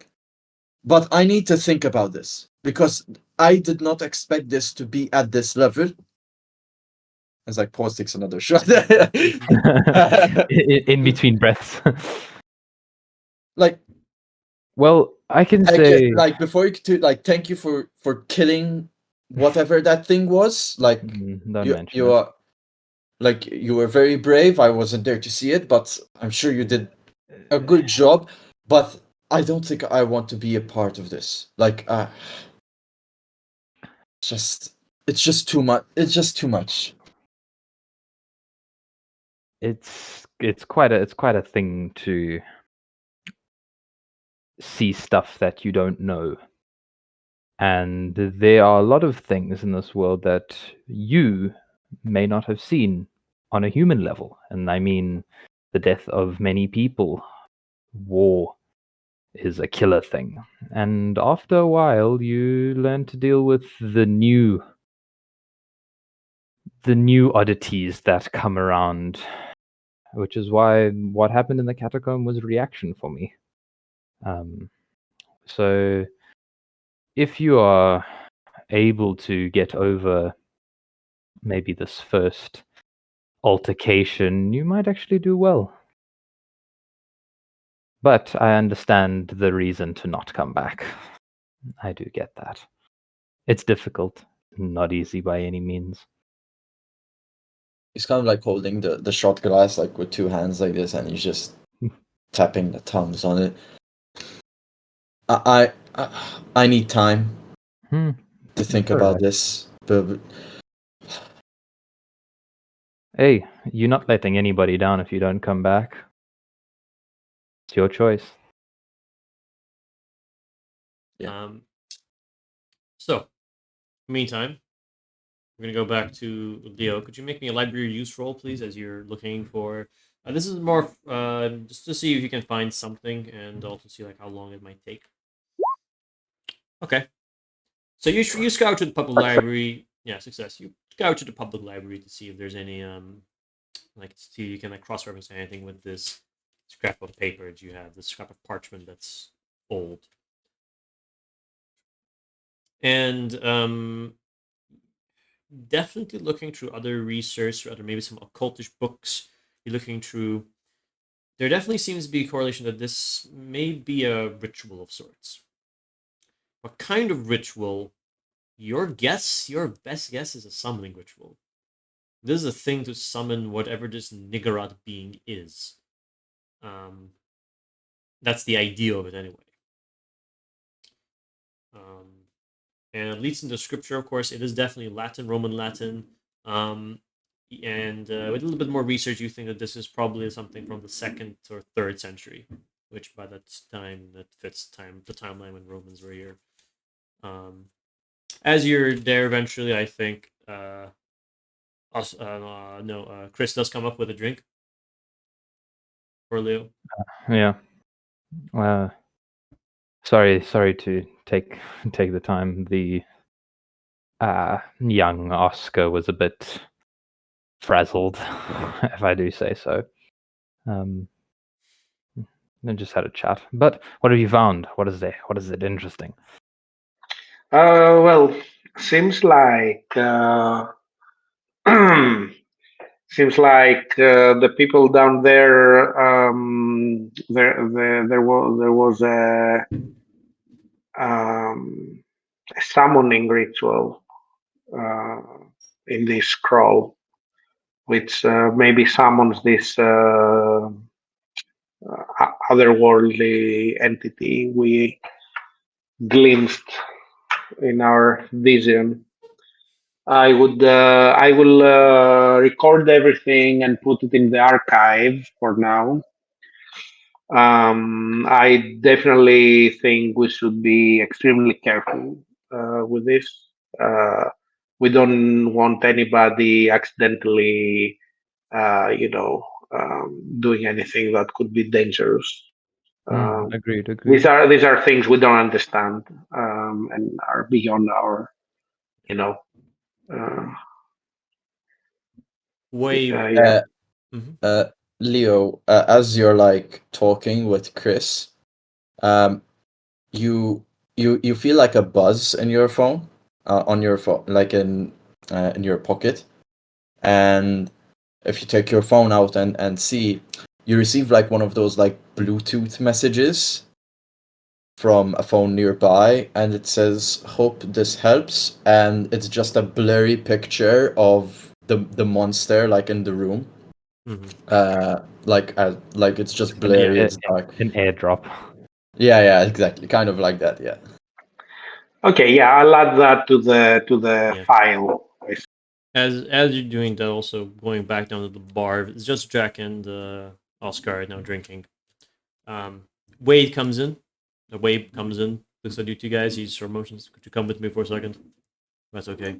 but I need to think about this because I did not expect this to be at this level. As like pause takes another shot. In between breaths. Like Well, I can thank you, say. like before you to like thank you for killing whatever that thing was. Like Don't mention you it. are like you were very brave. I wasn't there to see it, but I'm sure you did a good job. But I don't think I want to be a part of this. Like just it's just too much. It's just too much. It's quite a thing to see stuff that you don't know. And there are a lot of things in this world that you may not have seen on a human level. And I mean the death of many people. War is a killer thing. And after a while you learn to deal with the new oddities that come around, which is why what happened in the catacomb was reaction for me. So if you are able to get over maybe this first altercation, you might actually do well. But I understand the reason to not come back. I do get that. It's difficult, not easy by any means. He's kind of like holding the shot glass like with two hands like this, and he's just tapping the thumbs on it. I need time to think It's all about right. this. But Hey, you're not letting anybody down if you don't come back. It's your choice. Yeah. So, meantime, we're gonna go back to Leo. Could you make me a library use roll, please, as you're looking for? This is more just to see if you can find something, and also see like how long it might take. Okay. So you scout to the public library. Yeah, success. You scout to the public library to see if there's any like see you can like cross reference anything with this scrap of paper that you have, this scrap of parchment that's old. And definitely looking through other research or other maybe some occultish books. You're looking through. There definitely seems to be a correlation that this may be a ritual of sorts. What kind of ritual? Your guess, your best guess is a summoning ritual. This is a thing to summon whatever this Niggerat being is. That's the idea of it anyway. And at least in the scripture, of course, it is definitely Latin, Roman Latin. And with a little bit more research, you think that this is probably something from the 2nd or 3rd century, which by that time that fits the timeline when Romans were here. As you're there, eventually, I think Chris does come up with a drink for Leo. Yeah. Sorry to take the time. The young Oscar was a bit frazzled, if I do say so. And just had a chat. But what have you found? What is there? What is it interesting? Well, seems like the people down there there was a summoning ritual uh, in this scroll, which maybe summons this otherworldly entity we glimpsed in our vision. I will record everything and put it in the archive for now. I definitely think we should be extremely careful with this. Uh, we don't want anybody accidentally, doing anything that could be dangerous. Agreed. These are things we don't understand and are beyond our, you know, uh, yeah. Leo, as you're like talking with Chris, you you feel like a buzz in your phone, on your phone, like in your pocket, and if you take your phone out and see, you receive like one of those like Bluetooth messages from a phone nearby, and it says, "Hope this helps," and it's just a blurry picture of the monster like in the room. Like it's just blurry, it's dark. An airdrop. Yeah, exactly. Kind of like that, yeah. Okay, yeah, I'll add that to the Yeah. file. As you're doing that, also going back down to the bar, it's just Jack and Oscar right now drinking. Wade comes in. Wade comes in. Looks at you two guys. He's for motions. Could you come with me for a second? That's okay.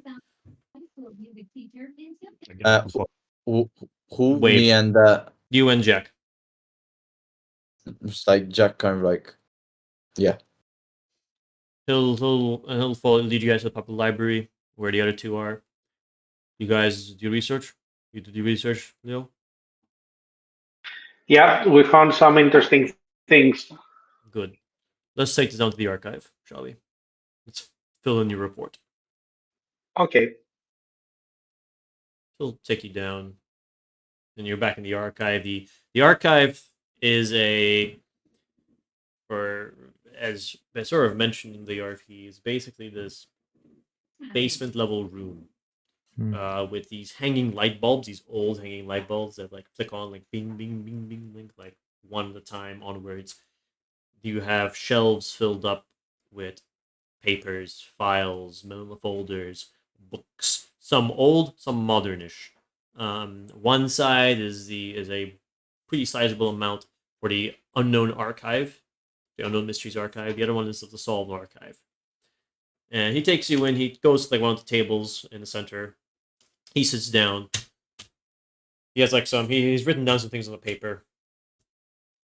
Who, who Wade. me and You and Jack. just like Jack kind of like, yeah. He'll follow, lead you guys to the public library where the other two are. You guys do research. You do research, Leo. Yeah, we found some interesting things. Good. let's take this down to the archive, shall we? Let's fill in your report. Okay. It'll take you down, and you're back in the archive. The archive is for as sort of mentioned in the RP, is basically this basement level room with these hanging light bulbs, these old hanging light bulbs that like click on like bing bing bing bing bing, like one at a time onwards. You have shelves filled up with papers, files, memo folders, books, some old, some modernish. One side is a pretty sizable amount for the unknown archive, the unknown mysteries archive. The other one is the solved archive. And he takes you in. He goes to like one of the tables in the center. He sits down. He has like he's written down some things on the paper.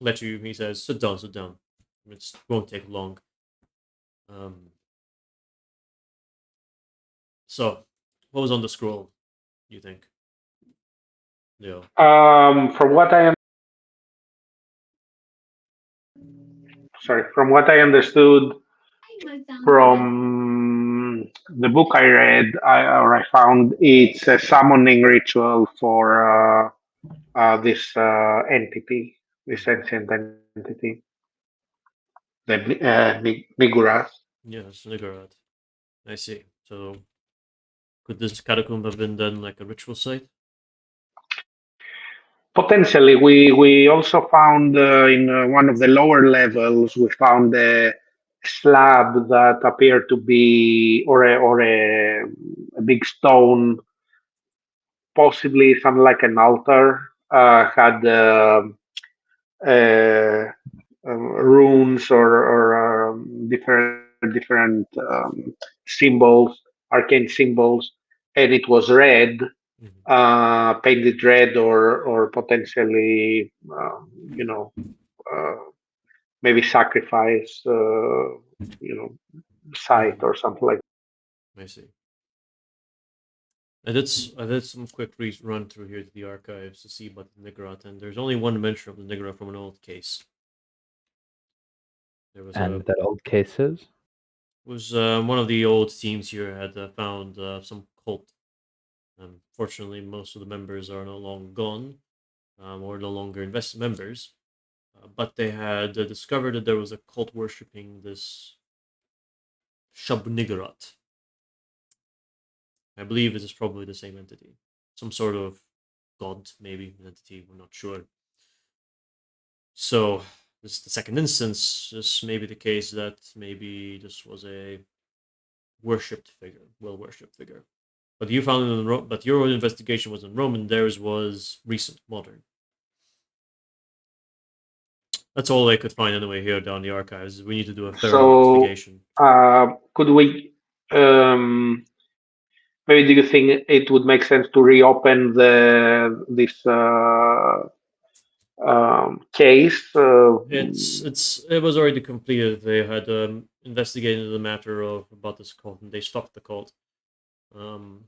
He says, sit down, sit down. It won't take long. So, what was on the scroll, you think? Yeah. From what I from what I understood from the book I read, I found it's a summoning ritual for this entity, this ancient entity, the Niguras. Yes, Niggerad. I see. So, could this catacomb have been done like a ritual site? Potentially, we also found in one of the lower levels, we found a slab that appeared to be, a big stone, possibly something like an altar, had uh, runes or different symbols, arcane symbols, and it was red, Mm-hmm. painted red, or potentially, you know, uh, maybe sacrifice, site Mm-hmm. or something like. I see. I did some quick run through here to the archives to see about the Niggerat, and there's only one mention of the Niggerat from an old case. There was And that old case is? one of the old teams here had found some cult. Fortunately, most of the members are no longer gone, or no longer invested members. But they had discovered that there was a cult worshipping this Shub-Niggurath. I believe it is probably the same entity. Some sort of god, maybe, an entity, we're not sure. So, this is the second instance. This may be the case that maybe this was a worshipped figure, well worshipped figure. But you found it in but your investigation was in Roman, theirs was recent, modern. That's all I could find anyway here down the archives. We need to do a thorough So, investigation. could we? Maybe do you think it would make sense to reopen this case? It was already completed. They had investigated the matter of about this cult, and they stopped the cult. Um,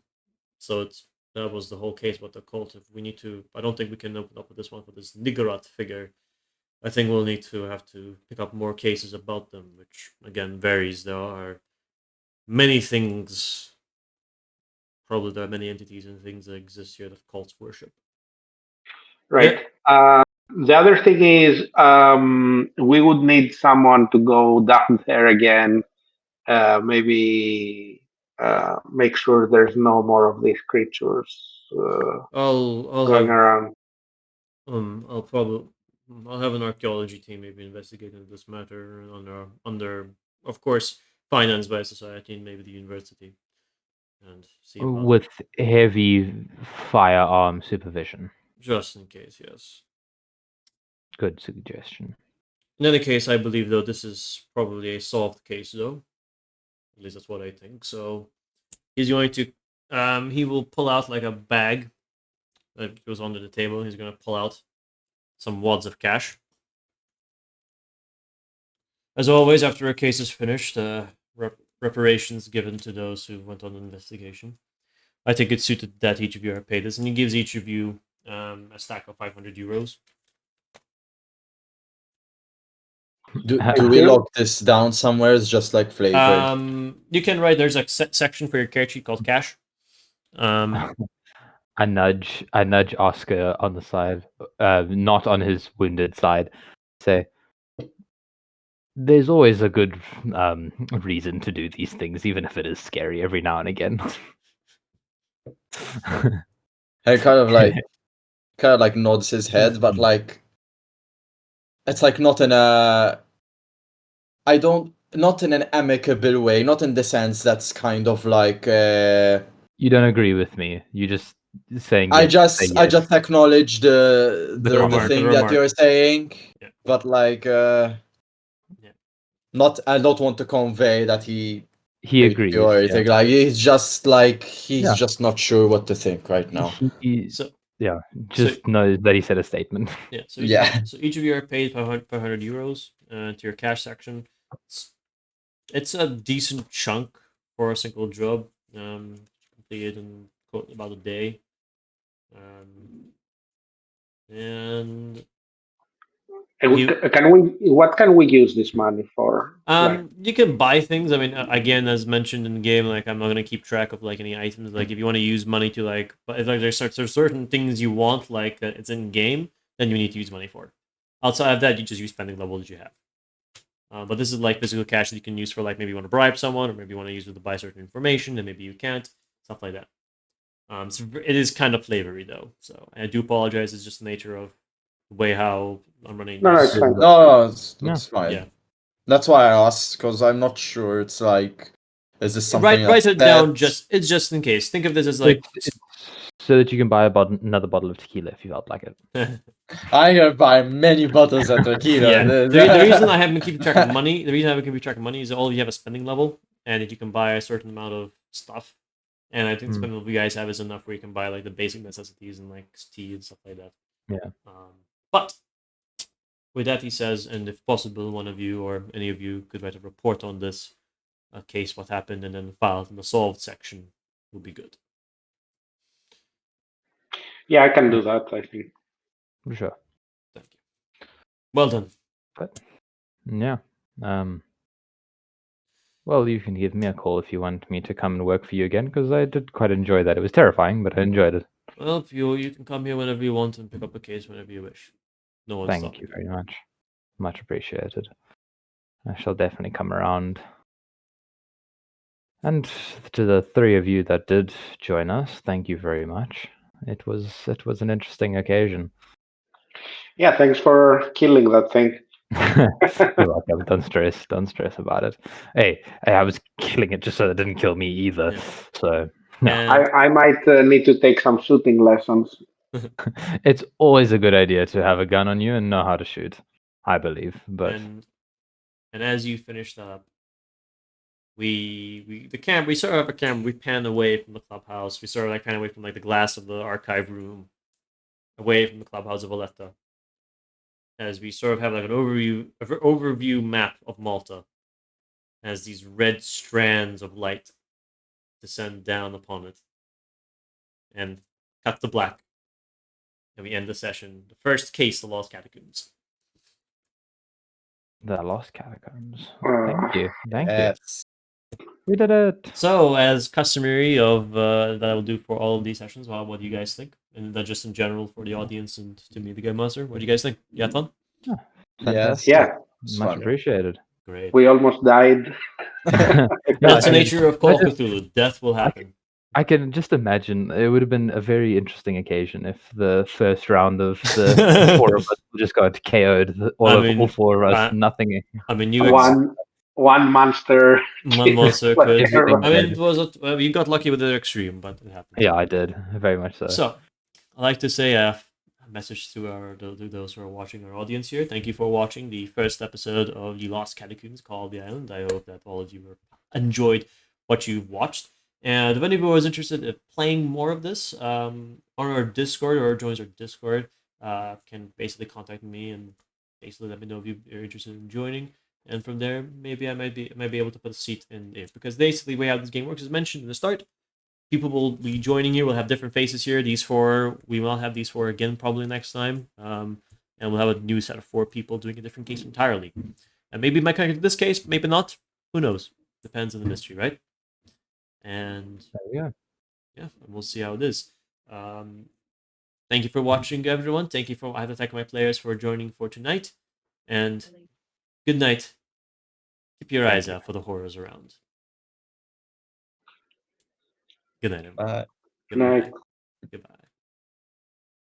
so that was the whole case about the cult. If we need to, I don't think we can open up with this one for this Niggurath figure. I think we'll need to have to pick up more cases about them, which again varies. There are many things. Probably there are many entities and things that exist here that cults worship. Right. The other thing is, we would need someone to go down there again. Maybe make sure there's no more of these creatures I'll going have around. I'll probably I'll have an archaeology team maybe investigating this matter under of course financed by society and maybe the university and see about With heavy firearm supervision. just in case. Yes. Good suggestion. In any case, I believe though this is probably a solved case though. At least that's what I think. So he's going to he will pull out like a bag that goes under the table. He's going to pull out some wads of cash. As always, after a case is finished, reparations given to those who went on an investigation. I think it's suited that each of you are paid this, and he gives each of you a stack of 500 euros. Do we lock this down somewhere? It's just like flavor. You can write. There's a section for your character sheet called cash. I nudge Oscar on the side, not on his wounded side. Say, there's always a good reason to do these things, even if it is scary every now and again. He kind of like nods his head, but like it's like not in a not in an amicable way, not in the sense that's kind of like You don't agree with me. You just saying I yes, say I yes. just acknowledge the remark, thing the that remark. you're saying, Yeah. but like not I don't want to convey that he agrees. or anything. Yeah. Like he's just Yeah. just not sure what to think right now. So yeah, just knows that he said a statement. yeah. So Yeah. So each of you are paid 500 euros to your cash section. It's a decent chunk for a single job. Completed in about a day. And what can we use this money for? you can buy things. I mean, again, as mentioned in the game, like I'm not gonna keep track of like any items. Like if you want to use money to like, but like there's certain things you want like that it's in game, then you need to use money for. Outside of that, you just use spending level that you have. But this is like physical cash that you can use for like maybe you want to bribe someone, or maybe you want to use it to buy certain information, and maybe you can't, stuff like that. So it is kind of flavory though. So I do apologize. It's just the nature of the way how I'm running. No, this. it's fine. No, it's fine. Yeah. That's why I asked, because I'm not sure. It's like, is this something Write it down. that's- It's just in case. Think of this as like It's so that you can buy another bottle of tequila if you felt like it. I can buy many bottles of tequila. yeah. The reason I haven't been keeping track of money, is all you have a spending level, and that you can buy a certain amount of stuff. And I think the spending level you guys have is enough where you can buy like the basic necessities and like tea and stuff like that. Yeah. But with that, he says, and if possible, one of you or any of you could write a report on this case, what happened, and then file it in the solved section would be good. Yeah, I can do that, I think. Sure. Thank you. Well done. But yeah. Well, you can give me a call if you want me to come and work for you again, because I did quite enjoy that. It was terrifying, but I enjoyed it. Well, if you can come here whenever you want and pick up a case whenever you wish. No one's Thank stopping you very much. Much appreciated. I shall definitely come around. And to the three of you that did join us, thank you very much. It was an interesting occasion. Yeah, thanks for killing that thing. You're welcome. Don't stress about it. Hey, I was killing it just so it didn't kill me either. Yeah. So I might need to take some shooting lessons. it's always a good idea to have a gun on you and know how to shoot, I believe. But and as you finish that up, we sort of have a camera. We pan away from the clubhouse. We sort of like pan away from like the glass of the archive room, away from the clubhouse of Valletta, as we sort of have like an overview map of Malta, as these red strands of light descend down upon it, and cut to black, and we end the session. The first case, the Lost Catacombs. the Lost Catacombs. Thank you. Yes. We did it. So, as customary of that I will do for all of these sessions, well, what do you guys think? And that just in general for the audience and to me, the Game Master. What do you guys think? You had fun? Fantastic. Yeah, Much appreciated. Great. we almost died. That's the nature of Call of Cthulhu. Death will happen. I can just imagine it would have been a very interesting occasion if the first round of the four of us just got KO'd. All four of us, nothing. I mean, One monster. One monster could. Everything I mean, dead. it was you got lucky with the extreme, but it happened. Yeah, I did very much so. So, I'd like to say a message to those who are watching our audience here. Thank you for watching the first episode of the Lost Catacombs Call the Island. I hope that all of you enjoyed what you've watched. And if anyone was interested in playing more of this on our Discord or joins our Discord, can basically contact me and basically let me know if you're interested in joining. And from there, maybe I might be able to put a seat in it, because basically the way how this game works is mentioned in the start. People will be joining here. We'll have different faces here. These four, we will have these four again probably next time. And we'll have a new set of four people doing a different case entirely. And maybe my character in this case, maybe not. Who knows? Depends on the mystery, right? And There we go. yeah, we'll see how it is. Thank you for watching, everyone. Thank you for I have to thank my players for joining for tonight. And good night. Keep your eyes out for the horrors around. Good night, everyone. Bye. Goodbye. Night. Goodbye.